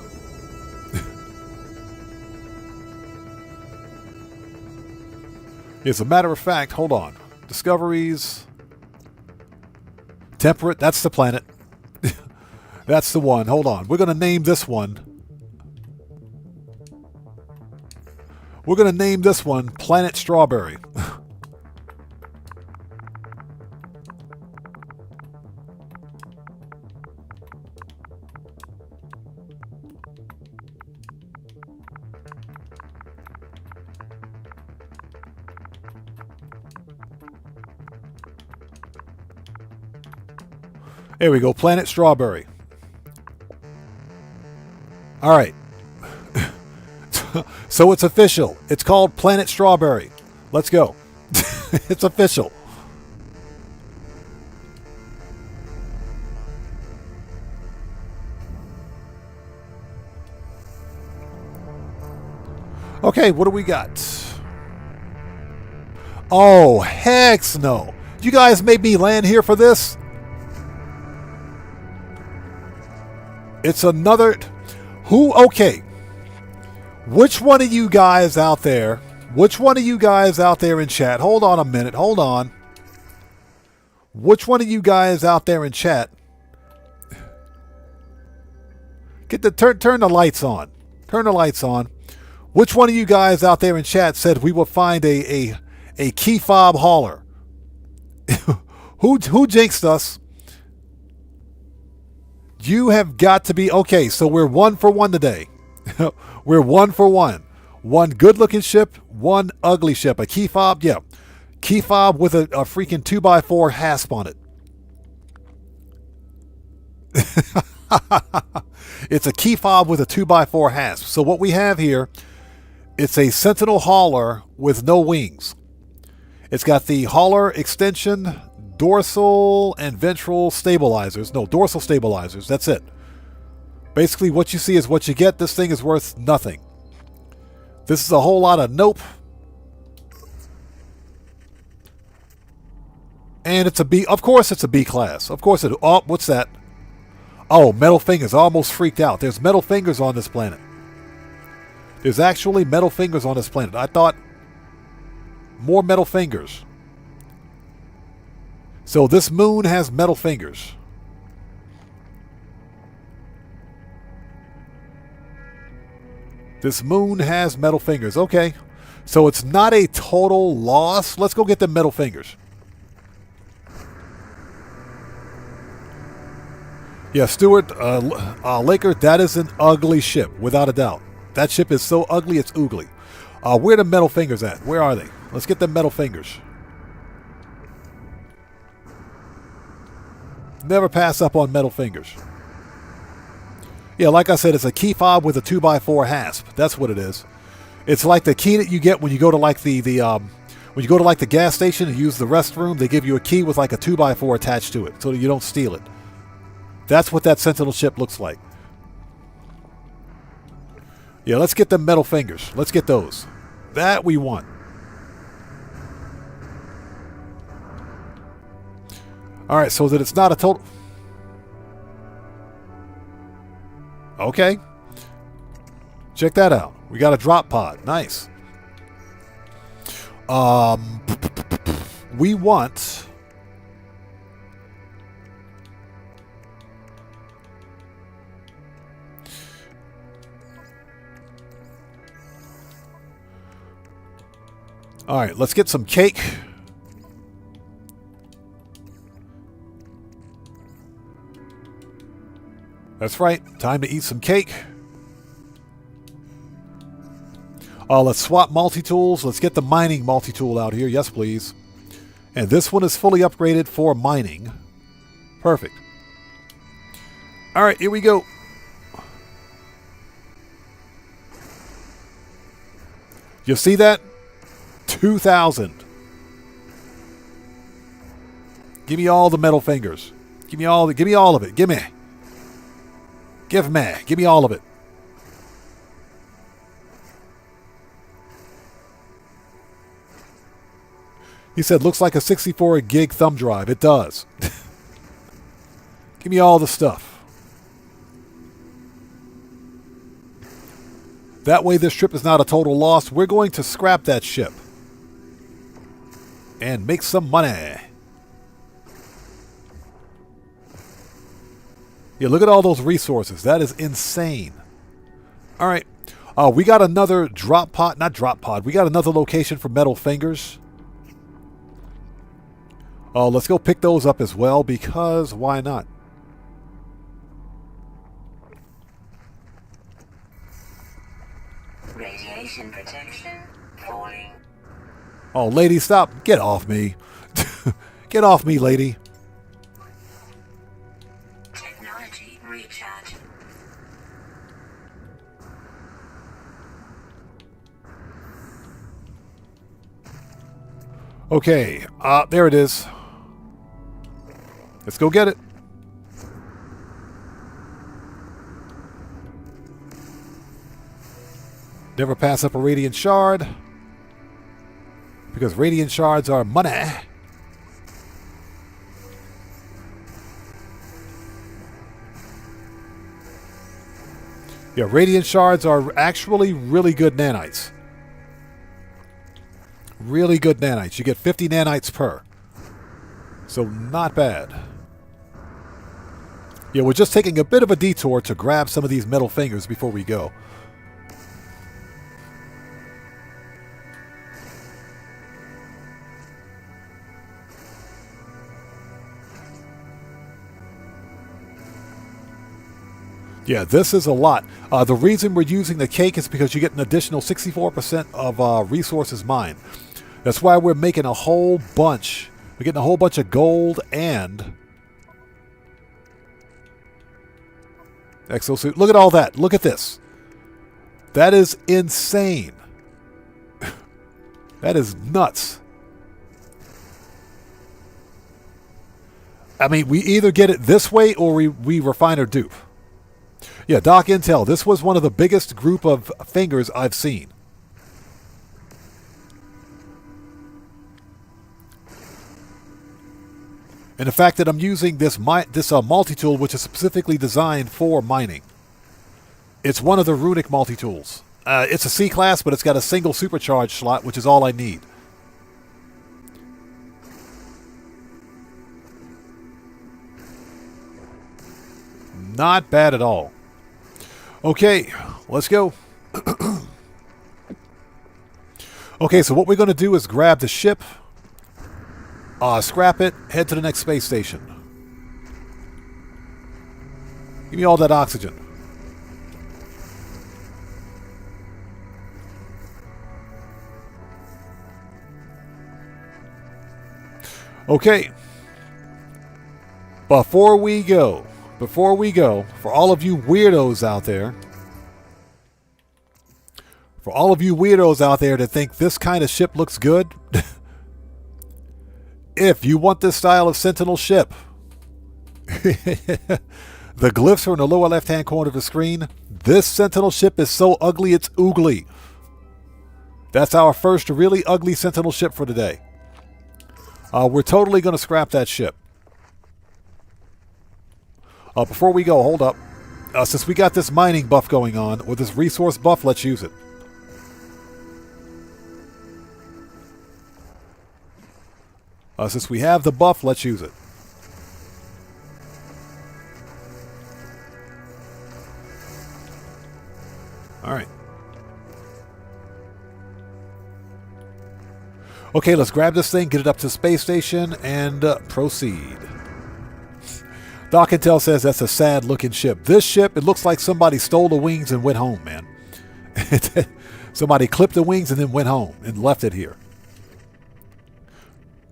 As a matter of fact, hold on. Discoveries. Temperate, that's the planet. That's the one. Hold on. We're going to name this one. We're going to name this one Planet Strawberry. There we go, Planet Strawberry. All right. So it's official. It's called Planet Strawberry. Let's go. It's official. Okay, what do we got? Oh, heck no. You guys made me land here for this? It's another... Who? Okay. Which one of you guys out there... Which one of you guys out there in chat... Hold on a minute. Hold on. Which one of you guys out there in chat... Turn the lights on. Turn the lights on. Which one of you guys out there in chat said we will find a key fob hauler? Who jinxed us? You have got to be... Okay, so we're 1 for 1 today. We're 1 for 1. One good-looking ship, one ugly ship. A key fob, yeah. Key fob with a freaking 2x4 hasp on it. It's a key fob with a 2x4 hasp. So what we have here, it's a Sentinel hauler with no wings. It's got the hauler extension, dorsal and ventral stabilizers. No, dorsal stabilizers. That's it. Basically, what you see is what you get. This thing is worth nothing. This is a whole lot of nope. And it's a B. Of course it's a B class. Of course it... Oh, what's that? Oh, metal fingers. I almost freaked out. There's metal fingers on this planet. There's actually metal fingers on this planet. I thought more metal fingers. So this moon has metal fingers. This moon has metal fingers. Okay. So it's not a total loss. Let's go get the metal fingers. Yeah, Stuart, Laker, that is an ugly ship, without a doubt. That ship is so ugly, it's oogly. Where are the metal fingers at? Where are they? Let's get the metal fingers. Never pass up on metal fingers. Yeah, like I said, it's a key fob with a 2x4 hasp. That's what it is. It's like the key that you get when you go to like the gas station and use the restroom. They give you a key with like a 2x4 attached to it so that you don't steal it. That's what that Sentinel ship looks like. Yeah, let's get the metal fingers. Let's get those. That we want. All right, so that it's not a total... Okay. Check that out. We got a drop pod. Nice. We want... All right, let's get some cake. That's right. Time to eat some cake. Let's swap multi-tools. Let's get the mining multi-tool out here. Yes, please. And this one is fully upgraded for mining. Perfect. All right, here we go. You see that? 2,000. Give me all the metal fingers. Give me all of it. Give me all of it. He said, looks like a 64 gig thumb drive. It does. Give me all the stuff. That way this trip is not a total loss. We're going to scrap that ship. and make some money. Yeah, look at all those resources. That is insane. All right. We got another drop pod. Not drop pod. We got another location for metal fingers. Let's go pick those up as well, because why not? Radiation protection falling. Oh, lady, stop. Get off me. Get off me, lady. Technology recharge. Okay, there it is. Let's go get it. Never pass up a radiant shard, because radiant shards are money. Yeah, radiant shards are actually really good nanites. Really good nanites. You get 50 nanites per. So not bad. Yeah, we're just taking a bit of a detour to grab some of these metal fingers before we go. Yeah, this is a lot. The reason we're using the cake is because you get an additional 64% of resources mined. That's why we're making a whole bunch. We're getting a whole bunch of gold and exosuit. Look at all that. Look at this. That is insane. That is nuts. I mean, we either get it this way or we refine or dupe. Yeah, Doc Intel, this was one of the biggest group of fingers I've seen. And the fact that I'm using this multi-tool, which is specifically designed for mining. It's one of the runic multi-tools. It's a C-class, but it's got a single supercharge slot, which is all I need. Not bad at all. Okay, let's go. Okay, so what we're going to do is grab the ship, scrap it, head to the next space station. Give me all that oxygen. Okay. Before we go, for all of you weirdos out there, that think this kind of ship looks good, if you want this style of Sentinel ship, the glyphs are in the lower left-hand corner of the screen. This Sentinel ship is so ugly it's oogly. That's our first really ugly Sentinel ship for today. We're totally going to scrap that ship. Before we go, hold up. Since we got this mining buff going on, or this resource buff, let's use it. Since we have the buff, let's use it. Alright. Okay, let's grab this thing, get it up to the space station, and proceed. Doc Intel says that's a sad looking ship. This ship, it looks like somebody stole the wings and went home, man. Somebody clipped the wings and then went home and left it here.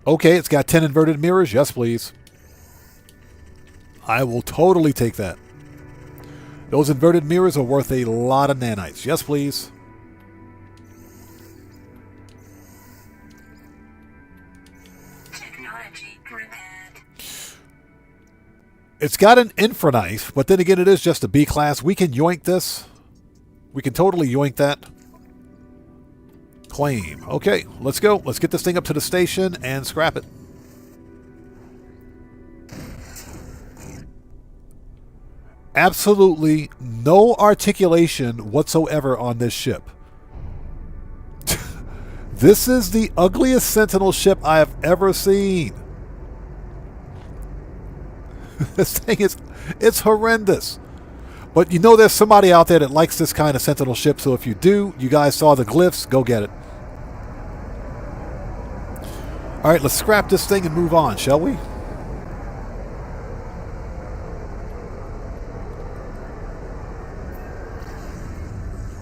Okay, it's got 10 inverted mirrors. Yes, please. I will totally take that. Those inverted mirrors are worth a lot of nanites. Yes, please. Technology prepared. It's got an infra knife, but then again, it is just a B class. We can yoink this. We can totally yoink that. Claim. Okay, let's go. Let's get this thing up to the station and scrap it. Absolutely no articulation whatsoever on this ship. This is the ugliest Sentinel ship I have ever seen. This thing is, it's horrendous. But you know there's somebody out there that likes this kind of Sentinel ship, so if you do, you guys saw the glyphs, go get it. Alright, let's scrap this thing and move on, shall we?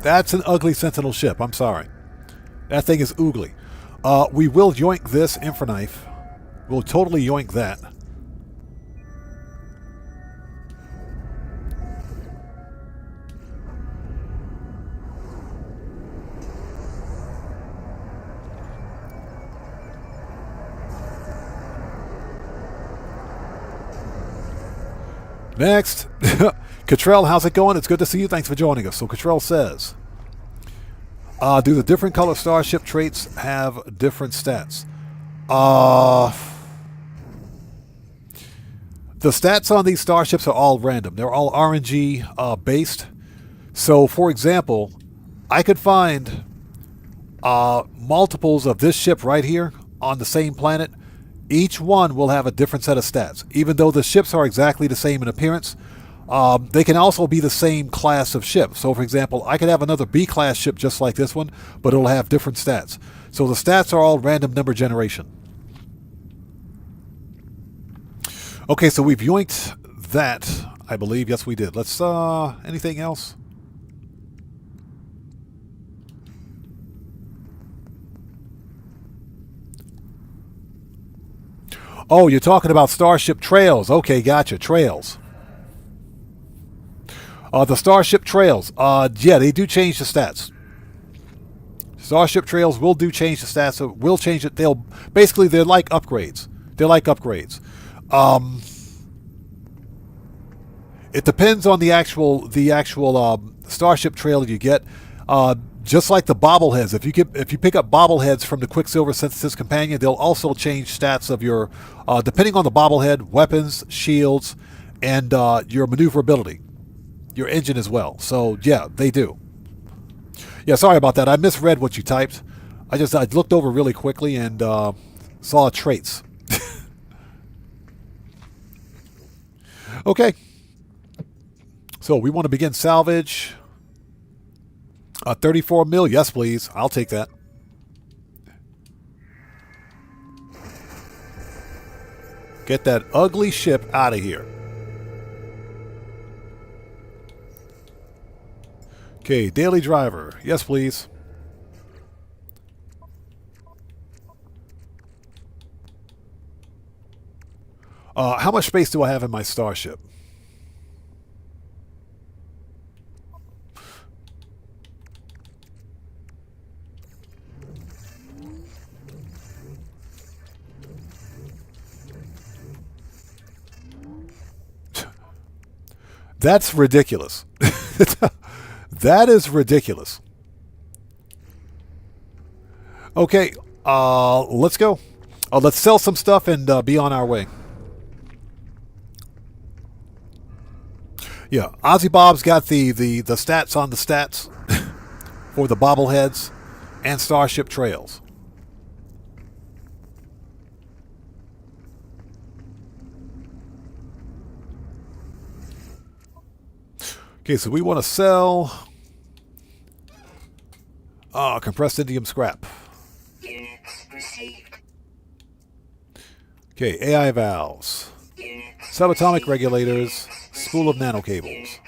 That's an ugly Sentinel ship, I'm sorry. That thing is oogly. We will yoink this Infraknife. We'll totally yoink that. Next, Cottrell, how's it going? It's good to see you. Thanks for joining us. So Cottrell says, do the different color starship traits have different stats? The stats on these starships are all random. They're all RNG based. So, for example, I could find multiples of this ship right here on the same planet. Each one will have a different set of stats. Even though the ships are exactly the same in appearance, they can also be the same class of ship. So, for example, I could have another B-class ship just like this one, but it'll have different stats. So the stats are all random number generation. Okay, so we've yoinked that, I believe. Yes, we did. Let's, anything else? Oh, you're talking about Starship Trails. Okay, gotcha. Trails. The Starship Trails. Yeah, they do change the stats. Starship Trails will do change the stats. So will change it. They're like upgrades. They're like upgrades. It depends on the actual Starship Trail you get. Just like the bobbleheads, if you pick up bobbleheads from the Quicksilver Synthesis Companion, they'll also change stats of your, depending on the bobblehead, weapons, shields, and your maneuverability, your engine as well. So yeah, they do. Yeah, sorry about that. I misread what you typed. I looked over really quickly and saw traits. Okay. So we want to begin salvage. 34 mil, yes please. I'll take that. Get that ugly ship out of here. Okay, daily driver. Yes please. How much space do I have in my starship? That's ridiculous. That is ridiculous. Okay, let's go. Let's sell some stuff and be on our way. Yeah, Ozzy Bob's got the stats on the stats for the bobbleheads and Starship Trails. Okay, so we want to sell compressed indium scrap. Units received. Okay, AI valves, subatomic regulators, spool of nanocables.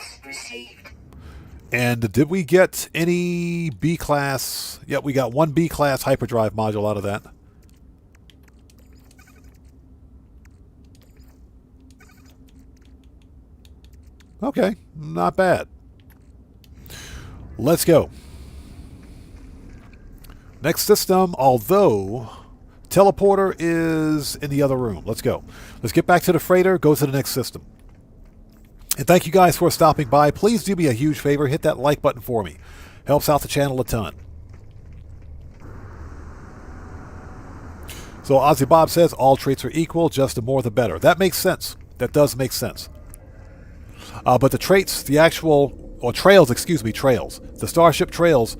And did we get any B-class? Yep, we got one B-class hyperdrive module out of that. Okay, not bad. Let's go. Next system, although teleporter is in the other room. Let's go. Let's get back to the freighter, go to the next system. And thank you guys for stopping by. Please do me a huge favor. Hit that like button for me. Helps out the channel a ton. So Ozzy Bob says all traits are equal, just the more the better. That makes sense. That does make sense. But the traits, the actual, or trails, excuse me, trails. The Starship Trails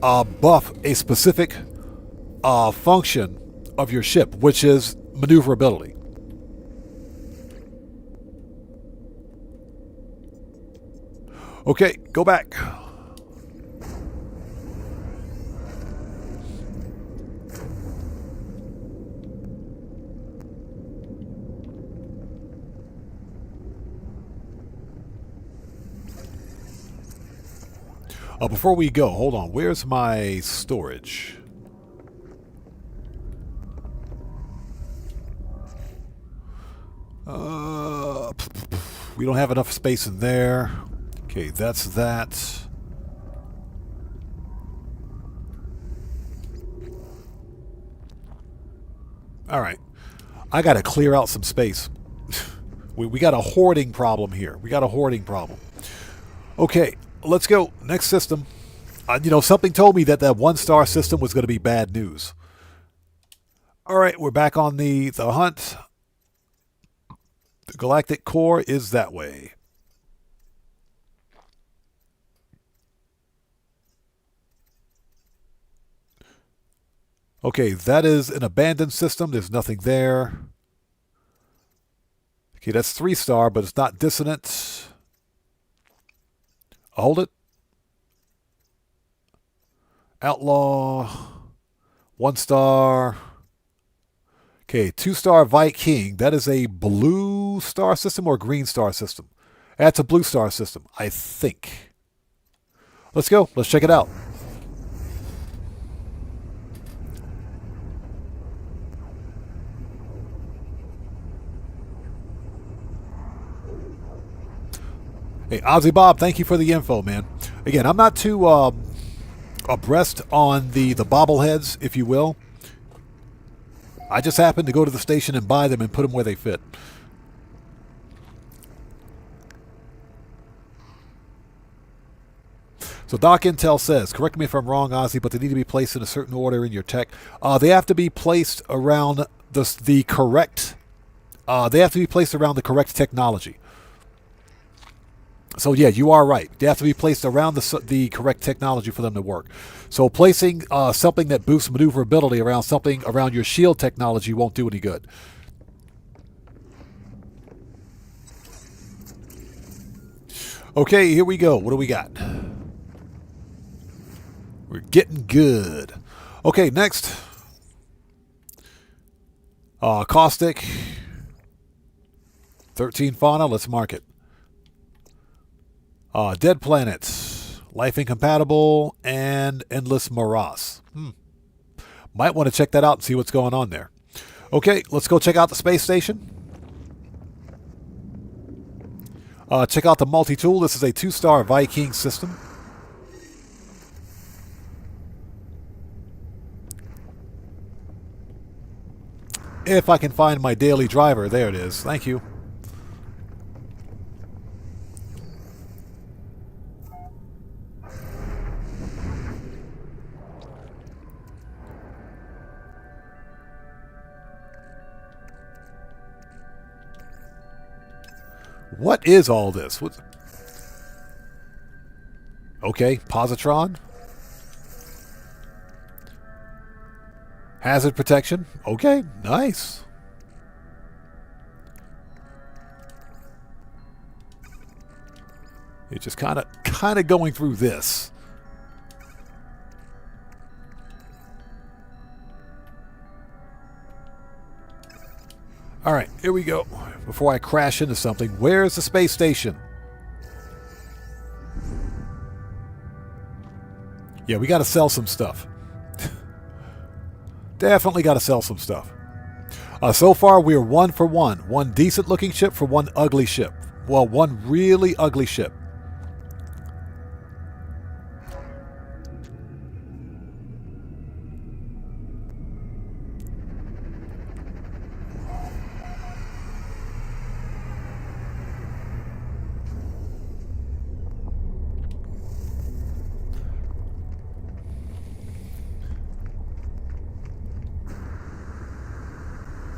buff a specific function of your ship, which is maneuverability. Okay, go back. Before we go, hold on. Where's my storage? We don't have enough space in there. Okay, that's that. All right. I got to clear out some space. we got a hoarding problem here. We got a hoarding problem. Okay, let's go. Next system. You know, something told me that that 1-star system was going to be bad news. All right, we're back on the hunt. The galactic core is that way. Okay, that is an abandoned system. There's nothing there. Okay, that's 3-star, but it's not dissonant. Hold it. Outlaw. 1-star. Okay, 2-star Viking. That is a blue star system or green star system? That's a blue star system, I think. Let's go. Let's check it out. Hey, Ozzy Bob, thank you for the info, man. Again, I'm not too abreast on the bobbleheads, if you will. I just happened to go to the station and buy them and put them where they fit. So Doc Intel says, correct me if I'm wrong, Ozzy, but they need to be placed in a certain order in your tech. They have to be placed around the correct. They have to be placed around the correct technology. So yeah, you are right. They have to be placed around the correct technology for them to work. So placing something that boosts maneuverability around something around your shield technology won't do any good. Okay, here we go. What do we got? We're getting good. Okay, next. Caustic. 13 fauna. Let's mark it. Dead planets, life incompatible, and endless morass. Might want to check that out and see what's going on there. Okay, let's go check out the space station. Check out the multi-tool. This is a 2-star Viking system. If I can find my daily driver. There it is. Thank you. What is all this? What? Okay, positron. Hazard protection. Okay, nice. It's just kind of going through this. All right, here we go. Before I crash into something, where's the space station? Yeah, we got to sell some stuff. Definitely got to sell some stuff. So far, we're 1 for 1. One decent-looking ship for one ugly ship. Well, one really ugly ship.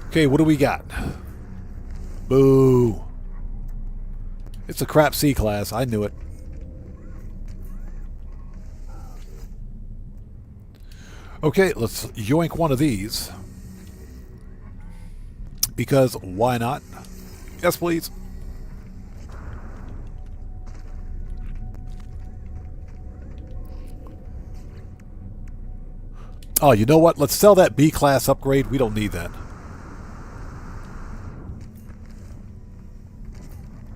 Okay, what do we got? Boo. It's a crap C class. I knew it. Okay, let's yoink one of these. Because why not? Yes, please. Oh, you know what? Let's sell that B-class upgrade. We don't need that.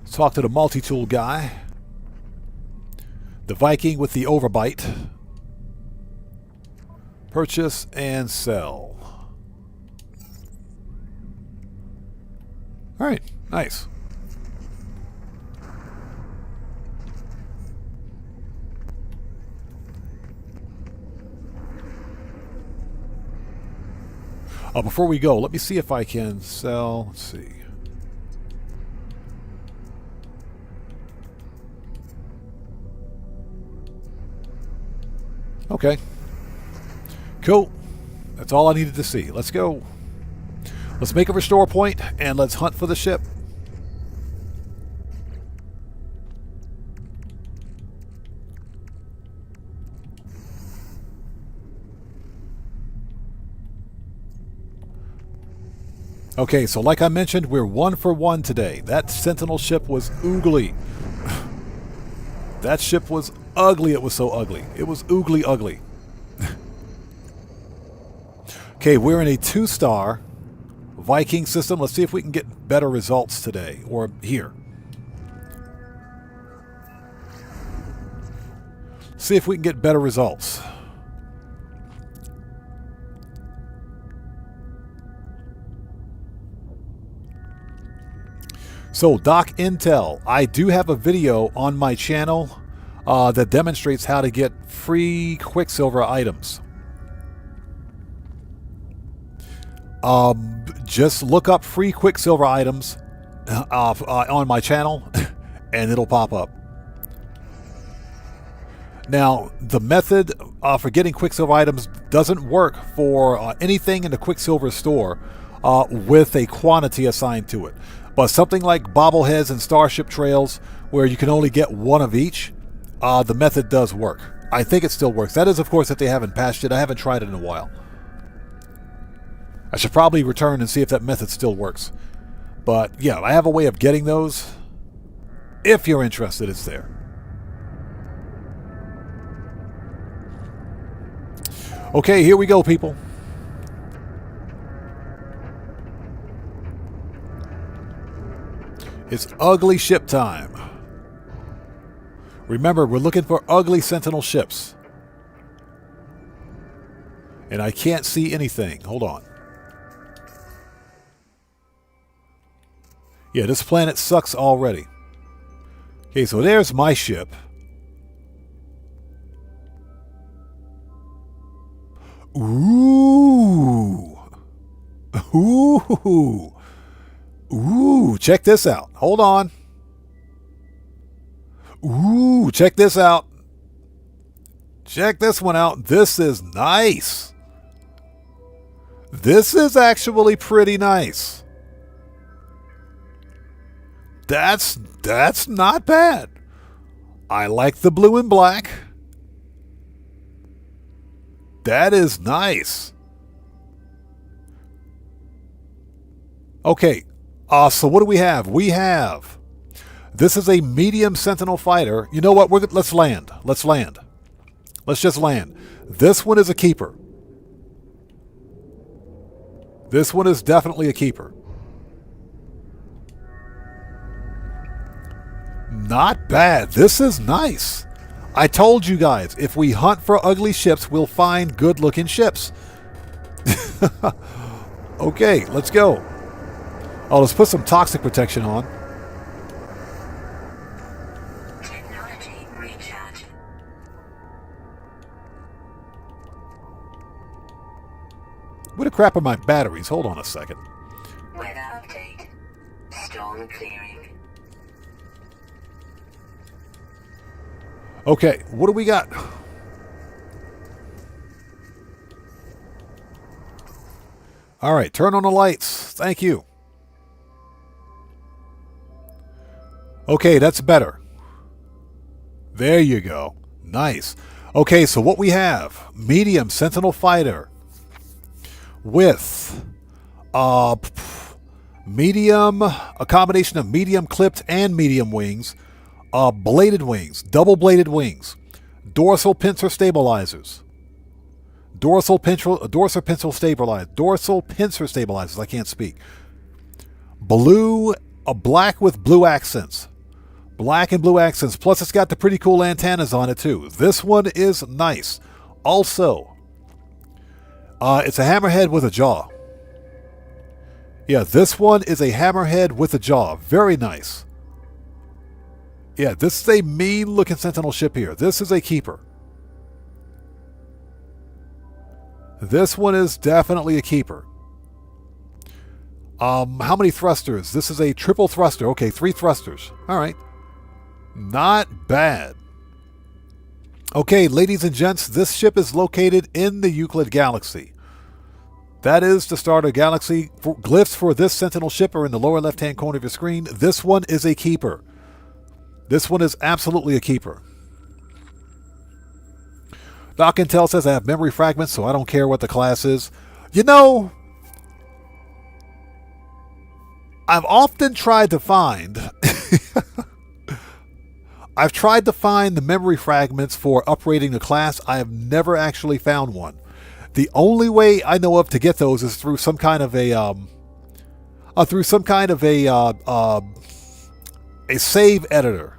Let's talk to the multi-tool guy. The Viking with the overbite. Purchase and sell. Alright, nice. Before we go, let me see if I can sell. Let's see. Okay. Cool. That's all I needed to see. Let's go. Let's make a restore point and let's hunt for the ship. Okay, so like I mentioned, we're 1 for 1 today. That Sentinel ship was oogly. That ship was ugly. It was so ugly. It was oogly ugly. Okay, we're in a 2-star Viking system. Let's see if we can get better results today, or here. See if we can get better results. So, Doc Intel, I do have a video on my channel that demonstrates how to get free Quicksilver items. Just look up free Quicksilver items on my channel and it'll pop up. Now, the method for getting Quicksilver items doesn't work for anything in the Quicksilver store with a quantity assigned to it. But something like bobbleheads and starship trails, where you can only get one of each, the method does work. I think it still works. That is, of course, if they haven't patched it. I haven't tried it in a while. I should probably return and see if that method still works. But yeah, I have a way of getting those. If you're interested, it's there. Okay, here we go, people. It's ugly ship time. Remember, we're looking for ugly Sentinel ships. And I can't see anything. Hold on. Yeah, this planet sucks already. Okay, so there's my ship. Ooh. Ooh. Ooh, check this out. Hold on. Ooh, check this out. Check this one out. This is nice. This is actually pretty nice. That's not bad. I like the blue and black. That is nice. Okay. So what do we have? We have... This is a medium Sentinel fighter. You know what? Let's land. Let's land. Let's just land. This one is a keeper. This one is definitely a keeper. Not bad. This is nice. I told you guys, if we hunt for ugly ships, we'll find good-looking ships. Okay, let's go. Oh, let's put some toxic protection on. Technology recharge. Where the crap are my batteries? Hold on a second. Weather update. Storm clearing. Okay, what do we got? All right, turn on the lights. Thank you. Okay, that's better. There you go. Nice. Okay, so what we have, medium Sentinel fighter with medium, a combination of medium clipped and medium wings, bladed wings, double bladed wings, dorsal pincer stabilizers, dorsal pincer stabilizers, I can't speak. Blue, a black with blue accents. Black and blue accents. Plus it's got the pretty cool antennas on it too. This one is nice. Also, it's a hammerhead with a jaw. Yeah, this one is a hammerhead with a jaw. Very nice. Yeah, this is a mean looking Sentinel ship here. This is a keeper. This one is definitely a keeper. How many thrusters? This is a triple thruster. Okay, 3 thrusters. All right. Not bad. Okay, ladies and gents, this ship is located in the Euclid Galaxy. That is the starter galaxy. Glyphs for this Sentinel ship are in the lower left-hand corner of your screen. This one is a keeper. This one is absolutely a keeper. Doc Intel says I have memory fragments, so I don't care what the class is. You know, I've often tried to find... I've tried to find the memory fragments for upgrading the class. I have never actually found one. The only way I know of to get those is through some kind of a save editor.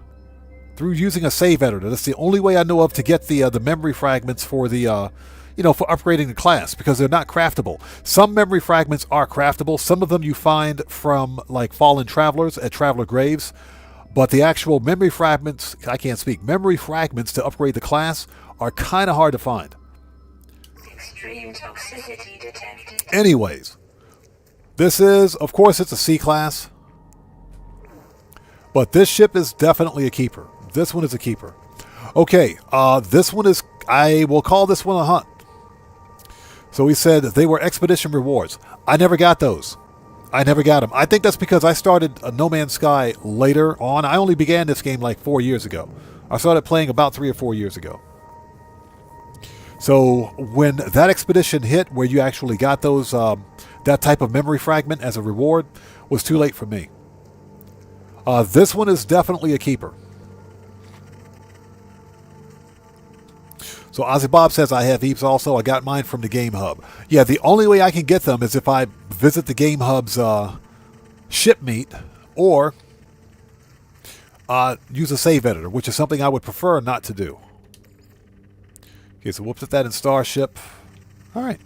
Through using a save editor. That's the only way I know of to get the memory fragments for the for upgrading the class, because they're not craftable. Some memory fragments are craftable. Some of them you find from like fallen travelers at traveler graves. But the actual memory fragments, I can't speak, memory fragments to upgrade the class are kind of hard to find. Extreme toxicity detected. Anyways, this is, of course, it's a C class. But this ship is definitely a keeper. This one is a keeper. Okay, this one is, I will call this one a hunt. So he said they were expedition rewards. I never got those. I never got them. I think that's because I started No Man's Sky later on. I only began this game like 4 years ago. I started playing about 3 or 4 years ago. So when that expedition hit, where you actually got those, that type of memory fragment as a reward, was too late for me. This one is definitely a keeper. So Ozzy Bob says I have Eeps also. I got mine from the Game Hub. Yeah, the only way I can get them is if I visit the Game Hub's ship meet, or use a save editor, which is something I would prefer not to do. Okay, so we'll put that in Starship. All right.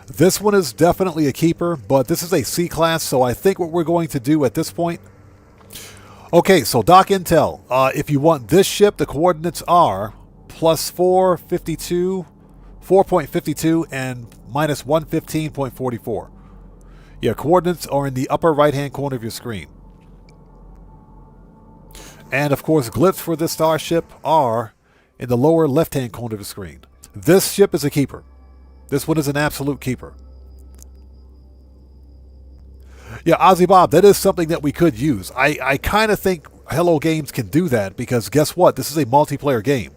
This one is definitely a keeper, but this is a C class, so I think what we're going to do at this point... Okay, so Doc Intel, if you want this ship, the coordinates are plus 4.52, and minus 115.44. Yeah, coordinates are in the upper right-hand corner of your screen. And, of course, glyphs for this starship are in the lower left-hand corner of the screen. This ship is a keeper. This one is an absolute keeper. Yeah, Ozzy Bob, that is something that we could use. I kind of think Hello Games can do that, because guess what? This is a multiplayer game,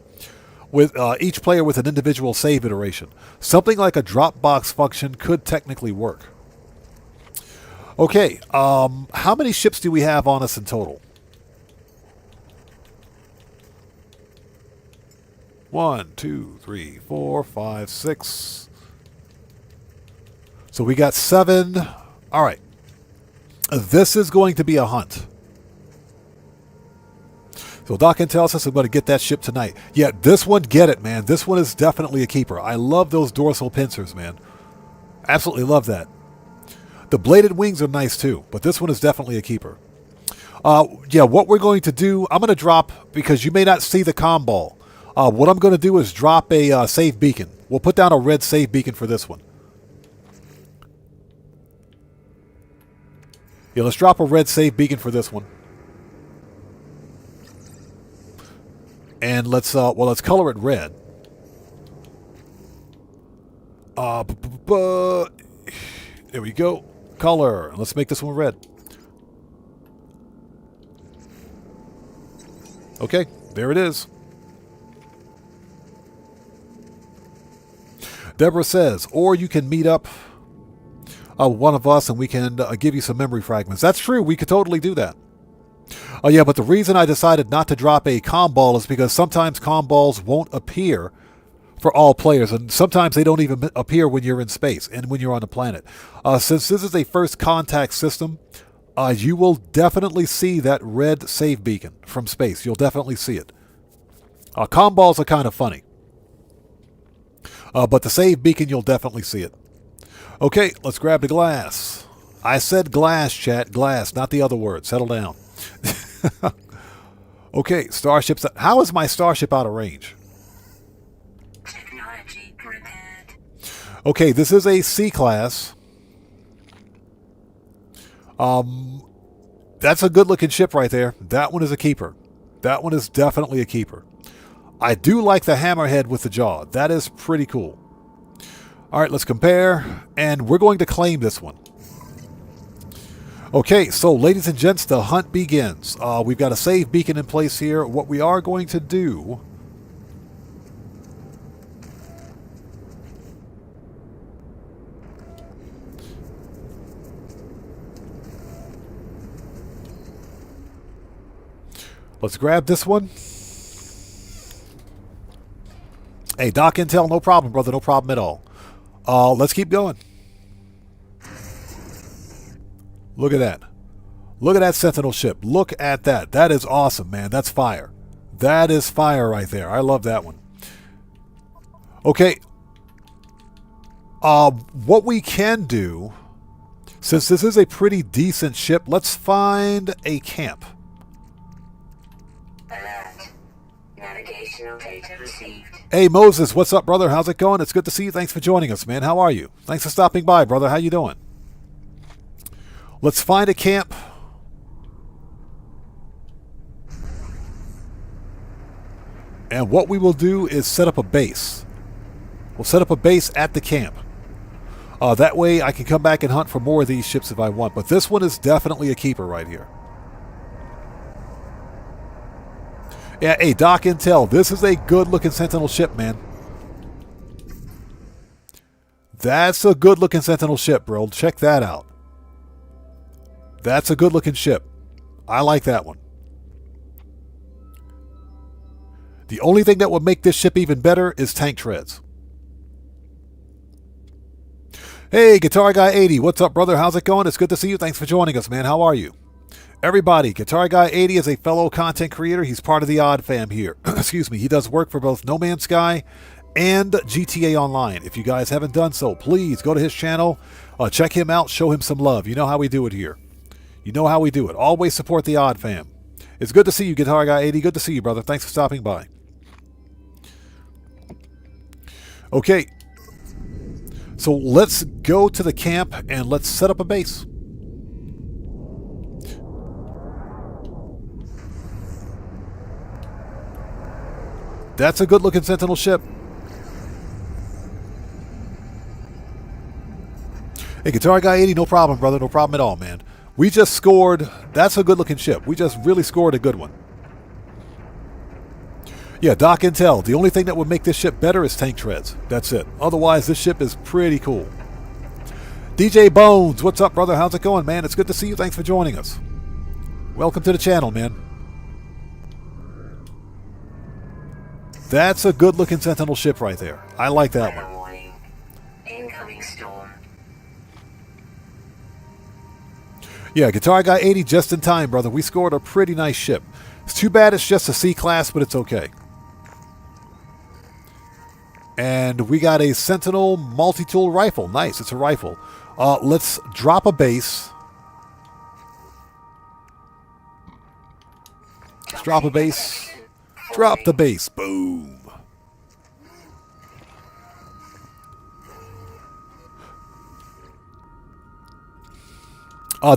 with each player with an individual save iteration. Something like a Dropbox function could technically work. Okay, how many ships do we have on us in total? 1, 2, 3, 4, 5, 6. So we got 7. All right. This is going to be a hunt. So Doc tells us I'm going to get that ship tonight. Yeah, this one, get it, man. This one is definitely a keeper. I love those dorsal pincers, man. Absolutely love that. The bladed wings are nice too, but this one is definitely a keeper. Yeah, what we're going to do, I'm going to drop, because you may not see the comm ball. What I'm going to do is drop a save beacon. We'll put down a red save beacon for this one. Yeah, let's drop a red save beacon for this one. And let's color it red. There we go. Color. Let's make this one red. Okay, there it is. Deborah says, or you can meet up one of us and we can give you some memory fragments. That's true. We could totally do that. Oh yeah, but the reason I decided not to drop a comm ball is because sometimes comm balls won't appear for all players, and sometimes they don't even appear when you're in space and when you're on the planet. Since this is a first contact system, you will definitely see that red save beacon from space. You'll definitely see it. Comm balls are kind of funny. But the save beacon, you'll definitely see it. Okay, let's grab the glass. I said glass, chat. Glass, not the other word. Settle down. Okay, starships. How is my starship out of range? Technology prepared. Okay, this is a C-class. That's a good-looking ship right there. That one is a keeper. That one is definitely a keeper. I do like the hammerhead with the jaw. That is pretty cool. All right, let's compare, and we're going to claim this one. Okay, so ladies and gents, the hunt begins. We've got a save beacon in place here. What we are going to do... Let's grab this one. Hey, Doc Intel, no problem, brother. No problem at all. Let's keep going. Look at that. Look at that Sentinel ship. Look at that. That is awesome, man. That's fire. That is fire right there. I love that one. Okay. What we can do, since this is a pretty decent ship, let's find a camp. Alert. Navigational data received. Hey, Moses, what's up, brother? How's it going? It's good to see you. Thanks for joining us, man. How are you? Thanks for stopping by, brother. How you doing? Let's find a camp. And what we will do is set up a base. We'll set up a base at the camp. That way I can come back and hunt for more of these ships if I want. But this one is definitely a keeper right here. Yeah, hey, Doc Intel, this is a good-looking Sentinel ship, man. That's a good-looking Sentinel ship, bro. Check that out. That's a good-looking ship. I like that one. The only thing that would make this ship even better is tank treads. Hey, Guitar Guy 80, what's up, brother? How's it going? It's good to see you. Thanks for joining us, man. How are you? Everybody, Guitar Guy 80 is a fellow content creator. He's part of the Odd Fam here. Excuse me. He does work for both No Man's Sky and GTA Online. If you guys haven't done so, please go to his channel, check him out, show him some love. You know how we do it here. You know how we do it. Always support the Odd Fam. It's good to see you, Guitar Guy 80. Good to see you, brother. Thanks for stopping by. Okay. So let's go to the camp and let's set up a base. That's a good-looking Sentinel ship. Hey, Guitar Guy 80, no problem, brother. No problem at all, man. We just scored. That's a good-looking ship. We just really scored a good one. Yeah, Doc Intel. The only thing that would make this ship better is tank treads. That's it. Otherwise, this ship is pretty cool. DJ Bones, what's up, brother? How's it going, man? It's good to see you. Thanks for joining us. Welcome to the channel, man. That's a good-looking Sentinel ship right there. I like that one. Warning. Incoming storm. Yeah, Guitar Guy 80 just in time, brother. We scored a pretty nice ship. It's too bad it's just a C-class, but it's okay. And we got a Sentinel multi-tool rifle. Nice, it's a rifle. Let's drop a base. Let's drop a base. Drop the base. Boom.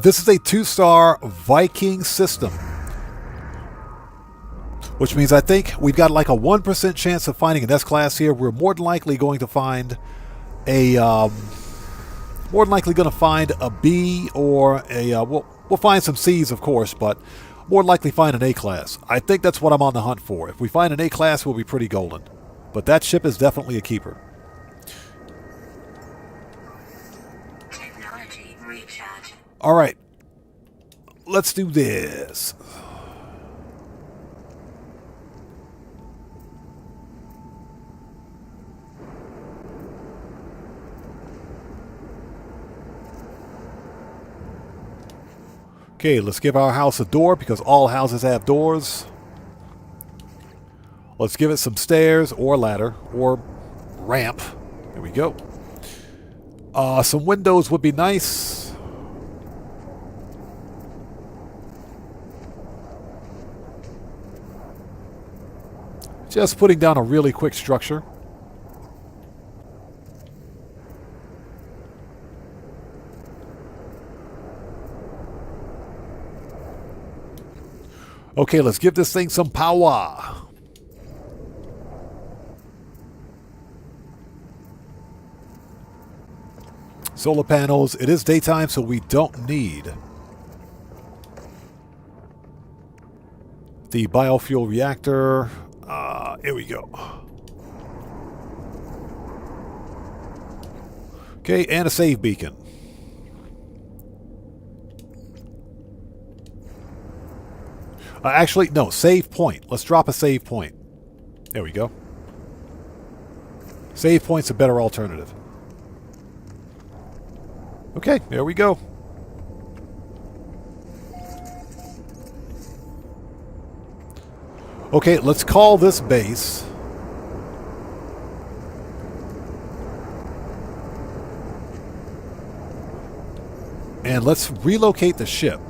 This is a 2-star Viking system, which means I think we've got like a 1% chance of finding an S-class here. We're more than likely going to find a B or a we'll find some C's, of course, but more than likely find an A-class. I think that's what I'm on the hunt for. If we find an A-class, we'll be pretty golden. But that ship is definitely a keeper. All right. Let's do this. Okay, let's give our house a door because all houses have doors. Let's give it some stairs or ladder or ramp. There we go. Some windows would be nice. Just putting down a really quick structure. Okay, let's give this thing some power. Solar panels. It is daytime, so we don't need the biofuel reactor. Here we go. Okay, and a save beacon. Actually, no, save point. Let's drop a save point. There we go. Save point's a better alternative. Okay, there we go. Okay, let's call this base. And let's relocate the ship.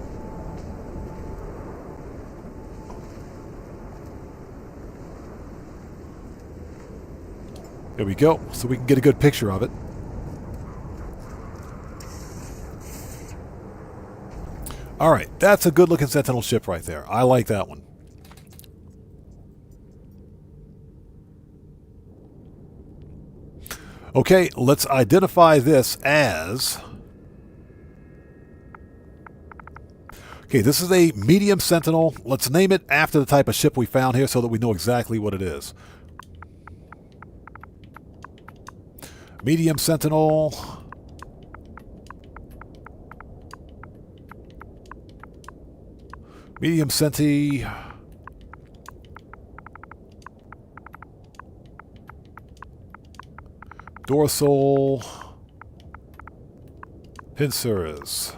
There we go, so we can get a good picture of it. Alright, that's a good looking Sentinel ship right there. I like that one. Okay, let's identify this as... Okay, this is a medium Sentinel. Let's name it after the type of ship we found here so that we know exactly what it is. Medium Sentinel. Medium Senti. Dorsal. Pincers.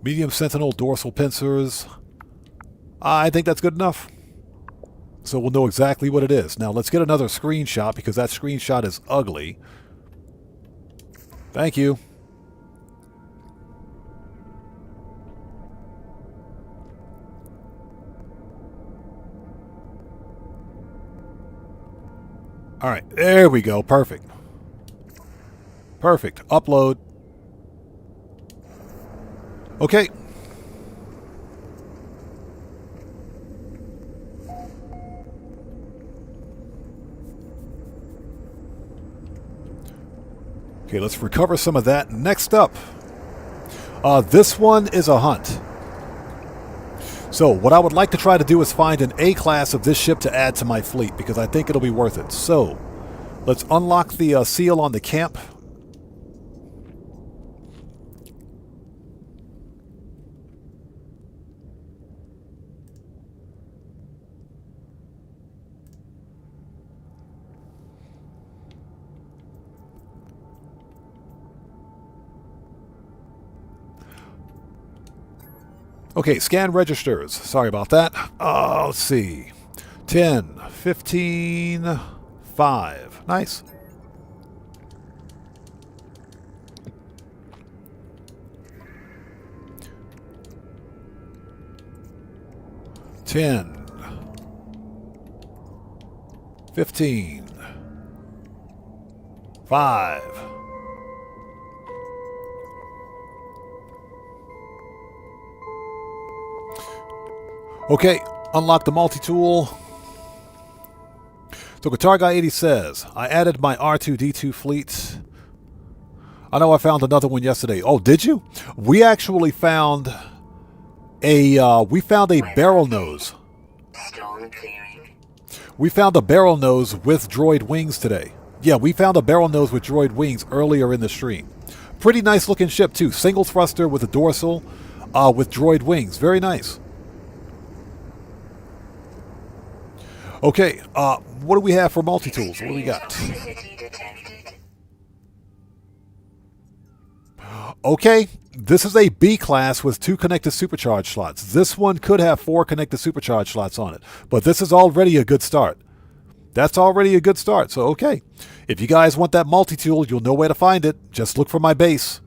Medium Sentinel, dorsal pincers. I think that's good enough. So we'll know exactly what it is. Now let's get another screenshot because that screenshot is ugly. Thank you. All right, there we go. Perfect. Perfect. Upload. Okay. Okay, let's recover some of that. Next up, this one is a hunt. So what I would like to try to do is find an A class of this ship to add to my fleet because I think it'll be worth it. So let's unlock the seal on the camp. Okay, scan registers. Sorry about that. Let's see. 10, 15, 5. Nice. $10, 15, 5. Okay, unlock the multi-tool. So Guitar Guy 80 says, I added my R2-D2 fleet. I know I found another one yesterday. Oh, did you? We actually found a barrel nose. Storm clearing. We found a barrel nose with droid wings today. Yeah, we found a barrel nose with droid wings earlier in the stream. Pretty nice looking ship too. Single thruster with a dorsal with droid wings. Very nice. Okay, what do we have for multi-tools? What do we got? Toxicity detected. Okay, this is a B class with 2 connected supercharge slots. This one could have 4 connected supercharge slots on it, but this is already a good start. That's already a good start, so okay. If you guys want that multi-tool, you'll know where to find it. Just look for my base.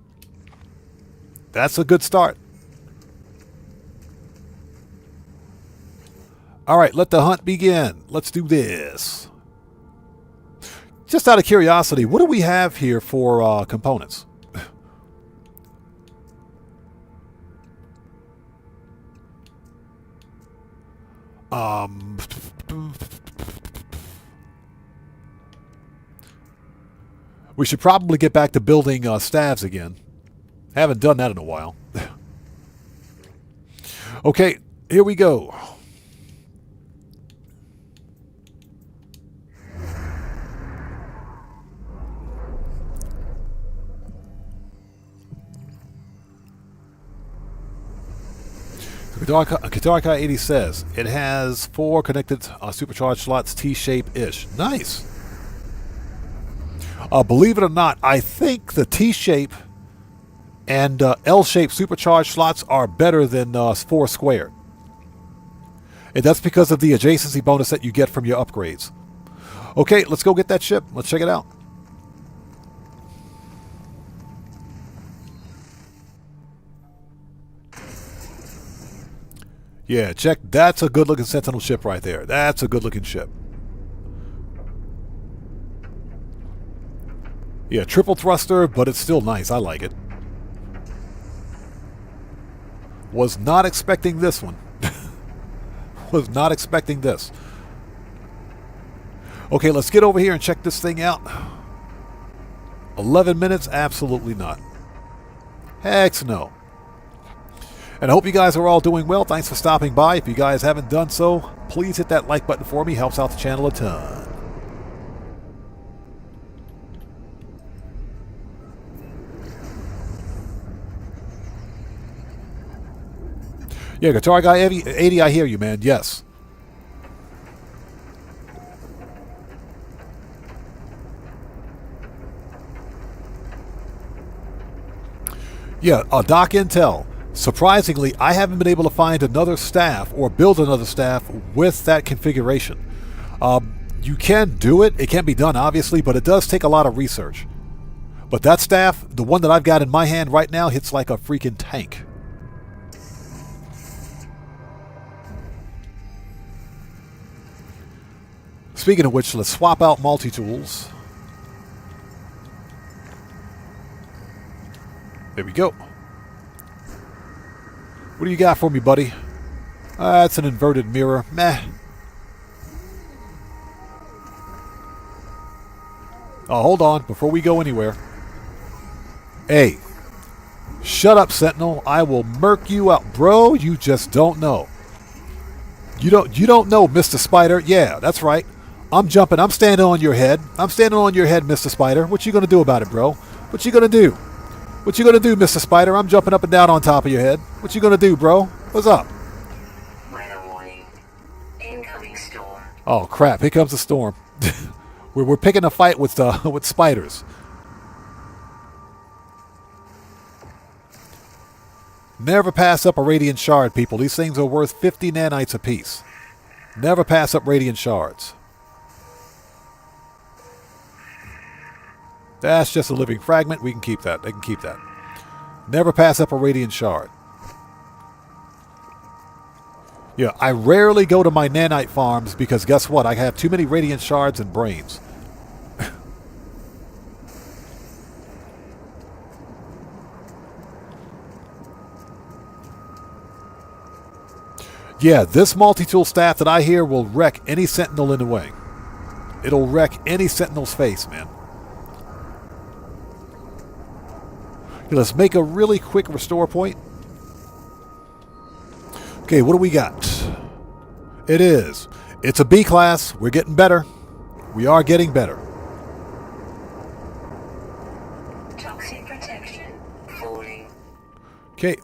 That's a good start. All right, let the hunt begin. Let's do this. Just out of curiosity, what do we have here for components? We should probably get back to building staves again. Haven't done that in a while. Okay, here we go. Katarkai 80 says it has 4 connected supercharged slots, T-shape-ish. Nice. Believe it or not, I think the T-shape and L-shape supercharged slots are better than 4 squared. And that's because of the adjacency bonus that you get from your upgrades. Okay, let's go get that ship. Let's check it out. Yeah, check. That's a good-looking Sentinel ship right there. That's a good-looking ship. Yeah, triple thruster, but it's still nice. I like it. Was not expecting this one. Was not expecting this. Okay, let's get over here and check this thing out. 11 minutes? Absolutely not. Heck no. And I hope you guys are all doing well. Thanks for stopping by. If you guys haven't done so, please hit that like button for me. Helps out the channel a ton. Yeah, Guitar Guy 80, I hear you, man. Yes. Yeah, Doc Intel. Surprisingly, I haven't been able to find another staff or build another staff with that configuration. You can do it. It can be done, obviously, but it does take a lot of research. But that staff, the one that I've got in my hand right now, hits like a freaking tank. Speaking of which, let's swap out multi-tools. There we go. What do you got for me, buddy? That's an inverted mirror. Meh. Oh, hold on. Before we go anywhere. Hey. Shut up, Sentinel. I will murk you out. Bro, you just don't know. You don't know, Mr. Spider. Yeah, that's right. I'm jumping. I'm standing on your head. I'm standing on your head, Mr. Spider. What you gonna do about it, bro? What you gonna do? What you gonna do, Mr. Spider? I'm jumping up and down on top of your head. What you gonna do, bro? What's up? Weather warning. Incoming storm. Oh crap! Here comes the storm. we're picking a fight with spiders. Never pass up a radiant shard, people. These things are worth 50 nanites apiece. Never pass up radiant shards. That's just a living fragment. We can keep that. They can keep that. Never pass up a radiant shard. Yeah, I rarely go to my nanite farms because guess what? I have too many radiant shards and brains. Yeah, this multi-tool staff that I hear will wreck any Sentinel in the way. It'll wreck any Sentinel's face, man. Okay, let's make a really quick restore point. Okay, what do we got? It is It's a B class. We're getting better. We are getting better. Toxic protection falling. Okay.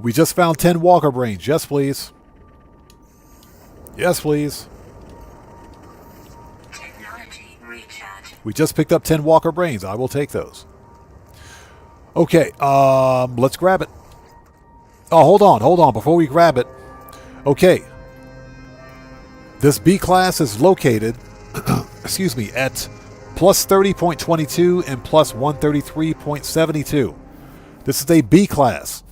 We just found 10 walker brains. Yes, please. Yes, please. Technology recharge. We just picked up 10 walker brains. I will take those. Okay. Let's grab it. Oh, hold on. Before we grab it. Okay. This B class is located, excuse me, at plus 30.22 and plus 133.72. This is a B class.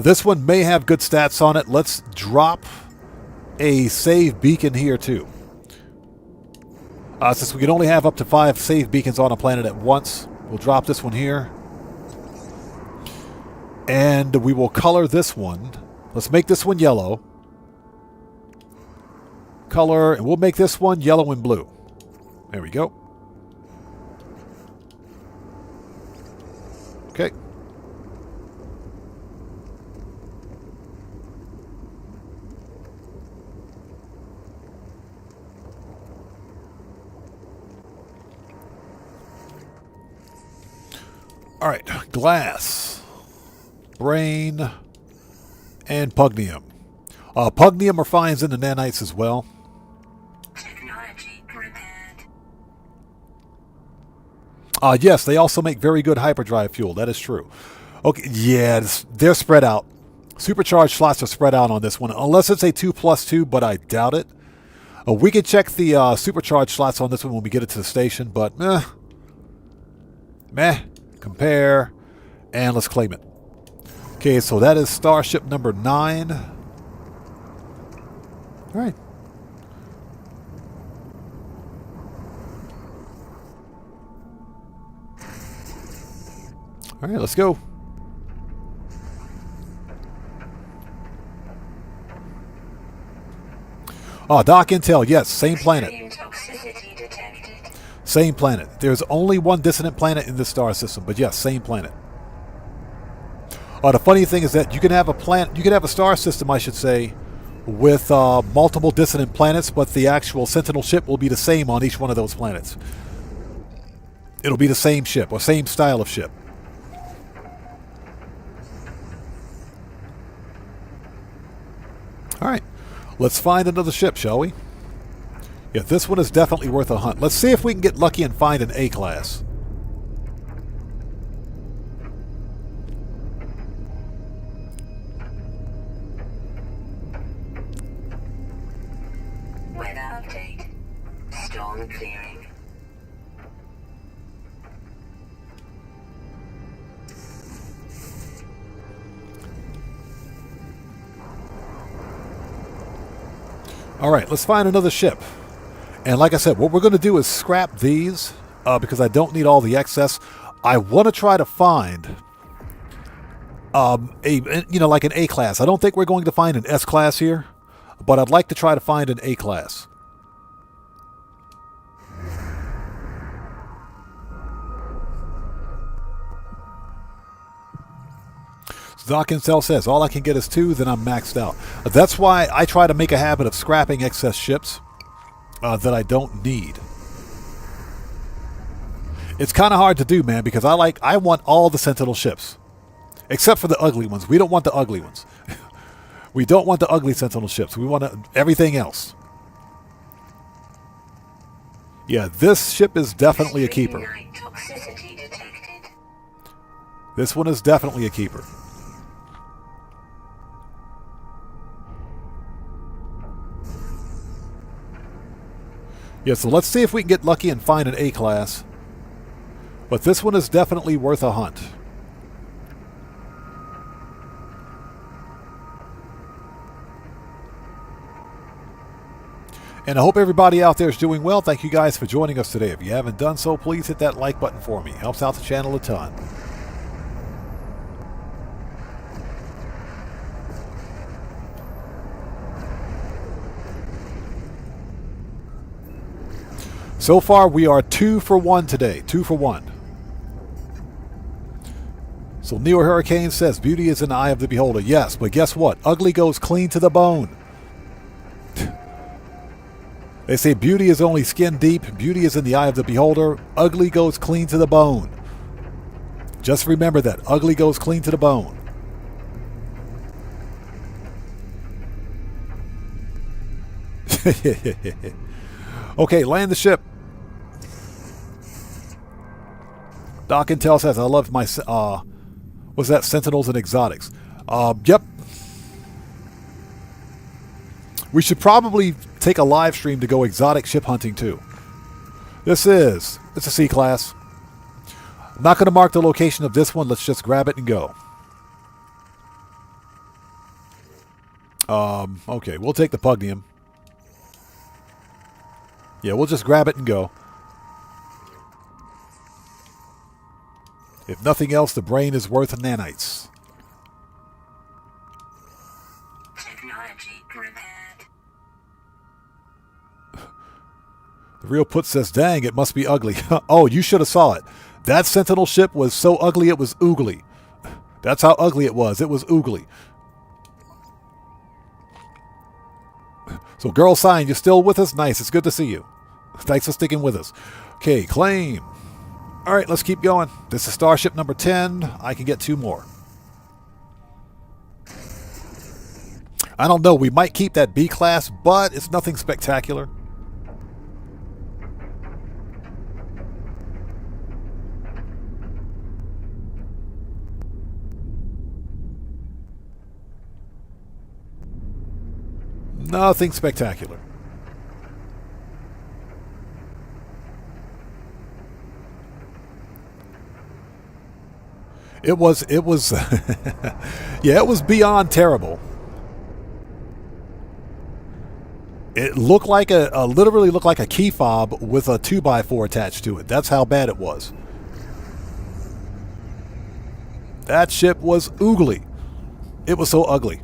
This one may have good stats on it. Let's drop a save beacon here too. Since we can only have up to 5 save beacons on a planet at once, we'll drop this one here. And we will color this one. Let's make this one yellow. Color, and we'll make this one yellow and blue. There we go. Okay. All right, glass, brain, and pugnium. Pugnium are finds in the nanites as well. Technology repaired. Yes, they also make very good hyperdrive fuel. That is true. Okay, yeah, they're spread out. Supercharged slots are spread out on this one, unless it's a 2+2, but I doubt it. We can check the supercharged slots on this one when we get it to the station, but meh. Compare, and let's claim it. Okay, so that is starship number 9. All right. All right, let's go. Doc Intel, yes, same planet. Extreme toxicity detected. Same planet. There's only one dissonant planet in this star system, but yes, same planet. The funny thing is that you can have a planet, you can have a star system, I should say, with multiple dissonant planets, but the actual Sentinel ship will be the same on each one of those planets. It'll be the same ship or same style of ship. All right, let's find another ship, shall we? Yeah, this one is definitely worth a hunt. Let's see if we can get lucky and find an A class. Weather update. Storm clearing. All right, let's find another ship. And like I said, what we're going to do is scrap these because I don't need all the excess. I want to try to find like an A class. I don't think we're going to find an S class here, but I'd like to try to find an A class. Doc Incel says, all I can get is 2, then I'm maxed out. That's why I try to make a habit of scrapping excess ships that I don't need. It's kind of hard to do, man, because I want all the Sentinel ships. Except for the ugly ones. We don't want the ugly ones. We don't want the ugly Sentinel ships. We want everything else. Yeah, this ship is definitely a keeper. Night toxicity detected. This one is definitely a keeper. Yeah, so let's see if we can get lucky and find an A class. But this one is definitely worth a hunt. And I hope everybody out there is doing well. Thank you guys for joining us today. If you haven't done so, please hit that like button for me. Helps out the channel a ton. So far, we are 2 for 1 today. 2 for 1. So Neo Hurricane says, beauty is in the eye of the beholder. Yes, but guess what? Ugly goes clean to the bone. They say beauty is only skin deep. Beauty is in the eye of the beholder. Ugly goes clean to the bone. Just remember that. Ugly goes clean to the bone. Okay, land the ship. Doc Intel says, I love my, what's that, Sentinels and Exotics. Yep. We should probably take a live stream to go exotic ship hunting too. It's a C-class. I'm not going to mark the location of this one. Let's just grab it and go. Okay, we'll take the Pugnium. Yeah, we'll just grab it and go. If nothing else, the brain is worth nanites. Technology repaired. The real Put says, dang, it must be ugly. Oh, you should have saw it. That Sentinel ship was so ugly it was oogly. That's how ugly it was. It was oogly. So, Girl Sign, you're still with us? Nice. It's good to see you. Thanks for sticking with us. Okay, claim. All right, let's keep going. This is Starship number 10. I can get 2 more. I don't know. We might keep that B class, but it's nothing spectacular. Nothing spectacular. It was yeah, it was beyond terrible. It looked like literally looked like a key fob with a 2x4 attached to it. That's how bad it was. That ship was oogly. It was so ugly.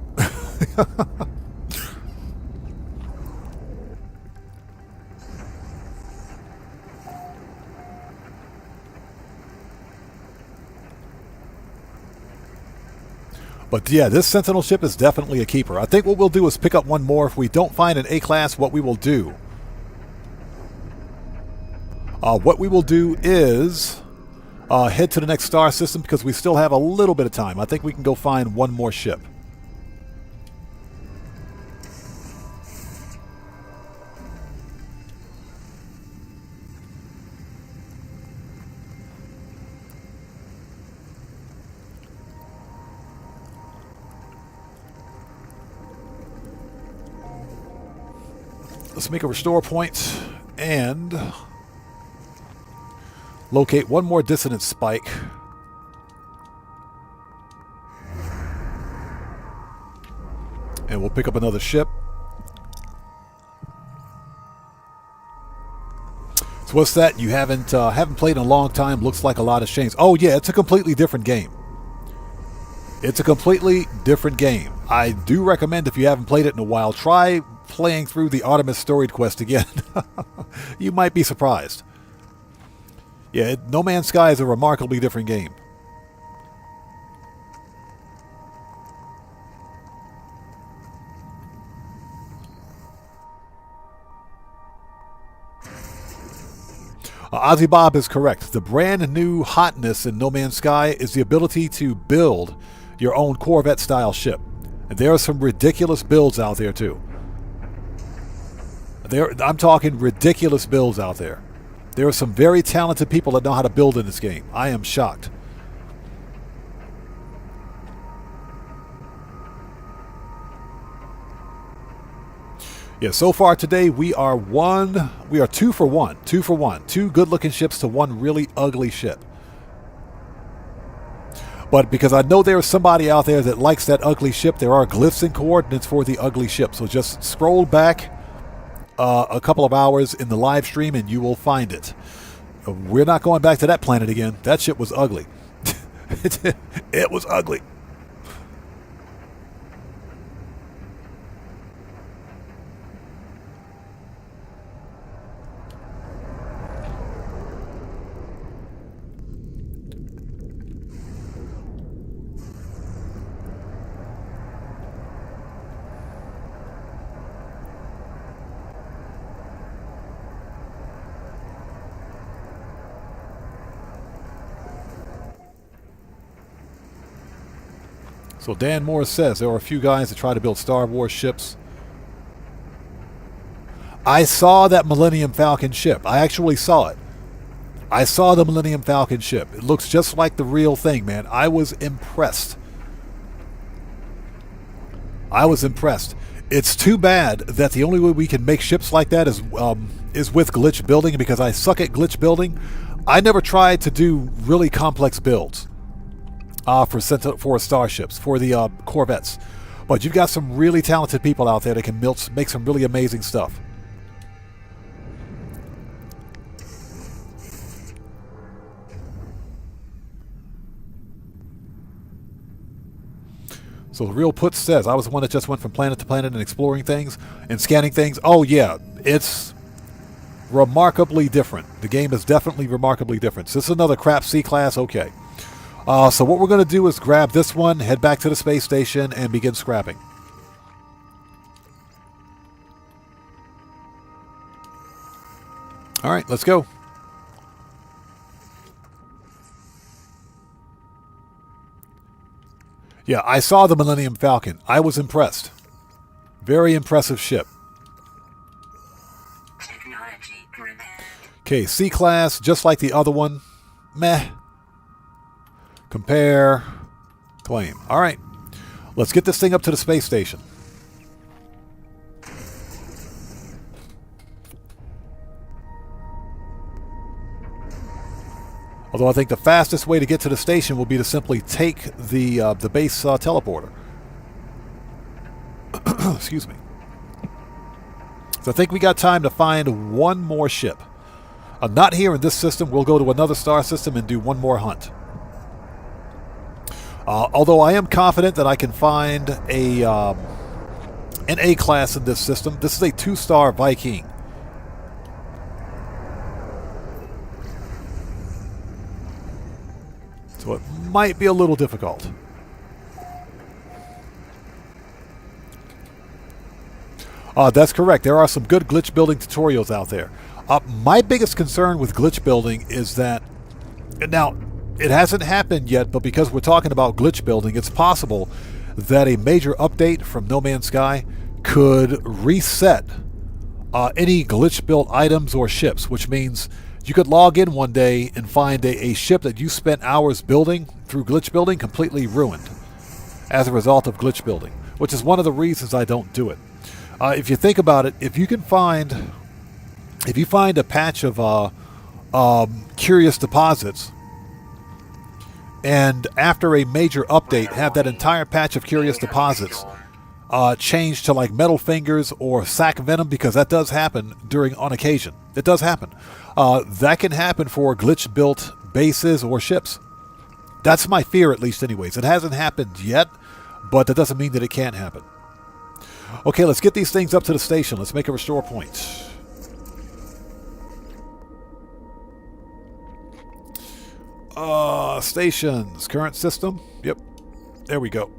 But yeah, this Sentinel ship is definitely a keeper. I think what we'll do is pick up one more. If we don't find an A-class, what we will do is head to the next star system because we still have a little bit of time. I think we can go find one more ship. Let's make a restore point and locate one more dissonance spike. And we'll pick up another ship. So what's that? You haven't played in a long time. Looks like a lot has changed. Oh yeah, it's a completely different game. It's a completely different game. I do recommend, if you haven't played it in a while, try playing through the Artemis Storied Quest again. You might be surprised. Yeah, No Man's Sky is a remarkably different game. Ozzy Bob is correct. The brand new hotness in No Man's Sky is the ability to build your own Corvette-style ship. And there are some ridiculous builds out there, too. I'm talking ridiculous builds out there. There are some very talented people that know how to build in this game. I am shocked. Yeah, so far today we are 2 for 1. 2 for 1. 2 good-looking ships to 1 really ugly ship. But because I know there is somebody out there that likes that ugly ship, there are glyphs and coordinates for the ugly ship. So just scroll back a couple of hours in the live stream and you will find it. We're not going back to that planet again. That ship was ugly. It was ugly. So Dan Morris says there are a few guys that try to build Star Wars ships. I saw that Millennium Falcon ship. I actually saw it. I saw the Millennium Falcon ship. It looks just like the real thing, man. I was impressed. I was impressed. It's too bad that the only way we can make ships like that is with glitch building, because I suck at glitch building. I never tried to do really complex builds for starships, for the Corvettes. But you've got some really talented people out there that can make some really amazing stuff. So the real Put says, I was the one that just went from planet to planet and exploring things and scanning things. Oh yeah, it's remarkably different. The game is definitely remarkably different. So this is another crap C-class, okay. So what we're going to do is grab this one, head back to the space station, and begin scrapping. All right, let's go. Yeah, I saw the Millennium Falcon. I was impressed. Very impressive ship. Technology repaired. Okay, C-class, just like the other one. Meh. Compare. Claim. All right. Let's get this thing up to the space station. Although I think the fastest way to get to the station will be to simply take the base teleporter. Excuse me. So I think we got time to find one more ship. Not here in this system. We'll go to another star system and do one more hunt. Although I am confident that I can find an A-class in this system. This is a 2-star Viking. So it might be a little difficult. That's correct. There are some good glitch building tutorials out there. My biggest concern with glitch building is that, now, it hasn't happened yet, but because we're talking about glitch building, it's possible that a major update from No Man's Sky could reset any glitch built items or ships, which means you could log in one day and find a ship that you spent hours building through glitch building completely ruined as a result of glitch building, which is one of the reasons I don't do it. If you think about it, if you find a patch of curious deposits, and after a major update have that entire patch of curious deposits changed to like metal fingers or sack venom, because that does happen on occasion. It does happen. That can happen for glitch built bases or ships. That's my fear, at least anyways. It hasn't happened yet, but that doesn't mean that it can't happen. Okay, let's get these things up to the station. Let's make a restore point. Stations. Current system. Yep. There we go.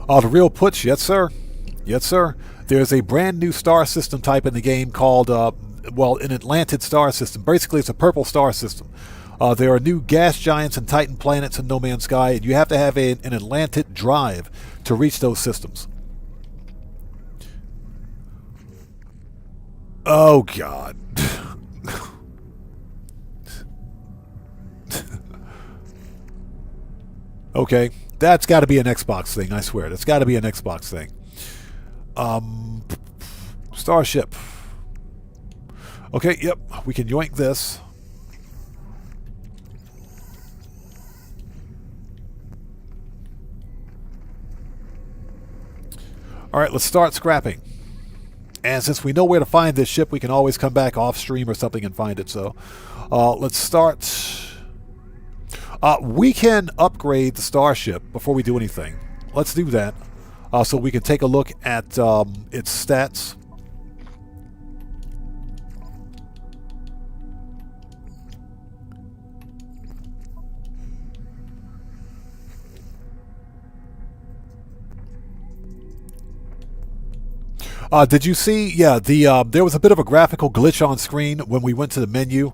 The real Putsch, yes sir. Yes sir. There's a brand new star system type in the game called, an Atlantid star system. Basically, it's a purple star system. There are new gas giants and Titan planets in No Man's Sky, and you have to have an Atlantid drive to reach those systems. Oh, God. Okay, that's got to be an Xbox thing, I swear. That's got to be an Xbox thing. Starship. Okay, yep, we can yoink this. Alright, let's start scrapping. And since we know where to find this ship, we can always come back off stream or something and find it. So, let's start. We can upgrade the starship before we do anything. Let's do that. So we can take a look at its stats. Did you see? Yeah, there was a bit of a graphical glitch on screen when we went to the menu.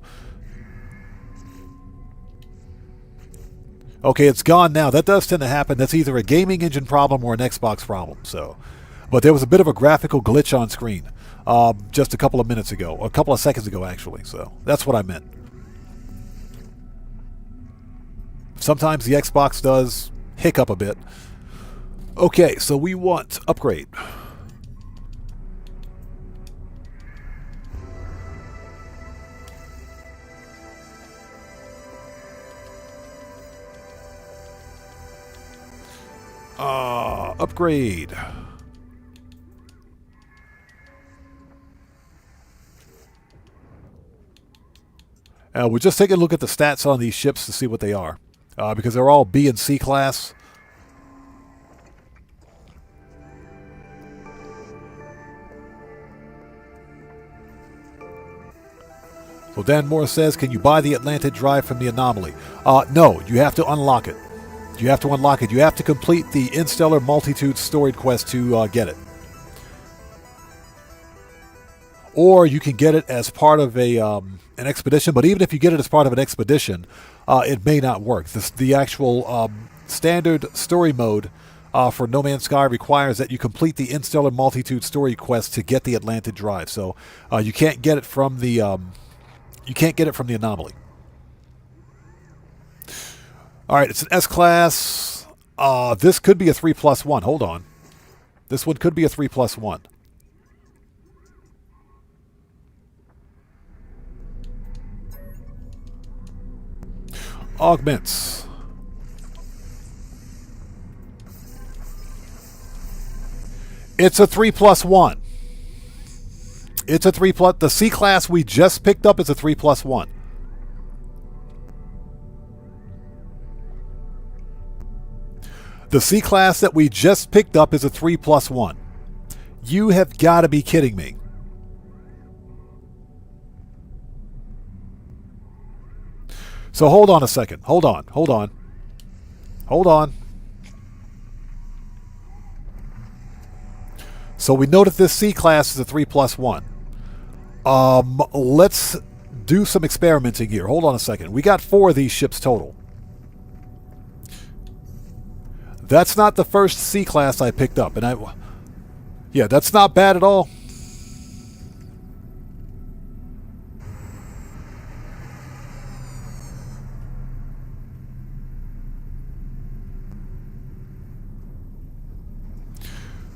Okay, it's gone now. That does tend to happen. That's either a gaming engine problem or an Xbox problem. So, but there was a bit of a graphical glitch on screen just a couple of minutes ago, or a couple of seconds ago, actually. So that's what I meant. Sometimes the Xbox does hiccup a bit. Okay, so we want upgrade. Upgrade. We're just taking a look at the stats on these ships to see what they are. Because they're all B and C class. So Dan Moore says, can you buy the Atlantic Drive from the Anomaly? No, you have to unlock it. You have to unlock it. You have to complete the Instellar Multitude storied quest to get it. Or you can get it as part of an expedition. But even if you get it as part of an expedition, it may not work. The actual standard story mode for No Man's Sky requires that you complete the Instellar Multitude story quest to get the Atlantic Drive. So you can't get it from the Anomaly. All right, it's an S-Class. This could be a 3+1. Hold on. This one could be a 3+1. Augments. It's a 3+1. It's a 3+. The C-Class we just picked up is a 3+1. The C-Class that we just picked up is a 3+1. You have got to be kidding me. So hold on a second. Hold on. So we know that this C-Class is a 3+1. Let's do some experimenting here. Hold on a second. We got 4 of these ships total. That's not the first C-Class I picked up. Yeah, that's not bad at all.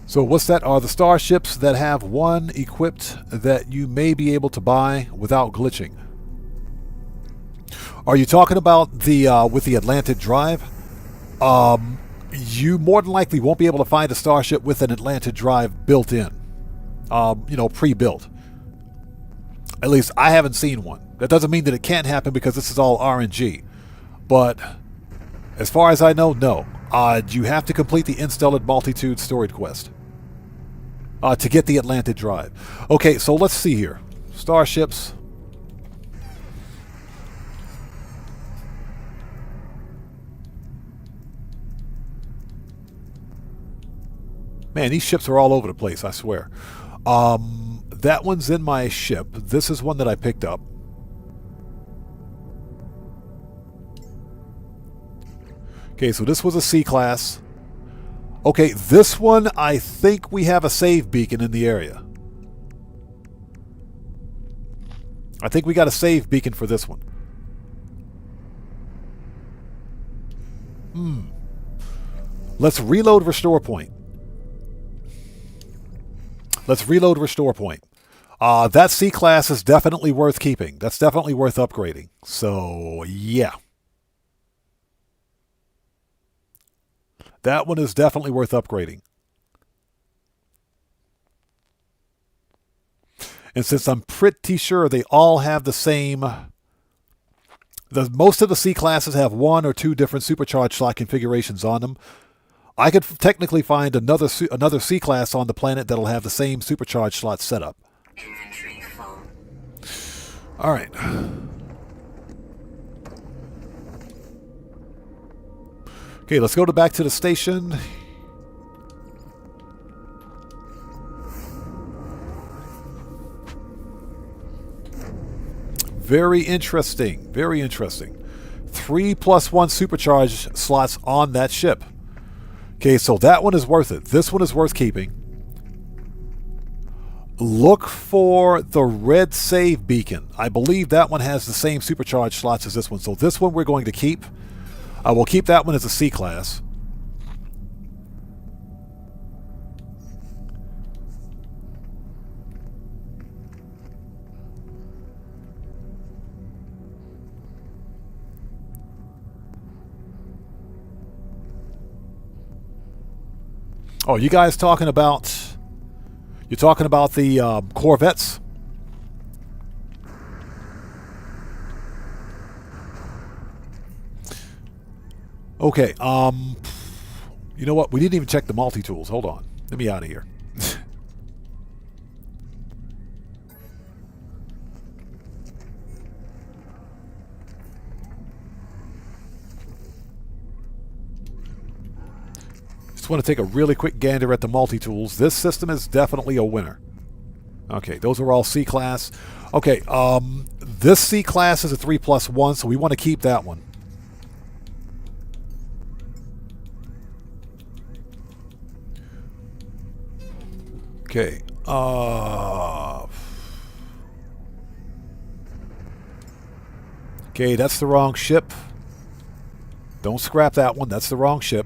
So what's that? Are the starships that have one equipped that you may be able to buy without glitching? Are you talking about the with the Atlantic Drive? You more than likely won't be able to find a starship with an Atlantic Drive built in. Pre-built. At least I haven't seen one. That doesn't mean that it can't happen because this is all RNG. But as far as I know, no. You have to complete the Instellar Multitude storied quest to get the Atlantic Drive. Okay, so let's see here. Starships. Man, these ships are all over the place, I swear. That one's in my ship. This is one that I picked up. Okay, so this was a C-Class. Okay, this one, I think we have a save beacon in the area. I think we got a save beacon for this one. Let's reload restore point. That C-Class is definitely worth keeping. That's definitely worth upgrading. So, yeah. That one is definitely worth upgrading. And since I'm pretty sure they all have the same... most of the C-Classes have 1 or 2 different supercharged slot configurations on them. I could technically find another C-Class on the planet that'll have the same supercharged slot setup. Inventory full. All right. Okay, let's go back to the station. Very interesting. Very interesting. 3+1 supercharge slots on that ship. Okay, so that one is worth it. This one is worth keeping. Look for the red save beacon. I believe that one has the same supercharge slots as this one. So this one we're going to keep. We'll keep that one as a C class. Oh, you guys talking about... You're talking about the Corvettes? Okay, you know what? We didn't even check the multi-tools. Hold on. Let me out of here. Want to take a really quick gander at the multi-tools. This system is definitely a winner. Okay, those are all C class. Okay, this C class is a 3+1, so we want to keep that one. Okay, okay, that's the wrong ship. Don't scrap that one. That's the wrong ship.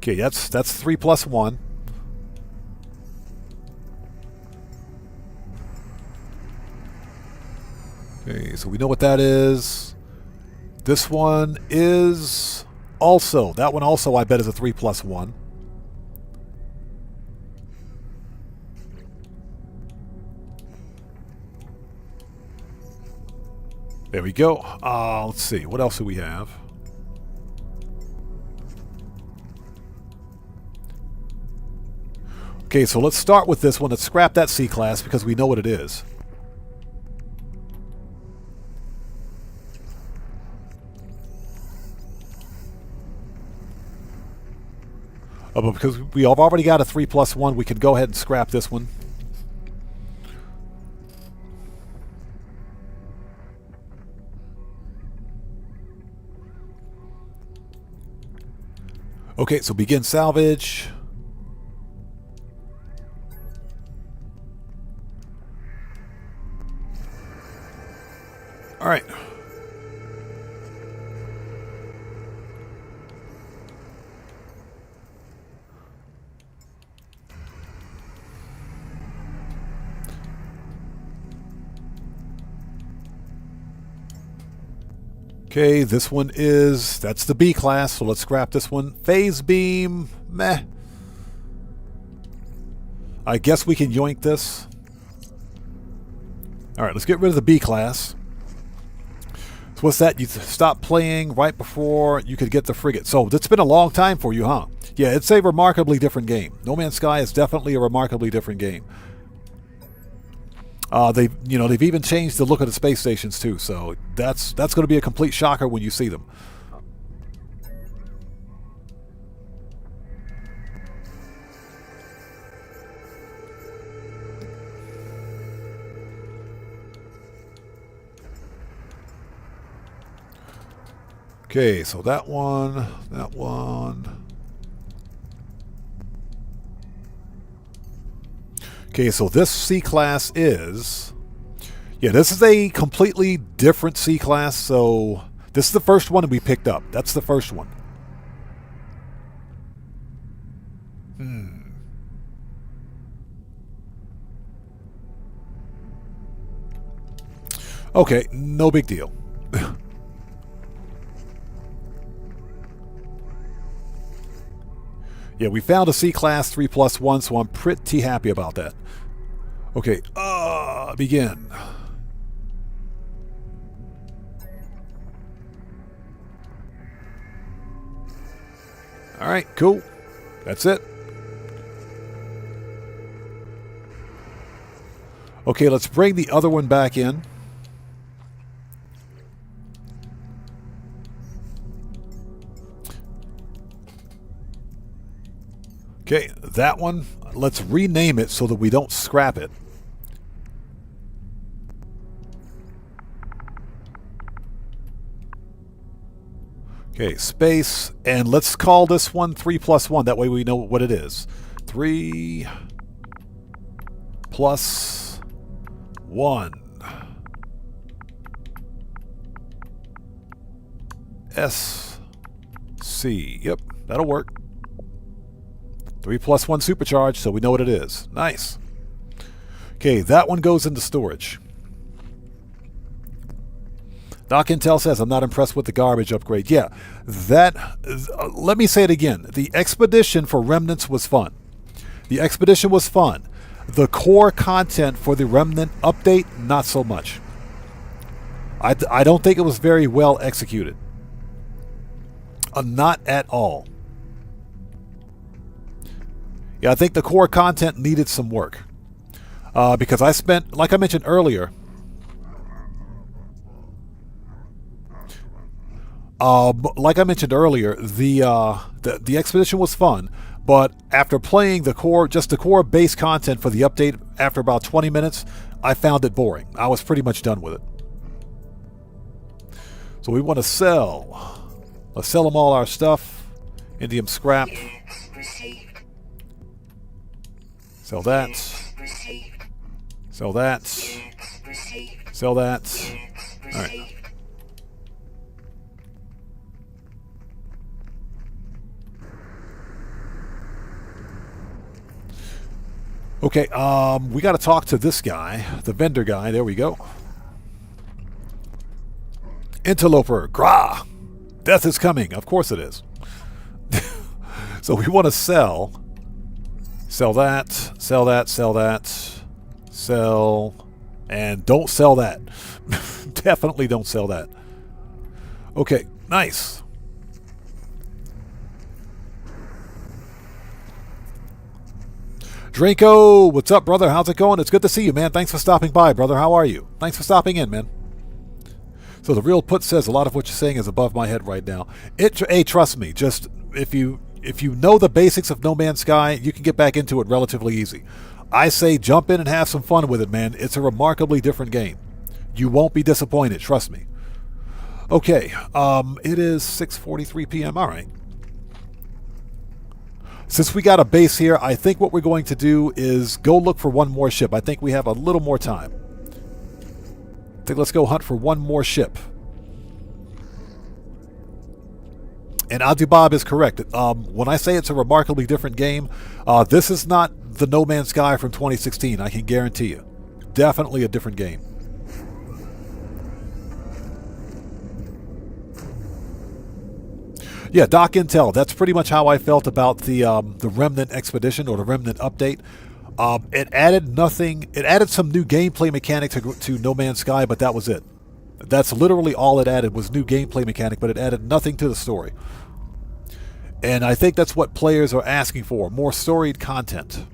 Okay, that's 3+1. Okay, so we know what that is. This one is also, that one also I bet is a 3+1. There we go. Let's see, what else do we have? Okay, so let's start with this one. Let's scrap that C class because we know what it is. But because we have already got a 3+1, we can go ahead and scrap this one. Okay, so begin salvage. All right. Okay, this one is, that's the B class, so let's scrap this one. Phase beam, meh. I guess we can yoink this. All right, let's get rid of the B class. So what's that? You stopped playing right before you could get the frigate. So it's been a long time for you, huh? Yeah, it's a remarkably different game. No Man's Sky is definitely a remarkably different game. They've even changed the look of the space stations too. So that's going to be a complete shocker when you see them. Okay, so that one. Okay, so this C class is... Yeah, this is a completely different C class, so this is the first one we picked up. That's the first one. Okay, no big deal. Yeah, we found a C-class 3+1, so I'm pretty happy about that. Okay, begin. All right, cool. That's it. Okay, let's bring the other one back in. Okay, that one, let's rename it so that we don't scrap it. Okay, space, and let's call this one 3+1. That way we know what it is. 3 plus 1. SC. Yep, that'll work. 3+1 supercharge, so we know what it is. Nice. Okay, that one goes into storage. Doc Intel says, I'm not impressed with the garbage upgrade. Yeah, that, let me say it again. The expedition for Remnants was fun. The expedition was fun. The core content for the Remnant update, not so much. I don't think it was very well executed. Not at all. Yeah, I think the core content needed some work. Because I spent, like I mentioned earlier, the expedition was fun, but after playing the core, just the core base content for the update, after about 20 minutes, I found it boring. I was pretty much done with it. So we want to sell. Let's sell them all our stuff. Indium scrap. Sell that. Sell that. Sell that. All right. Okay, we got to talk to this guy, the vendor guy. There we go. Interloper, grah! Death is coming. Of course it is. So we want to sell that, sell that, sell that, sell, and don't sell that. Definitely don't sell that. Okay, nice. Draco, what's up, brother? How's it going? It's good to see you, man. Thanks for stopping by, brother. How are you? Thanks for stopping in, man. So the real put says a lot of what you're saying is above my head right now. Hey, trust me. Just if you know the basics of No Man's Sky, you can get back into it relatively easy. I say jump in and have some fun with it, man. It's a remarkably different game. You won't be disappointed. Trust me. Okay, it is 6:43 p.m. All right. Since we got a base here, I think what we're going to do is go look for one more ship. I think we have a little more time. I think let's go hunt for one more ship. And Adubab is correct. When I say it's a remarkably different game, this is not the No Man's Sky from 2016, I can guarantee you. Definitely a different game. Yeah, Doc Intel. That's pretty much how I felt about the Remnant Expedition or the Remnant update. It added nothing. It added some new gameplay mechanic to No Man's Sky, but that was it. That's literally all it added was new gameplay mechanic, but it added nothing to the story. And I think that's what players are asking for, more storied content.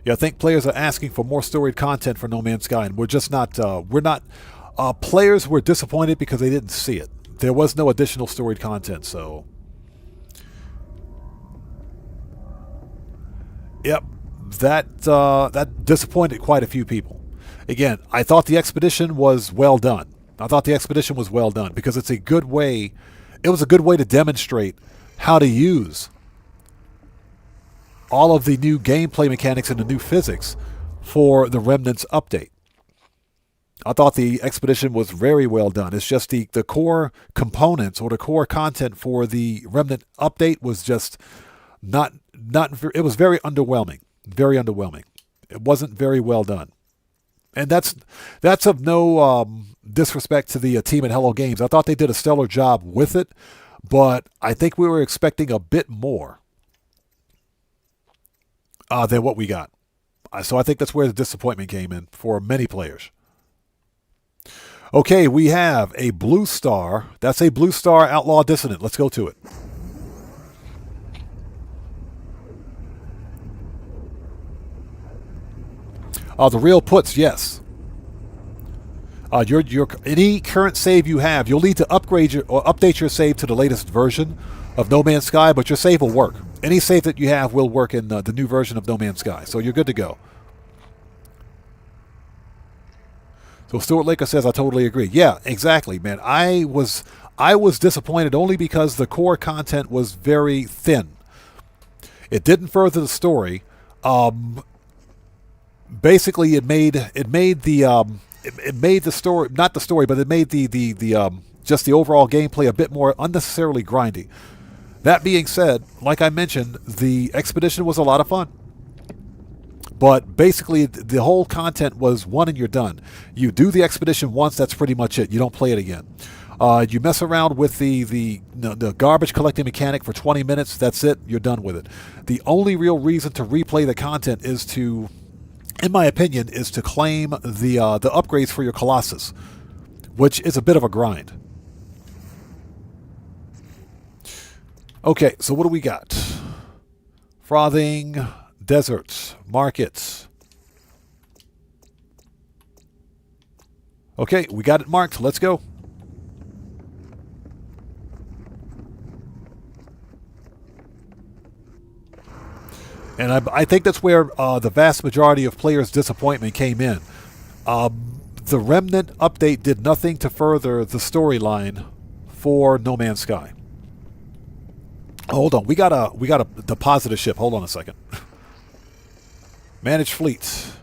Yeah, I think players are asking for more storied content for No Man's Sky, and we're just not, players were disappointed because they didn't see it. There was no additional storied content, so. Yep, that disappointed quite a few people. Again, I thought the expedition was well done. Because it's a good way, it was a good way to demonstrate how to use all of the new gameplay mechanics and the new physics for the Remnants update. I thought the expedition was very well done. It's just the core components or the core content for the Remnant update was just not it was very underwhelming. Very underwhelming. It wasn't very well done. And that's of no disrespect to the team at Hello Games. I thought they did a stellar job with it, but I think we were expecting a bit more than what we got. So I think that's where the disappointment came in for many players. Okay, we have a Blue Star. That's a Blue Star Outlaw Dissonant. Let's go to it. The real puts, yes. Your any current save you have, you'll need to upgrade or update your save to the latest version of No Man's Sky, but your save will work. Any save that you have will work in the new version of No Man's Sky, so you're good to go. So Stuart Laker says, I totally agree. Yeah, exactly, man. I was disappointed only because the core content was very thin. It didn't further the story. Basically, it made the story, not the story, but it made the just the overall gameplay a bit more unnecessarily grindy. That being said, like I mentioned, the expedition was a lot of fun. But basically, the whole content was one and you're done. You do the expedition once, that's pretty much it. You don't play it again. You mess around with the garbage collecting mechanic for 20 minutes, that's it, you're done with it. The only real reason to replay the content is to, in my opinion, is to claim the upgrades for your Colossus, which is a bit of a grind. Okay, so what do we got? Frothing, deserts, markets. Okay, we got it marked. Let's go. And I think that's where the vast majority of players' disappointment came in. The Remnant update did nothing to further the storyline for No Man's Sky. Hold on, we gotta deposit a ship. Hold on a second. Manage fleets.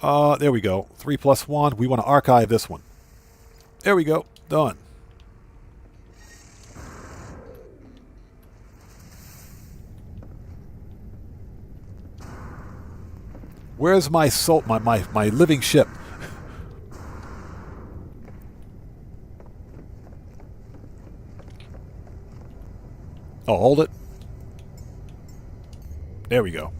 There we go. 3+1. We want to archive this one. There we go. Done. Where's my soul, my living ship? Oh, hold it. There we go.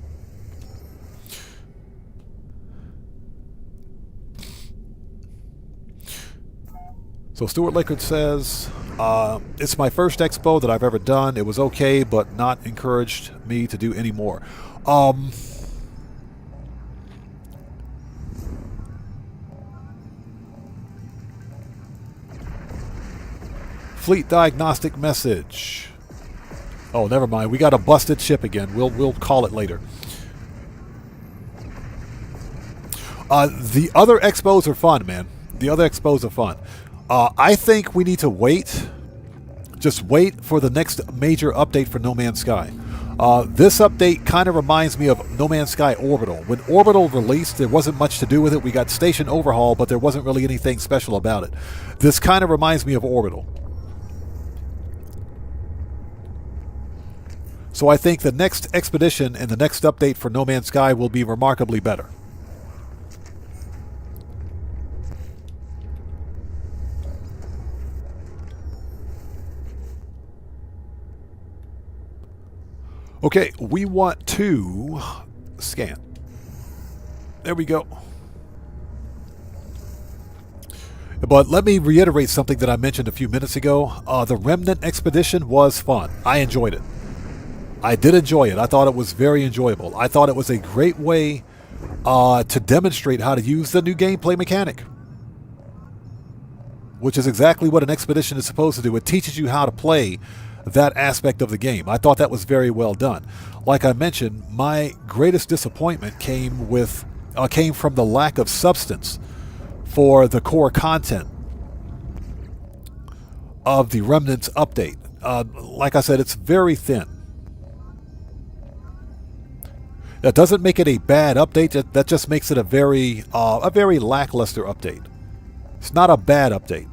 So Stuart Lickard says, it's my first expo that I've ever done. It was okay, but not encouraged me to do any more. Fleet diagnostic message. Oh, never mind. We got a busted ship again. We'll call it later. The other expos are fun, man. The other expos are fun. I think we need to wait. Just wait for the next major update for No Man's Sky. This update kind of reminds me of No Man's Sky Orbital. When Orbital released, there wasn't much to do with it. We got station overhaul, but there wasn't really anything special about it. This kind of reminds me of Orbital. So I think the next expedition and the next update for No Man's Sky will be remarkably better. Okay, we want to scan. There we go. But let me reiterate something that I mentioned a few minutes ago. The Remnant expedition was fun. I enjoyed it. I did enjoy it. I thought it was very enjoyable. I thought it was a great way to demonstrate how to use the new gameplay mechanic, which is exactly what an expedition is supposed to do. It teaches you how to play that aspect of the game. I thought that was very well done. Like I mentioned, my greatest disappointment came from the lack of substance for the core content of the Remnants update. Like I said, it's very thin. That doesn't make it a bad update. That just makes it a very lackluster update. It's not a bad update.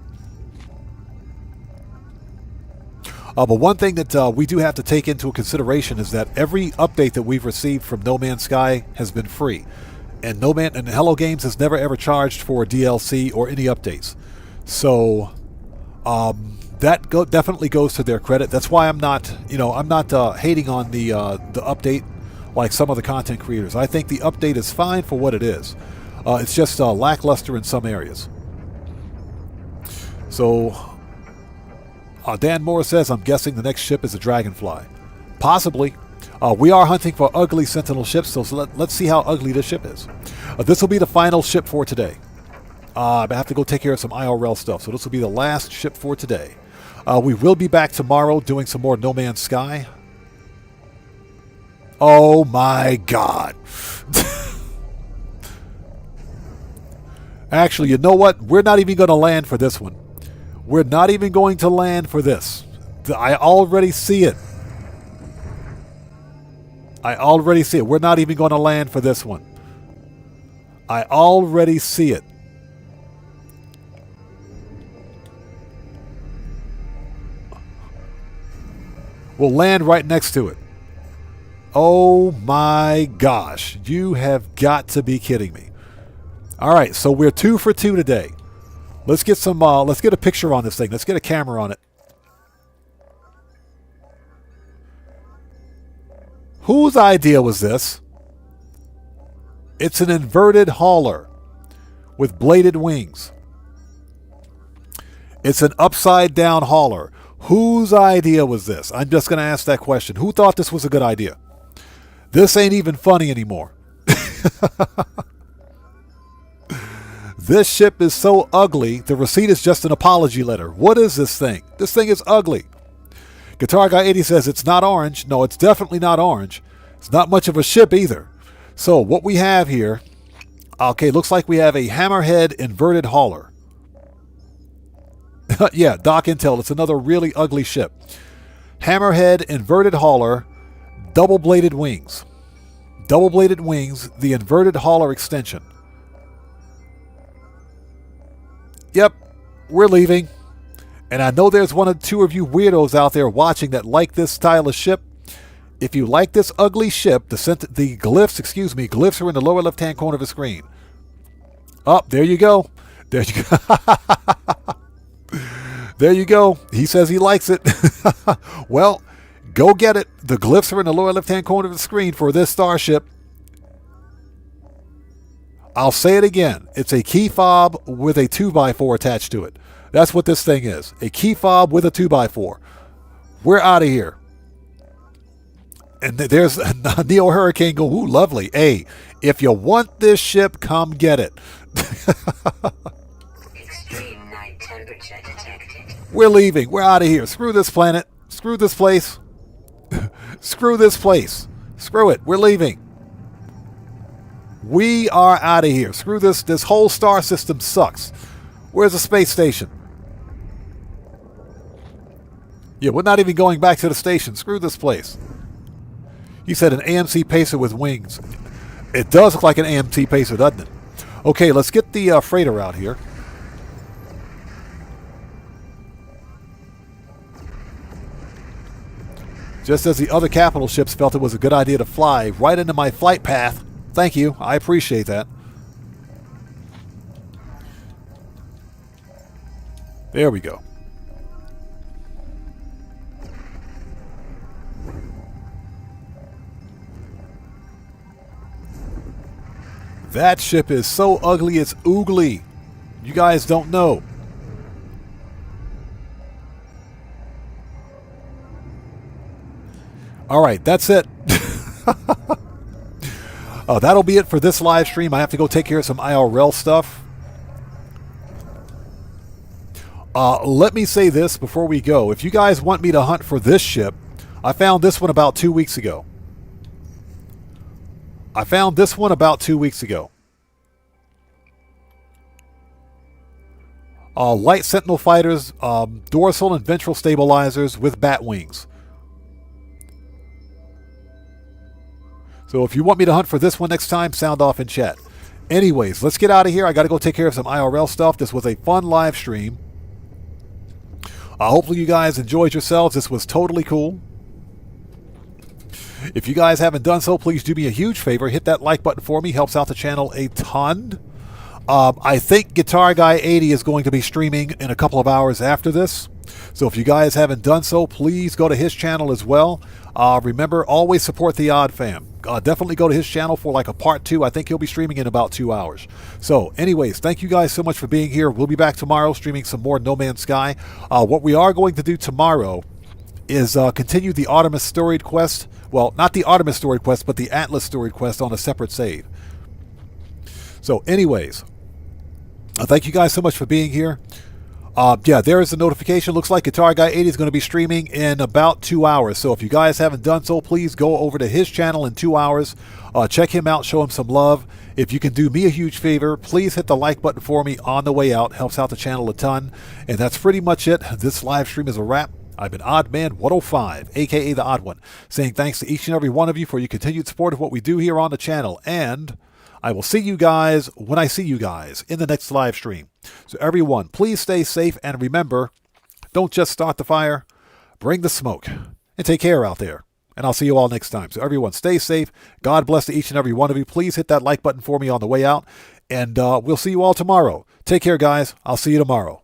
But one thing that we do have to take into consideration is that every update that we've received from No Man's Sky has been free, and Hello Games has never ever charged for DLC or any updates. So that definitely goes to their credit. That's why I'm not hating on the update like some of the content creators. I think the update is fine for what it is. It's just lackluster in some areas. So Dan Moore says, I'm guessing the next ship is a Dragonfly. Possibly. We are hunting for ugly Sentinel ships, so let's see how ugly this ship is. This will be the final ship for today. I have to go take care of some IRL stuff, so this will be the last ship for today. We will be back tomorrow doing some more No Man's Sky. Oh my God. Actually, you know what? We're not even going to land for this one. We're not even going to land for this. I already see it. I already see it. We're not even going to land for this one. I already see it. We'll land right next to it. Oh my gosh. You have got to be kidding me. All right, so we're 2 for 2 today. Let's get some let's get a picture on this thing. Let's get a camera on it. Whose idea was this? It's an inverted hauler with bladed wings. It's an upside down hauler. Whose idea was this? I'm just going to ask that question. Who thought this was a good idea? This ain't even funny anymore. This ship is so ugly, the receipt is just an apology letter. What is this thing? This thing is ugly. Guitar Guy 80 says it's not orange. No, it's definitely not orange. It's not much of a ship either. So what we have here, okay, looks like we have a hammerhead inverted hauler. Yeah, Doc Intel, it's another really ugly ship. Hammerhead inverted hauler, double-bladed wings. Double-bladed wings, the inverted hauler extension. Yep, we're leaving. And I know there's one or two of you weirdos out there watching that like this style of ship. If you like this ugly ship, the glyphs are in the lower left-hand corner of the screen. Oh, there you go. There you go. There you go. He says he likes it. Well, go get it. The glyphs are in the lower left-hand corner of the screen for this starship. I'll say it again. It's a key fob with a 2x4 attached to it. That's what this thing is. A key fob with a 2x4. We're out of here. And there's Neo Hurricane go, ooh, lovely. Hey, if you want this ship, come get it. Extreme night temperature detected. We're leaving. We're out of here. Screw this planet. Screw this place. Screw this place. Screw it. We're leaving. We are out of here. Screw this. This whole star system sucks. Where's the space station? Yeah, we're not even going back to the station. Screw this place. He said an AMC Pacer with wings. It does look like an AMC Pacer, doesn't it? Okay, let's get the freighter out here. Just as the other capital ships felt it was a good idea to fly right into my flight path. Thank you. I appreciate that. There we go. That ship is so ugly it's oogly. You guys don't know. All right, that's it. That'll be it for this live stream. I have to go take care of some IRL stuff. Let me say this before we go. If you guys want me to hunt for this ship, I found this one about 2 weeks ago. Light Sentinel fighters, dorsal and ventral stabilizers with bat wings. So if you want me to hunt for this one next time, sound off in chat. Anyways, let's get out of here. I got to go take care of some IRL stuff. This was a fun live stream. Hopefully you guys enjoyed yourselves. This was totally cool. If you guys haven't done so, please do me a huge favor. Hit that like button for me. Helps out the channel a ton. I think Guitar Guy 80 is going to be streaming in a couple of hours after this. So if you guys haven't done so, please go to his channel as well. Remember, always support the Odd Fam. Definitely go to his channel for like a part 2. I think he'll be streaming in about 2 hours. So anyways, thank you guys so much for being here. We'll be back tomorrow streaming some more No Man's Sky. What we are going to do tomorrow is continue the Artemis storied quest. Well, not the Artemis storied quest, but the Atlas storied quest on a separate save. So anyways, thank you guys so much for being here. Yeah, there is a notification. Looks like Guitar Guy 80 is going to be streaming in about 2 hours. So if you guys haven't done so, please go over to his channel in 2 hours. Check him out. Show him some love. If you can do me a huge favor, please hit the like button for me on the way out. Helps out the channel a ton. And that's pretty much it. This live stream is a wrap. I've been Oddman105, a.k.a. The Odd One, saying thanks to each and every one of you for your continued support of what we do here on the channel. And I will see you guys when I see you guys in the next live stream. So everyone, please stay safe, and remember, don't just start the fire, bring the smoke, and take care out there. And I'll see you all next time. So everyone, stay safe. God bless to each and every one of you. Please hit that like button for me on the way out, and we'll see you all tomorrow. Take care, guys. I'll see you tomorrow.